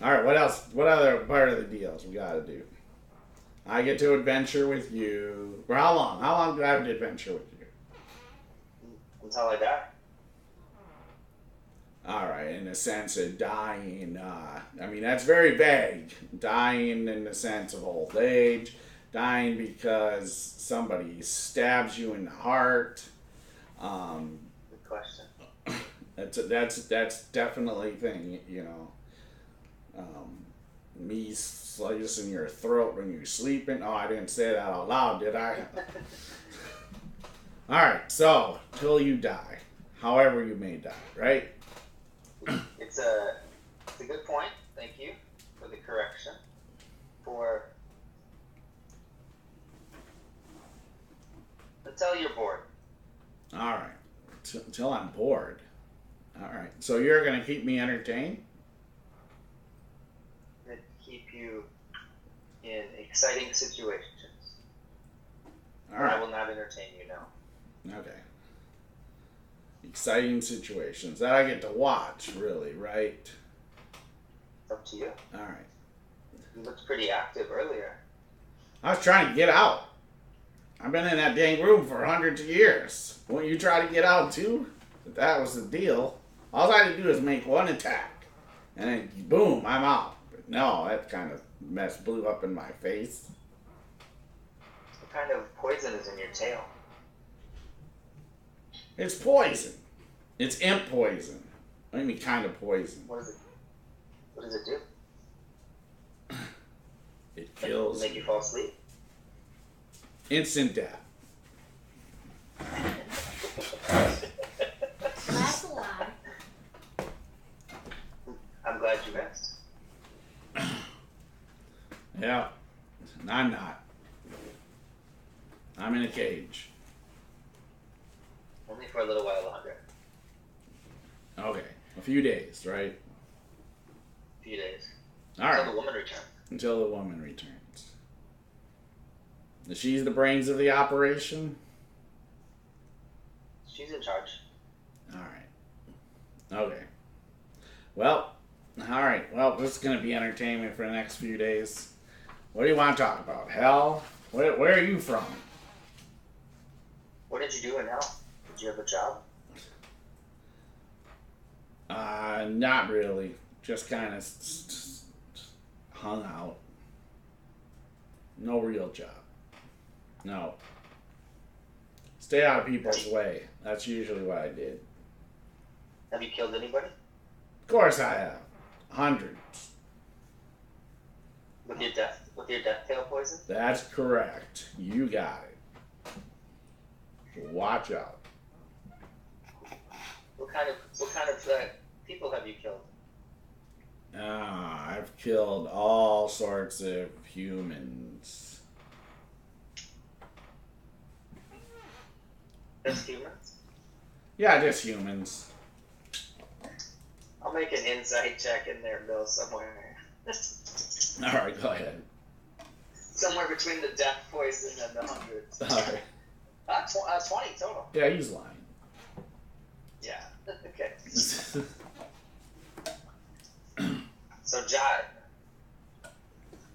All right, what else? What other part of the deals we got to do? I get to adventure with you. For how long? How long do I have to adventure with you? Until I die. All right, in the sense of dying, I mean, that's very vague. Dying in the sense of old age, dying because somebody stabs you in the heart. Good question. That's definitely a thing, you know. Me slicing your throat when you're sleeping. Oh, I didn't say that out loud, did I? All right, so till you die, however you may die, right? It's a good point. Thank you for the correction. Until you're bored. All right, till I'm bored. All right, so you're gonna keep me entertained? To keep you in exciting situations. All right. I will not entertain you now. Okay. Exciting situations that I get to watch, really, right? It's up to you. All right. You looked pretty active earlier. I was trying to get out. I've been in that dang room for hundreds of years. Won't you try to get out too? If that was the deal. All I had to do is make one attack, and then boom, I'm out. But no, that kind of mess blew up in my face. What kind of poison is in your tail? It's poison. It's imp poison. What do you mean kind of poison? What does it do? It kills. Make you fall asleep? Instant death. That's a lie. I'm glad you asked. Yeah. I'm not. I'm in a cage. Only for a little while longer. Okay. A few days, right? A few days. All Until right. the woman returns. Until the woman returns. She's the brains of the operation? She's in charge. All right. Okay. Well, all right. Well, this is going to be entertainment for the next few days. What do you want to talk about? Hell? Where are you from? What did you do in hell? Did you have a job? Not really. Just kind of hung out. No real job. No. Stay out of people's way. That's usually what I did. Have you killed anybody? Of course I have. Hundreds. With your death tail poison? That's correct. You got it. Watch out. What kind of people have you killed? I've killed all sorts of humans. Just humans? Yeah, just humans. I'll make an insight check in there, Bill, somewhere. All right, go ahead. Somewhere between the death poison and the hundreds. All right. 20 total. Yeah, he's lying. Yeah. Okay. So, Jot,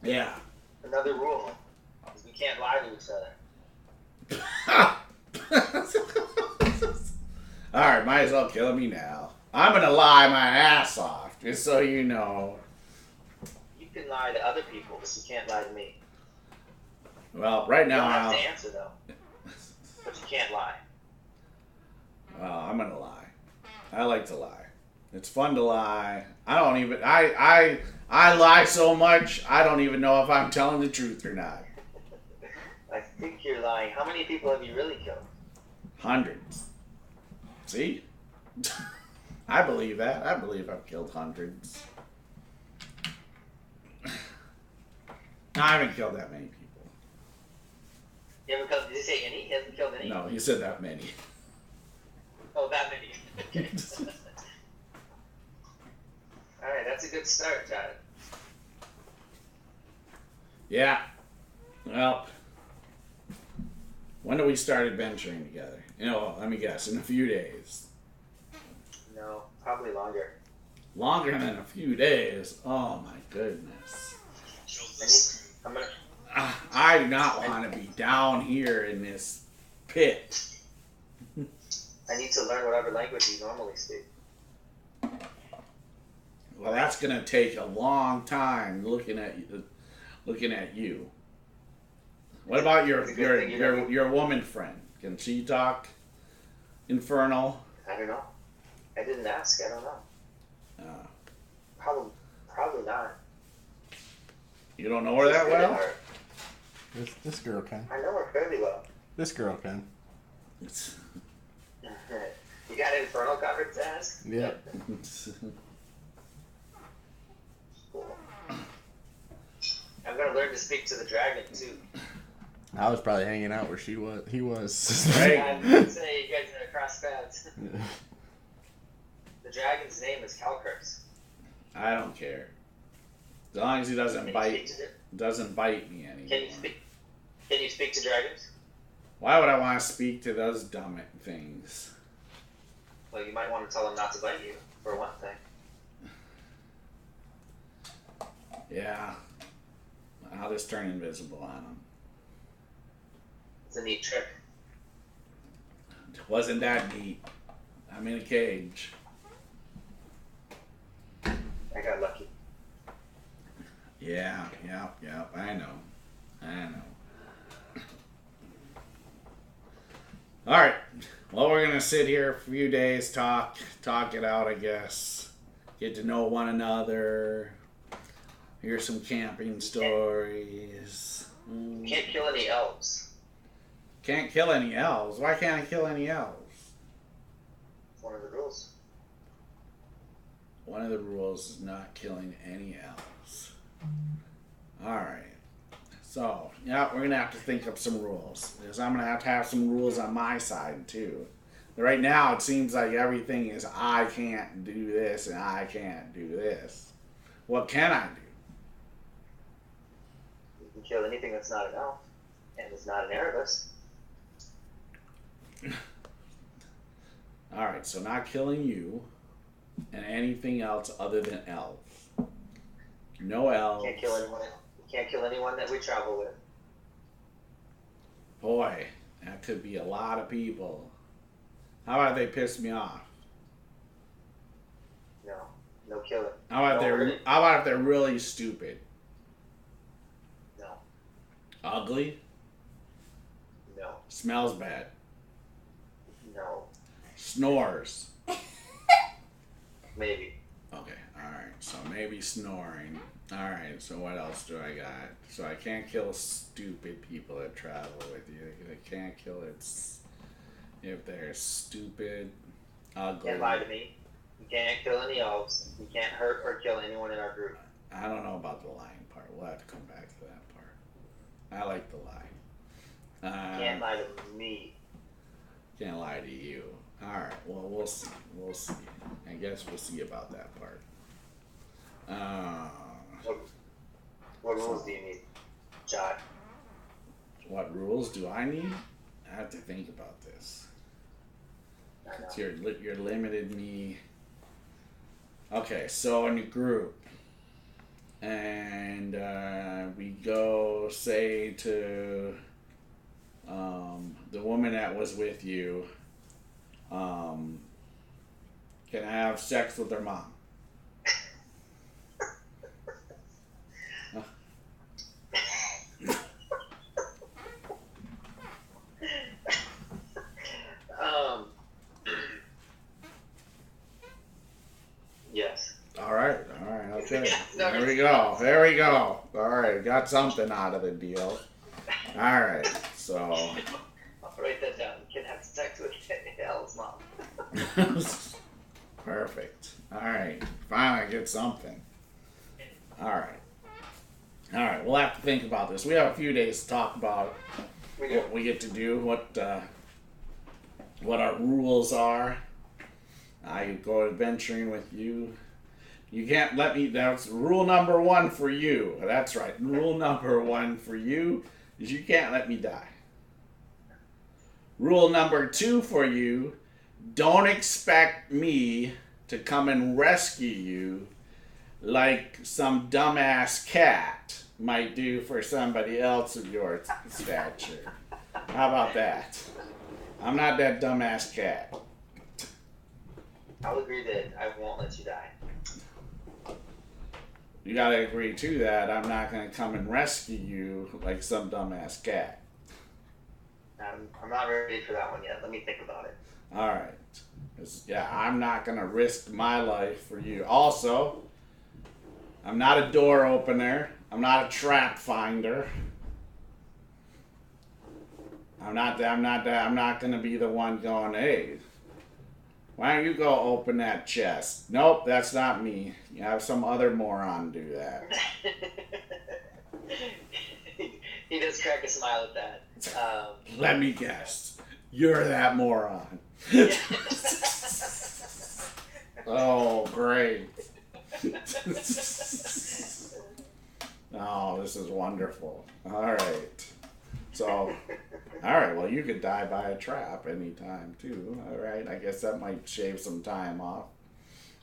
Yeah. another rule is we can't lie to each other. All right, might as well kill me now. I'm gonna lie my ass off, just so you know. You can lie to other people, but you can't lie to me. Well, right You now don't have to I'll. answer, though. But you can't lie. Well, I'm gonna lie. I like to lie. It's fun to lie. I don't even. I lie so much. I don't even know if I'm telling the truth or not. I think you're lying. How many people have you really killed? Hundreds. See? I believe that. I believe I've killed hundreds. No, I haven't killed that many people. You haven't killed, did he say any? He hasn't killed any? No, he said that many. Oh, that many. Okay. Alright, that's a good start, John. Yeah. Well, when do we start adventuring together? You know, let me guess. In a few days. No, probably longer. Longer than a few days? Oh my goodness. I'm gonna. I do not want to be down here in this pit. I need to learn whatever language you normally speak. Well, that's gonna take a long time looking at you. What about your woman friend? Can she talk Infernal? I don't know. I didn't ask. I don't know. Probably not. You don't know her that well? This girl can. I know her fairly well. This girl can. You got Infernal covered to ask? Yep. Cool. I'm gonna learn to speak to the dragon too. I was probably hanging out where he was. Right. I was gonna say you guys are cross paths. The dragon's name is Calcurse. I don't care. As long as he doesn't bite me anymore. Can you speak to dragons? Why would I want to speak to those dumb things? Well, you might want to tell them not to bite you, for one thing. Yeah. I'll just turn invisible on them. It's a neat trick. Wasn't that neat? I'm in a cage. I got lucky. Yeah, I know. Alright. Well, we're gonna sit here for a few days, talk it out, I guess. Get to know one another. Hear some camping stories. You can't kill any elves. Can't kill any elves? Why can't I kill any elves? It's one of the rules. One of the rules is not killing any elves. Alright. So, yeah, we're going to have to think up some rules. Because I'm going to have some rules on my side, too. Right now, it seems like everything is, I can't do this and I can't do this. What can I do? You can kill anything that's not an elf. And it's not an Erebus. Alright, so not killing you. And anything else other than elves. No elves. You can't kill anyone that we travel with. Boy, that could be a lot of people. How about they piss me off? No killing. How about if they're really stupid? No. Ugly? No. Smells bad? No. Snores? Maybe. Okay, alright. So maybe snoring. Alright, so what else do I got? So I can't kill stupid people that travel with you. I can't kill it if they're stupid, ugly. Can't lie to me. You can't kill any elves. You can't hurt or kill anyone in our group. I don't know about the lying part. We'll have to come back to that part. I like the lie. You can't lie to me. Can't lie to you. Alright, well, we'll see. I guess we'll see about that part. What rules do you need, Jot? What rules do I need? I have to think about this. I know. You're limited me. Okay, so in a group, and we go, say, to the woman that was with you, can I have sex with her mom? Yes. All right, okay. There we go. All right, got something out of the deal. All right, so. I'll write that down. You can have sex with Elle's mom. Perfect. All right, finally get something. All right, we'll have to think about this. We have a few days to talk about what we get to do, what our rules are. I go adventuring with you. You can't let me. That's rule number 1 for you. That's right. Rule number 1 for you is you can't let me die. Rule number 2 for you: don't expect me to come and rescue you like some dumbass cat might do for somebody else of your stature. How about that? I'm not that dumbass cat. I'll agree that I won't let you die. you gotta agree to that. I'm not gonna come and rescue you like some dumbass cat. I'm not ready for that one yet. Let me think about it. All right. Yeah, I'm not gonna risk my life for you. Also, I'm not a door opener. I'm not a trap finder. I'm not gonna be the one going, hey, why don't you go open that chest? Nope, that's not me. You have some other moron do that. He does crack a smile at that. Let me guess. You're that moron. Oh, great. Oh, this is wonderful. All right. So, all right, well, you could die by a trap anytime, too. All right, I guess that might shave some time off.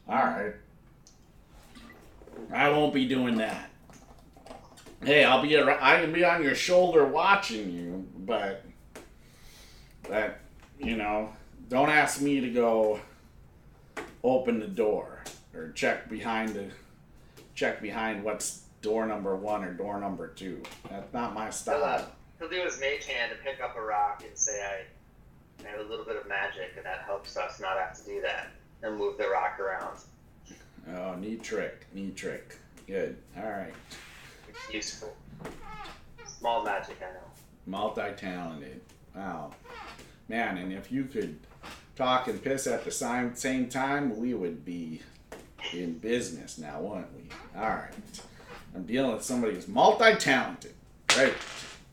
All right. I won't be doing that. Hey, I can be on your shoulder watching you, but that, don't ask me to go open the door or check behind what's door number 1 or door number 2. That's not my style. He'll do his mage hand to pick up a rock and say, I have a little bit of magic, and that helps us not have to do that, and move the rock around. Oh, neat trick. Good. All right. It's useful. Small magic, I know. Multi-talented. Wow. Man, and if you could talk and piss at the same time, we would be in business now, wouldn't we? All right. I'm dealing with somebody who's multi-talented. Great.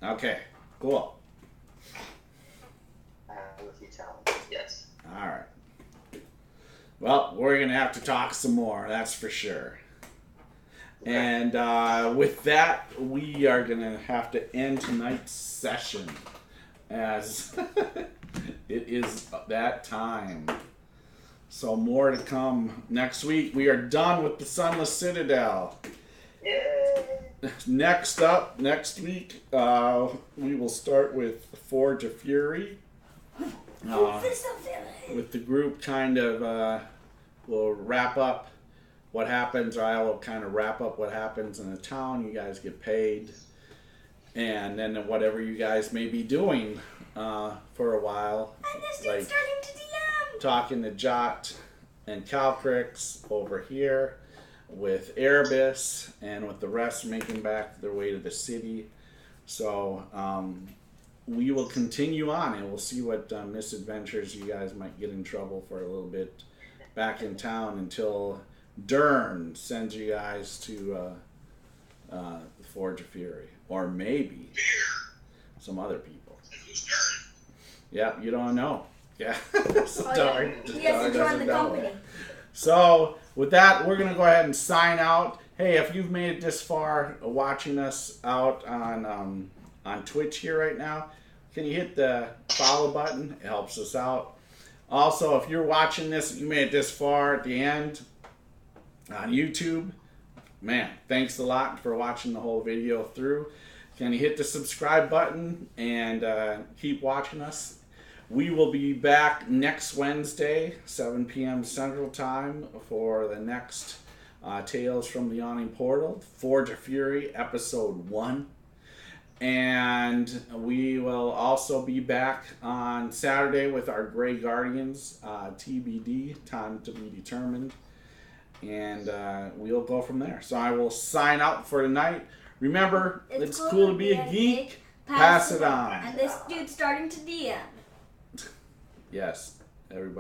Okay, cool. I have a few talents, yes. All right. Well, we're going to have to talk some more, that's for sure. Okay. And with that, we are going to have to end tonight's session as it is that time. So more to come next week. We are done with the Sunless Citadel. Yay! Next week, we will start with Forge of Fury. With the group kind of, we'll wrap up what happens, or I will kind of wrap up what happens in the town. You guys get paid. And then whatever you guys may be doing for a while. And this dude's like starting to DM. talking to Jot and Calcrix over here, with Erebus, and with the rest making back their way to the city. So we will continue on, and we'll see what misadventures you guys might get in trouble for a little bit back in town until Dern sends you guys to the Forge of Fury. Or maybe some other people. And who's Dern? Yeah, you don't know. Yeah. So Dern, He has to join the company. So, with that, we're going to go ahead and sign out. Hey, if you've made it this far watching us out on Twitch here right now, can you hit the follow button? It helps us out. Also, if you're watching this, you made it this far at the end on YouTube, man, thanks a lot for watching the whole video through. Can you hit the subscribe button and keep watching us? We will be back next Wednesday, 7 p.m. Central Time, for the next Tales from the Yawning Portal, Forge of Fury, Episode 1. And we will also be back on Saturday with our Grey Guardians, TBD, time to be determined. And we'll go from there. So I will sign out for tonight. Remember, it's cool to be a geek. Pass it on. And this dude's starting to DM. Yes, everybody.